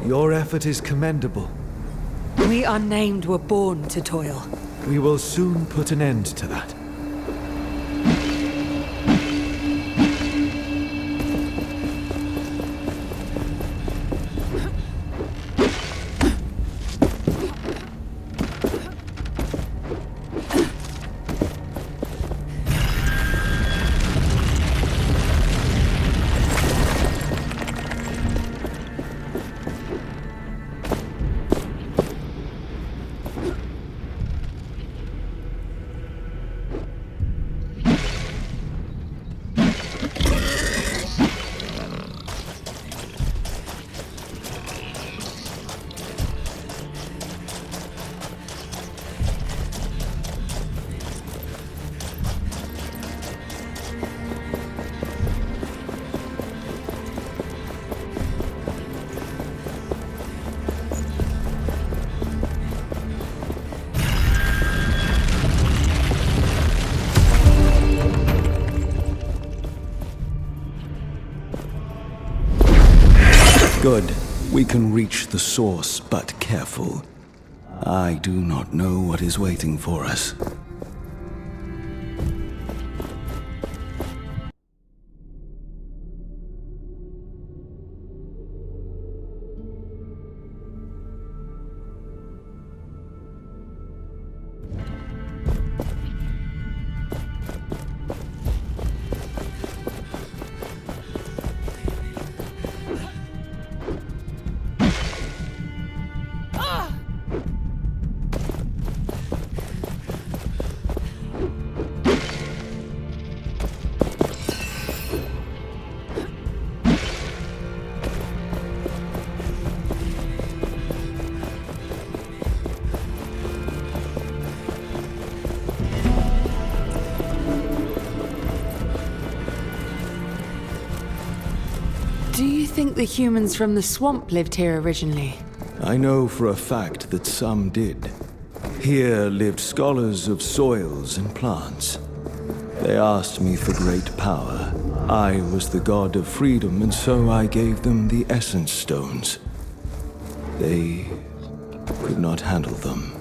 S2: Your effort is commendable.
S6: We unnamed were born to toil.
S2: We will soon put an end to that.
S19: Good. We can reach the source, but careful. I do not know what is waiting for us.
S6: Do you think the humans from the swamp lived here originally?
S19: I know for a fact that some did. Here lived scholars of soils and plants. They asked me for great power. I was the god of freedom, and so I gave them the essence stones. They could not handle them.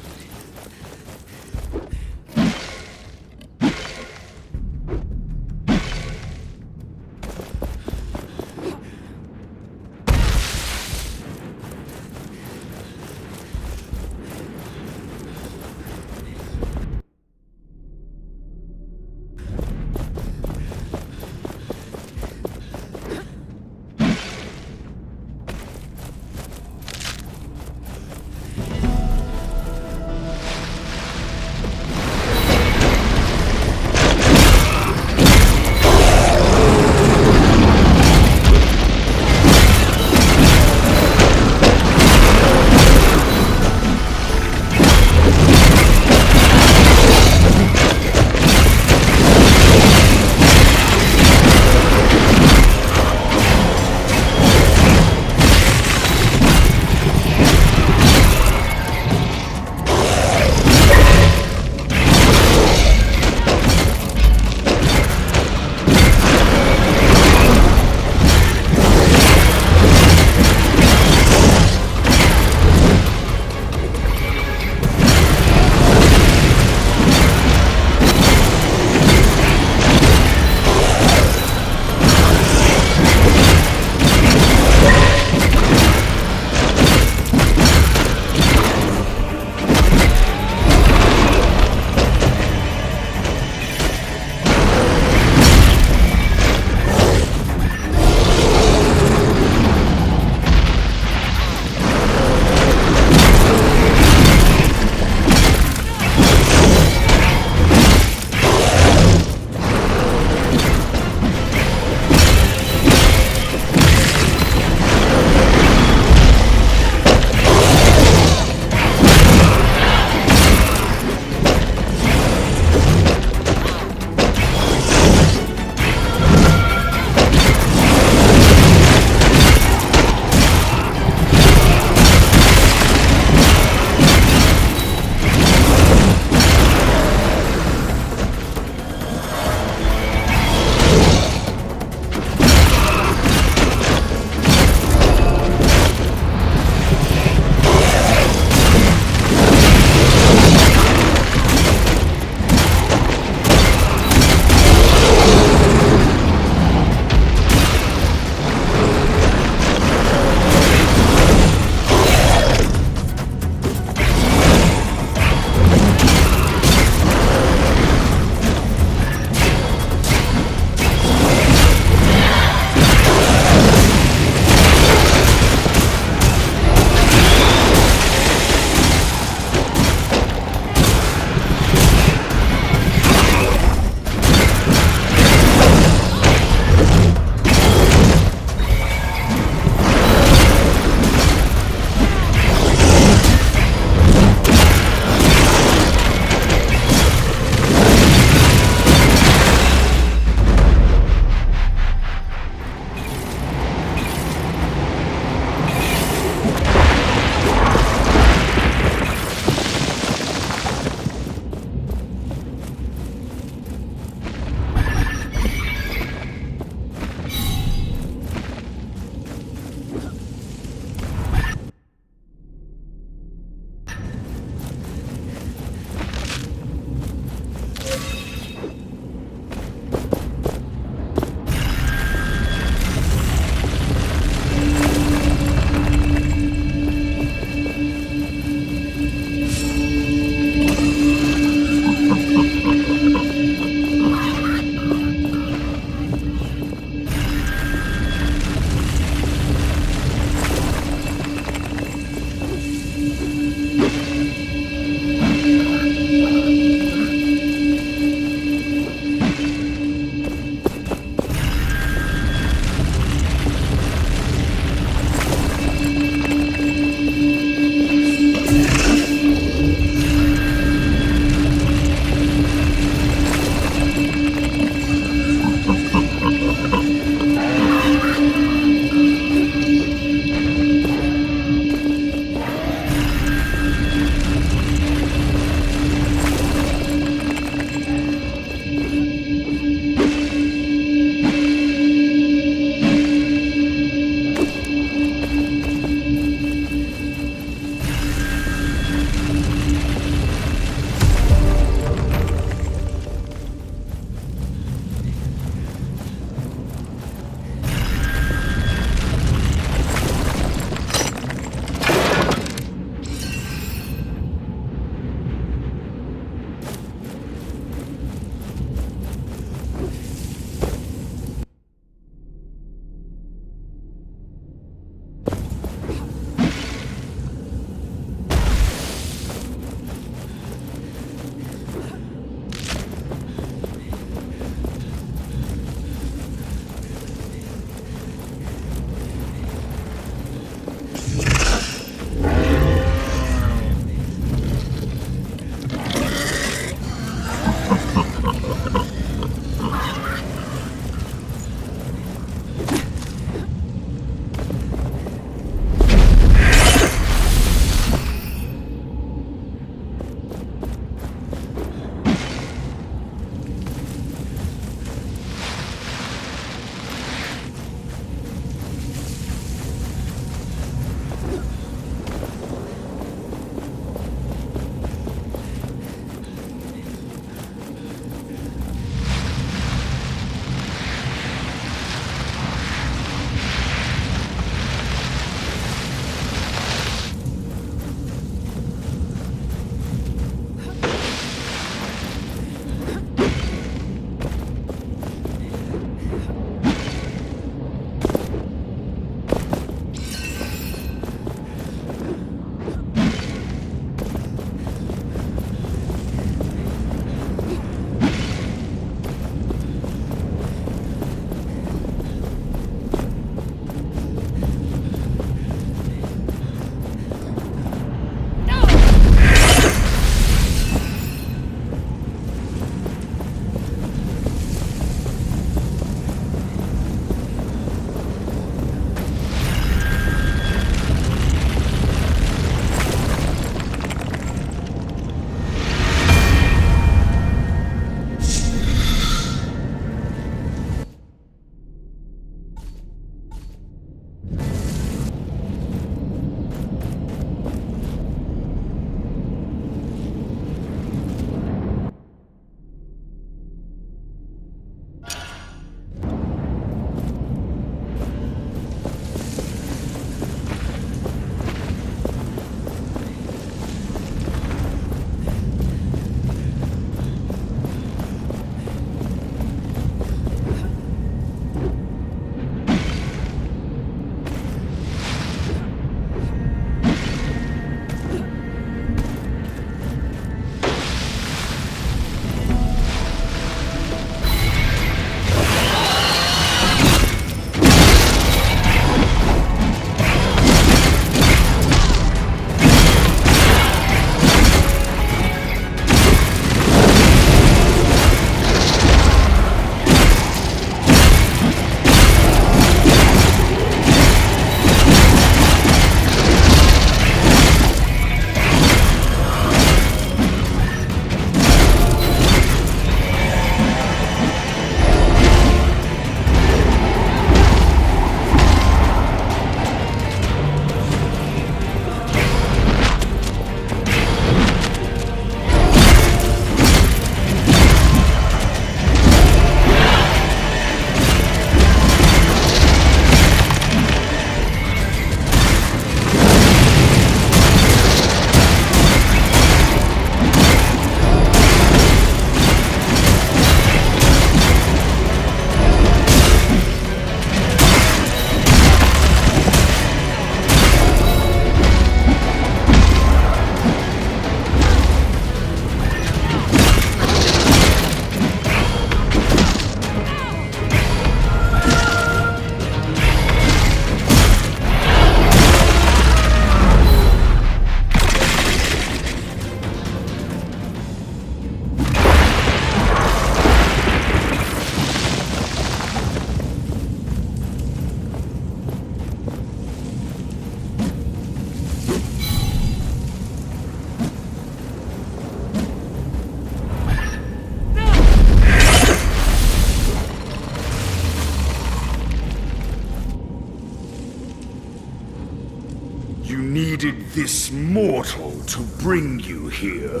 S1: this mortal to bring you here?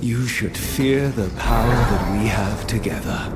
S19: You should fear the power that we have together.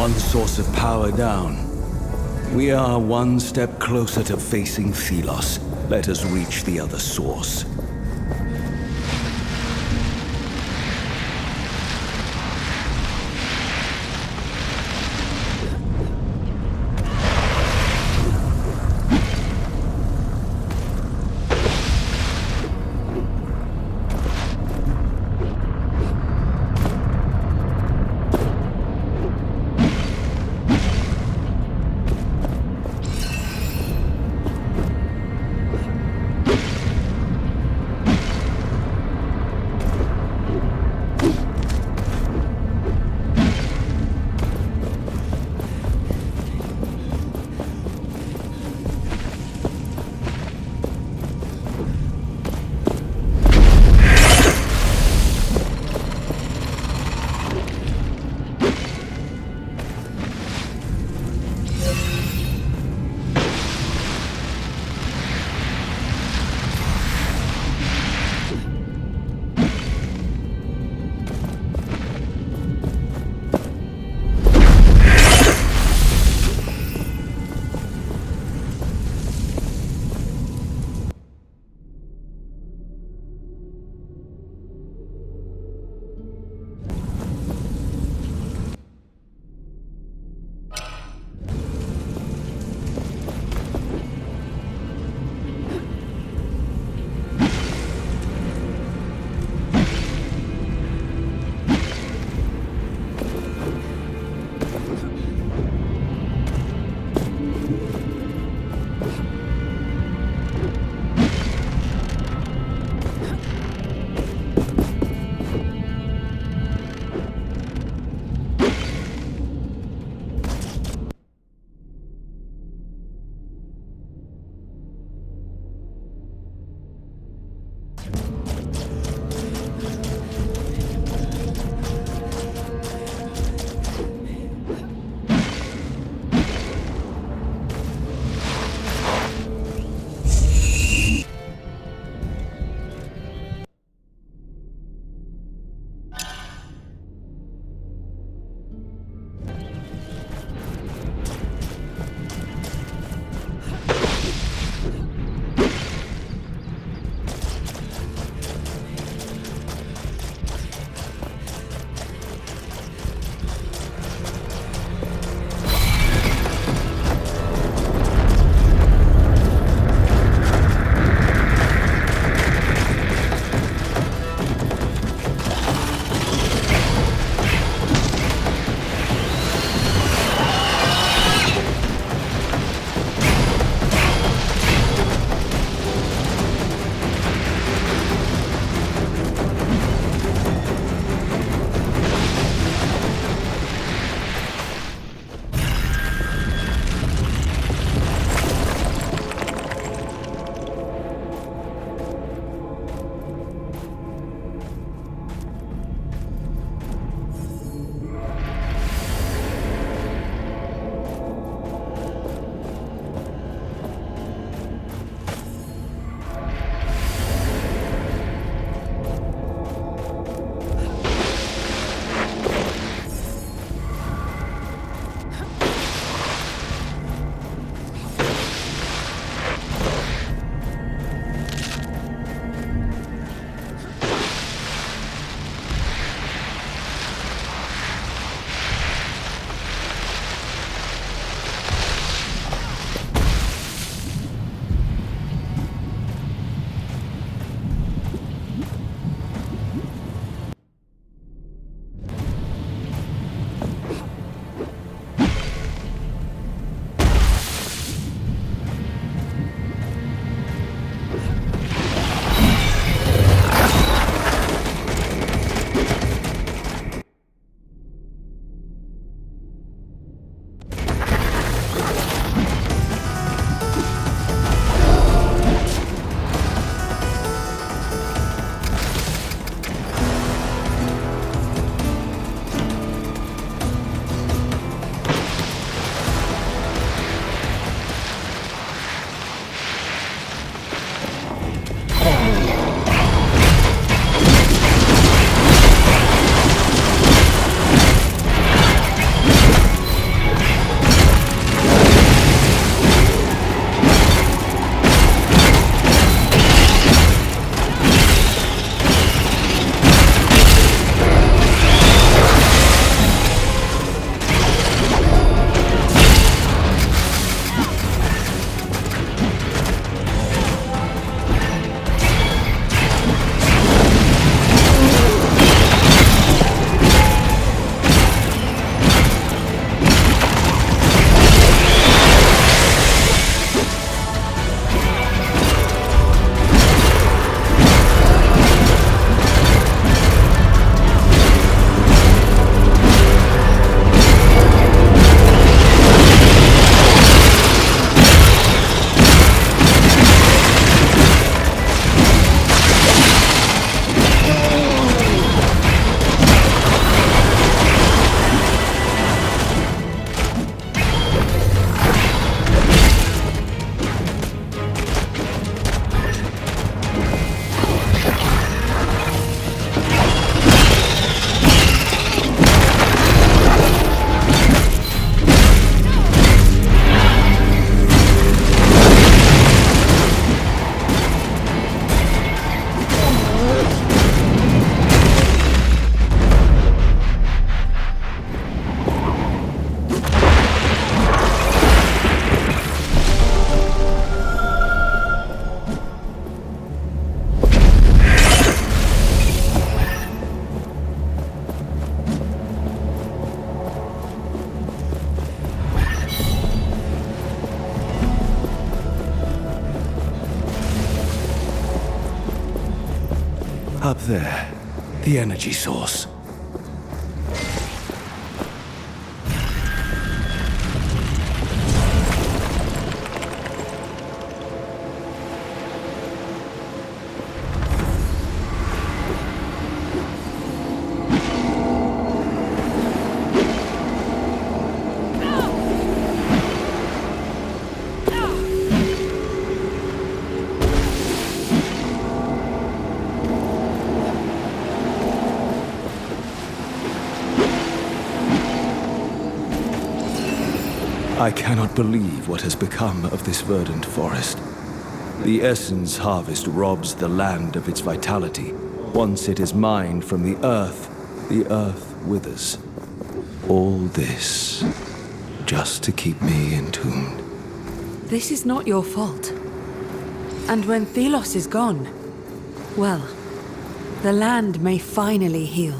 S19: One source of power down. We are one step closer to facing Ceros. Let us reach the other source. Up there, the energy source. I cannot believe what has become of this verdant forest. The essence harvest robs the land of its vitality. Once it is mined from the earth withers. All this just to keep me entombed.
S6: This is not your fault. And when Thelos is gone, well, the land may finally heal.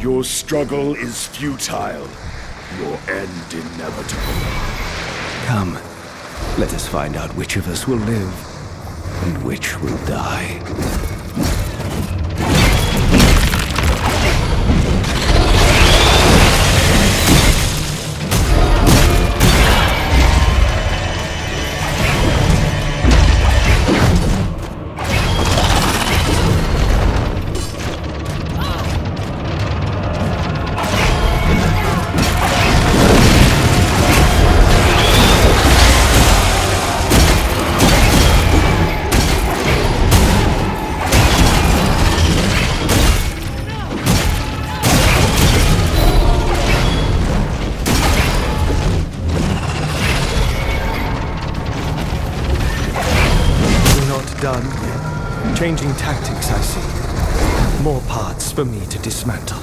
S1: Your struggle is futile. Your end inevitable.
S19: Come, let us find out which of us will live and which will die.
S2: Done. Changing tactics, I see. More parts for me to dismantle.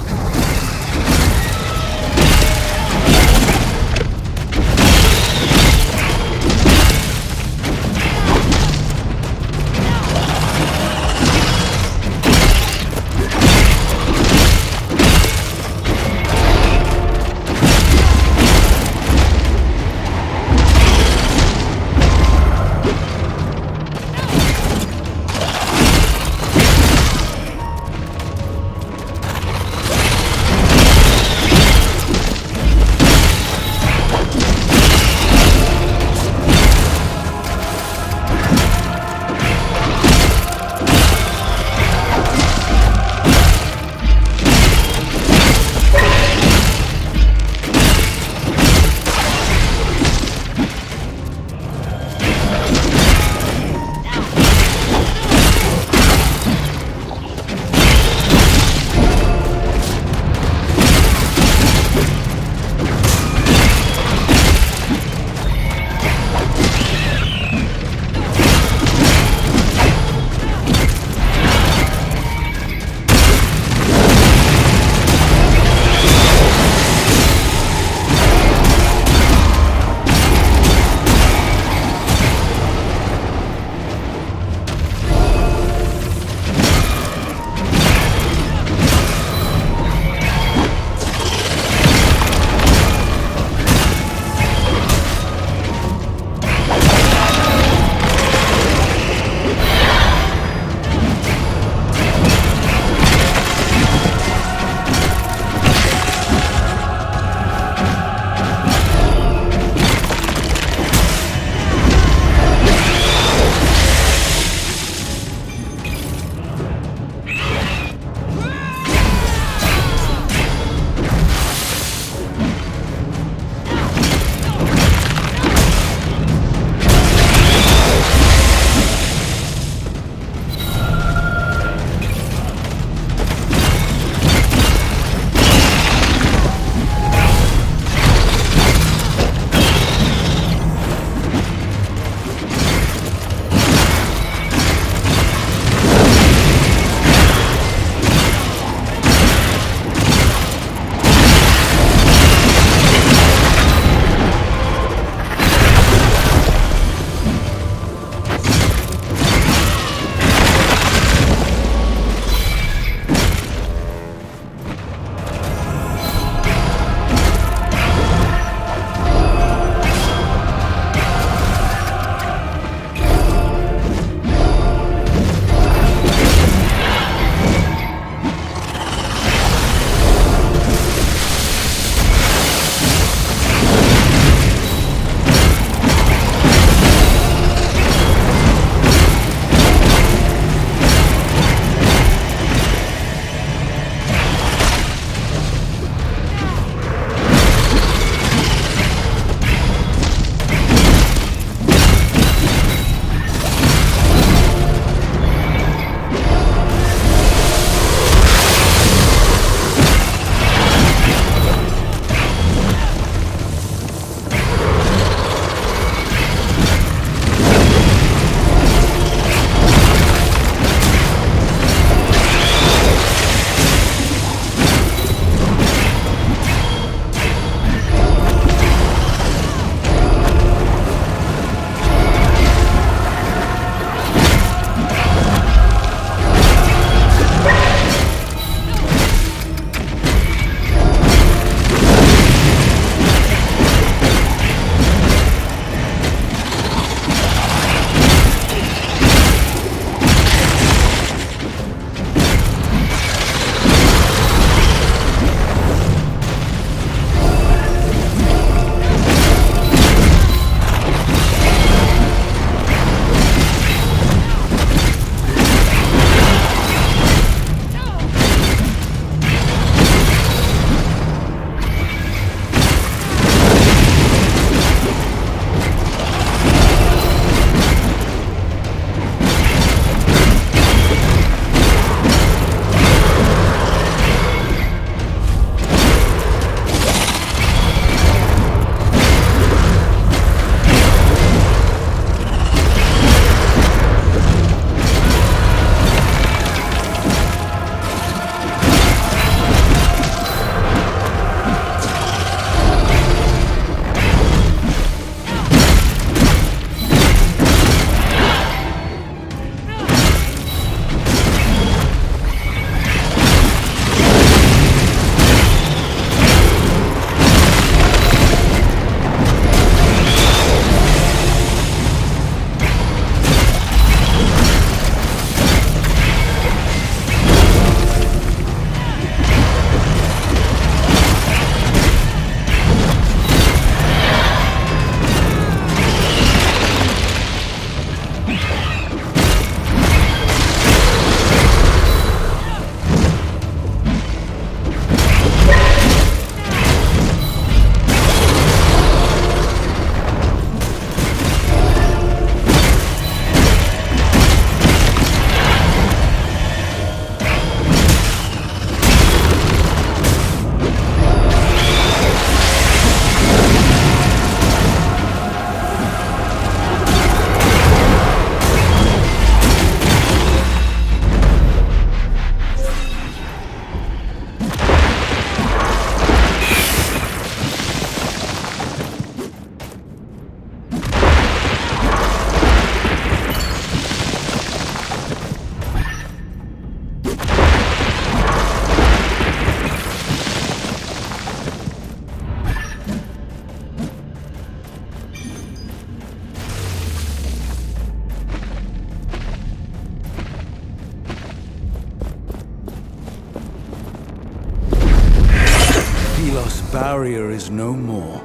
S19: barrier is no more.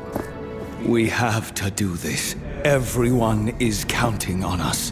S19: We have to do this. Everyone is counting on us.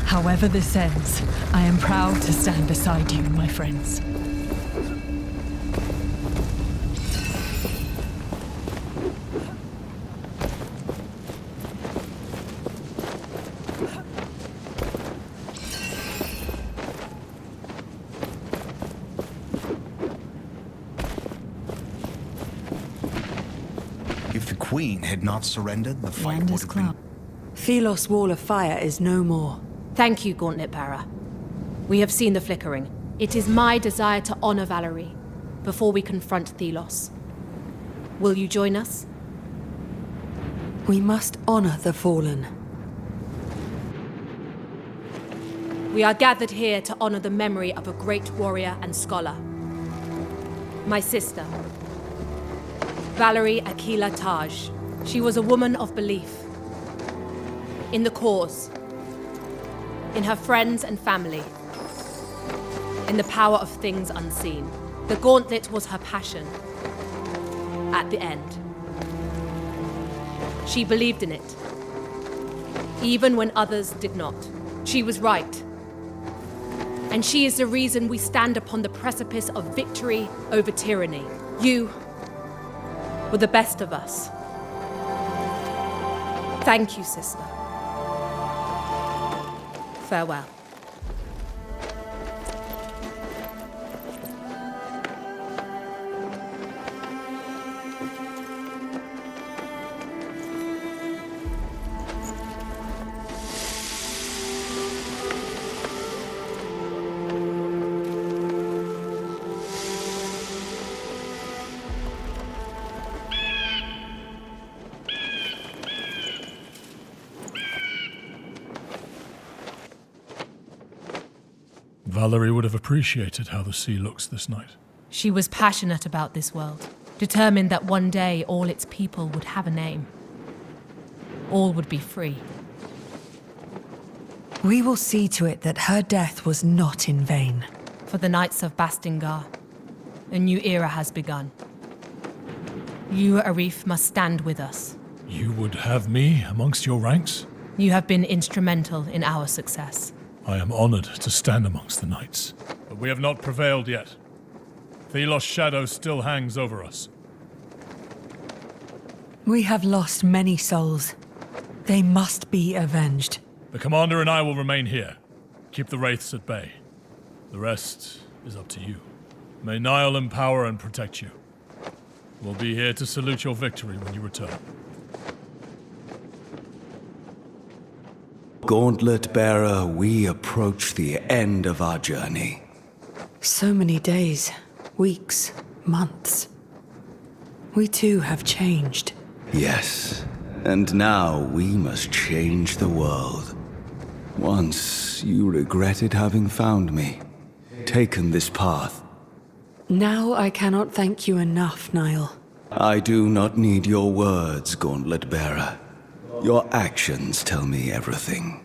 S6: However this ends, I am proud to stand beside you, my friends.
S14: If the Queen had not surrendered, the fight would have been...
S5: Thelos' wall of fire is no more.
S9: Thank you, Gauntlet Bearer. We have seen the flickering. It is my desire to honor Valerie before we confront Thelos. Will you join us?
S5: We must honor the fallen.
S9: We are gathered here to honor the memory of a great warrior and scholar. My sister, Valerie Aquila Taj. She was a woman of belief in the cause, in her friends and family, in the power of things unseen. The gauntlet was her passion. At the end, she believed in it, even when others did not. She was right. And she is the reason we stand upon the precipice of victory over tyranny. You were the best of us. Thank you, sister. Farewell.
S12: Valerie would have appreciated how the sea looks this night.
S9: She was passionate about this world, determined that one day all its people would have a name. All would be free.
S6: We will see to it that her death was not in vain.
S9: For the Knights of Bastingar, a new era has begun. You, Arif, must stand with us.
S12: You would have me amongst your ranks?
S9: You have been instrumental in our success.
S12: I am honored to stand amongst the knights. But we have not prevailed yet. Thelos' shadow still hangs over us.
S6: We have lost many souls. They must be avenged.
S12: The commander and I will remain here. Keep the wraiths at bay. The rest is up to you. May Nile empower and protect you. We'll be here to salute your victory when you return.
S19: Gauntlet Bearer, we approach the end of our journey.
S5: So many days, weeks, months. We too have changed.
S19: Yes, and now we must change the world. Once you regretted having found me, taken this path.
S5: Now I cannot thank you enough, Niall.
S19: I do not need your words, Gauntlet Bearer. Your actions tell me everything.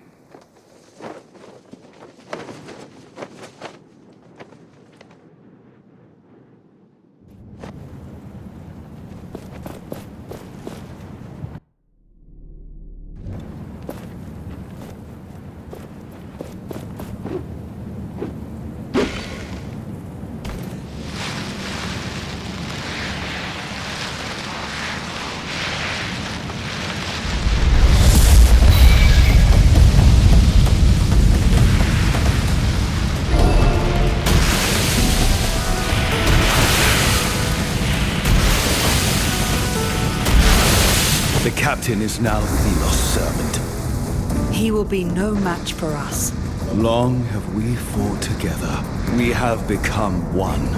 S19: The captain is now Thelos' servant.
S5: He will be no match for us.
S19: Long have we fought together. We have become one.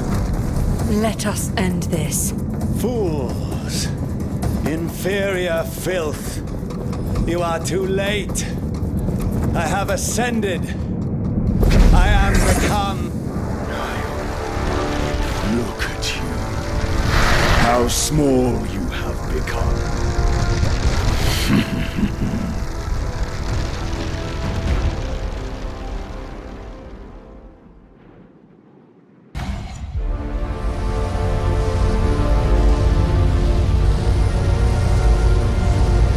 S5: Let us end this.
S15: Fools! Inferior filth! You are too late! I have ascended! I am become...
S1: Look at you. How small you have become.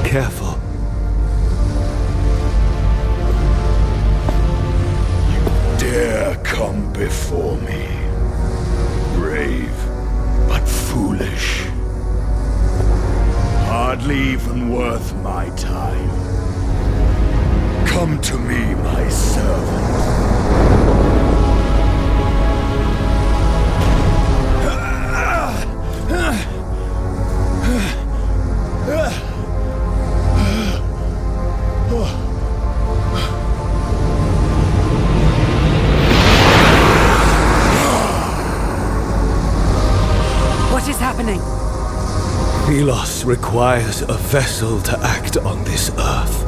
S19: Careful.
S1: You dare come before me. Brave, but foolish. Hardly even worth my time. Come to me, my servant.
S5: What is happening?
S19: Thelos requires a vessel to act on this earth.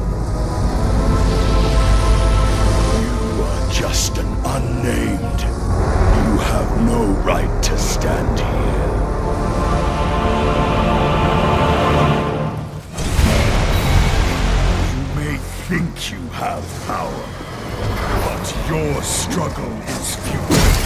S1: You are just an unnamed. You have no right to stand here. You may think you have power, but your struggle is futile.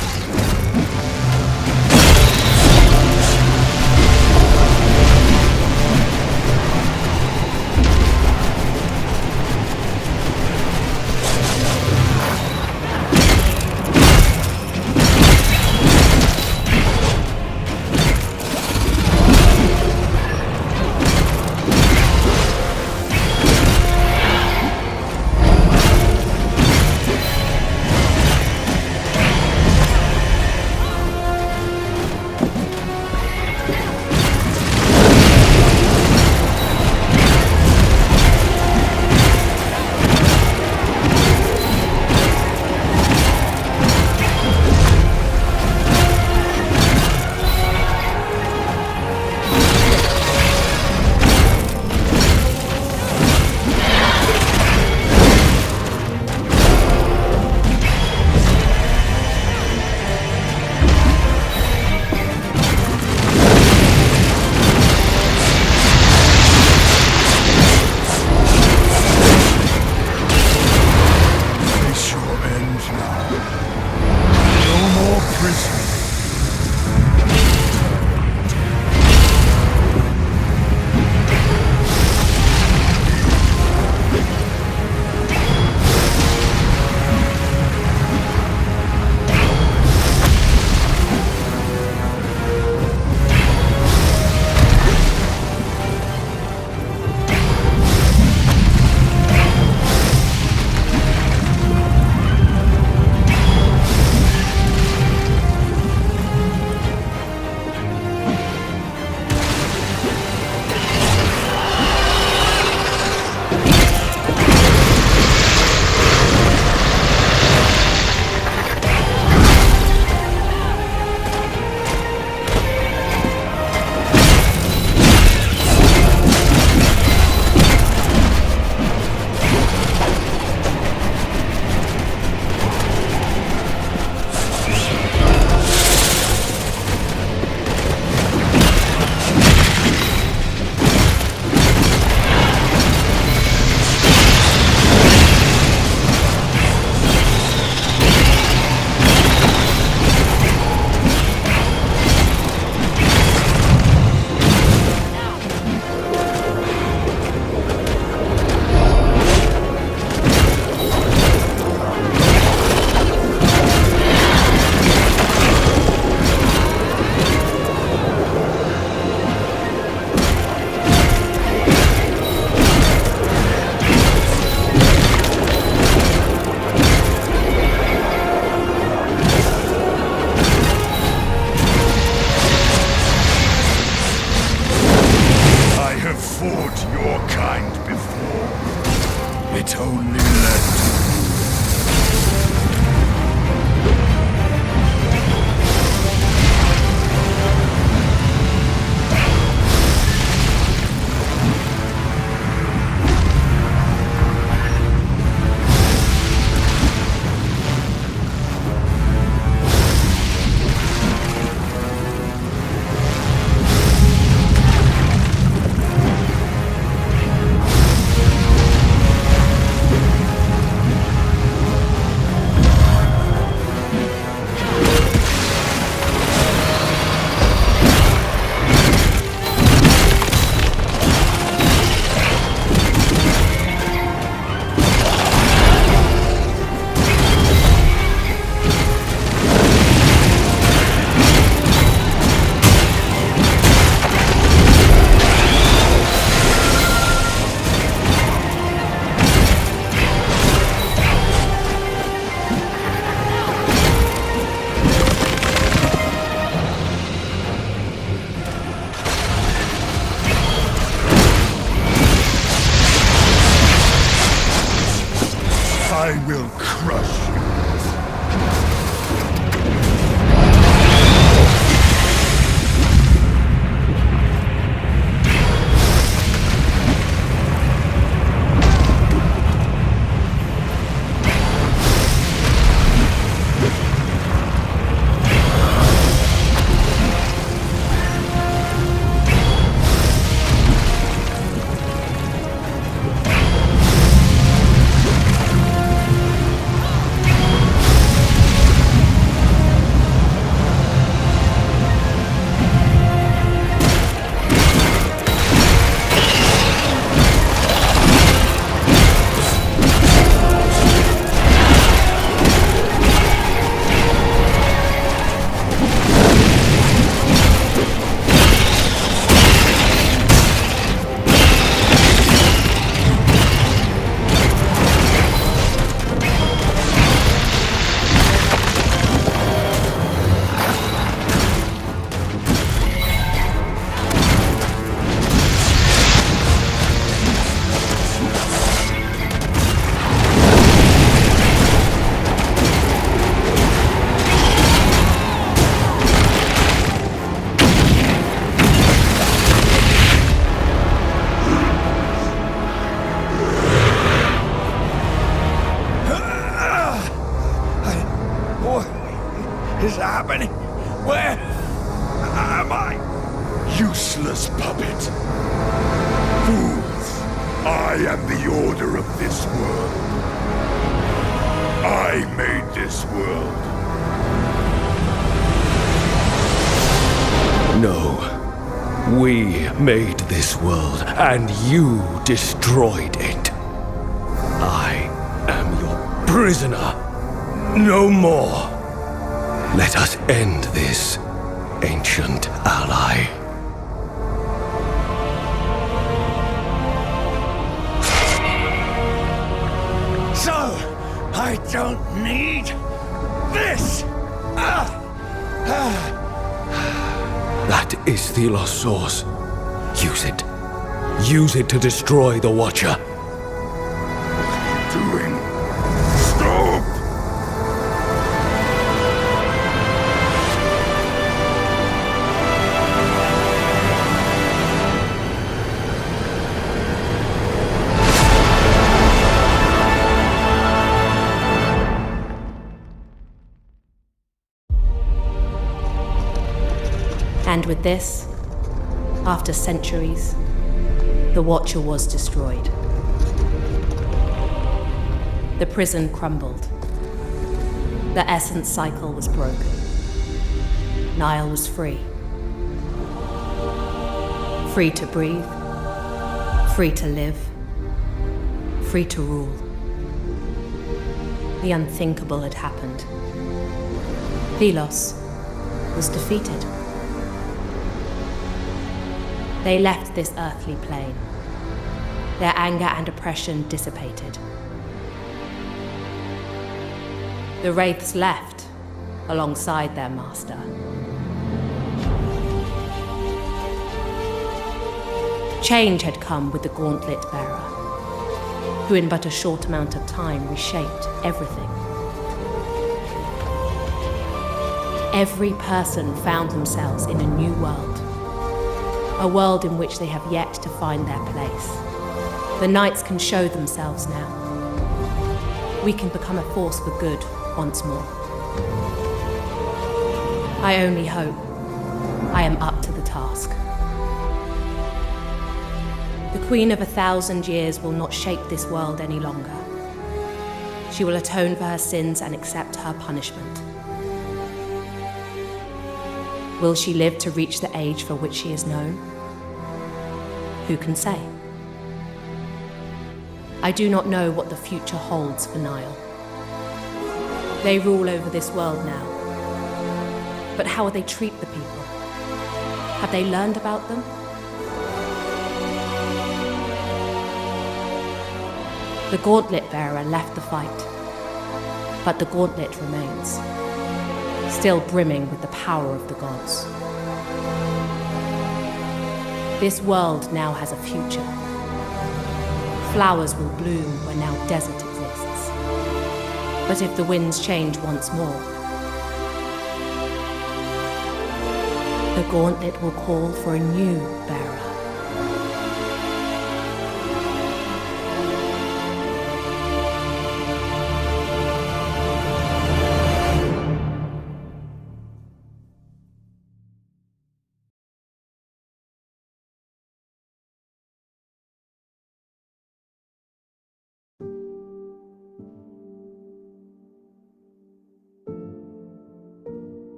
S1: is happening? Where am I? Useless puppet. Fools, I am the order of this world. I made this world.
S19: No. We made this world, and you destroyed it. I am your prisoner. No more. Let us end this, ancient ally.
S15: So, I don't need this!
S19: That is Thelos' source. Use it. Use it to destroy the Watcher.
S1: Doing. Stop!
S7: And with this, after centuries, the Watcher was destroyed. The prison crumbled. The essence cycle was broken. Nile was free. Free to breathe. Free to live. Free to rule. The unthinkable had happened. Thelos was defeated. They left this earthly plane. Their anger and oppression dissipated. The Wraiths left alongside their master. Change had come with the Gauntlet Bearer, who in but a short amount of time reshaped everything. Every person found themselves in a new world. A world in which they have yet to find their place. The Knights can show themselves now. We can become a force for good once more. I only hope I am up to the task. The Queen of 1,000 Years will not shape this world any longer. She will atone for her sins and accept her punishment. Will she live to reach the age for which she is known? Who can say? I do not know what the future holds for Nile. They rule over this world now. But how will they treat the people? Have they learned about them? The Gauntlet Bearer left the fight, but the Gauntlet remains, still brimming with the power of the gods. This world now has a future. Flowers will bloom where now desert exists. But if the winds change once more, the Gauntlet will call for a new bearer.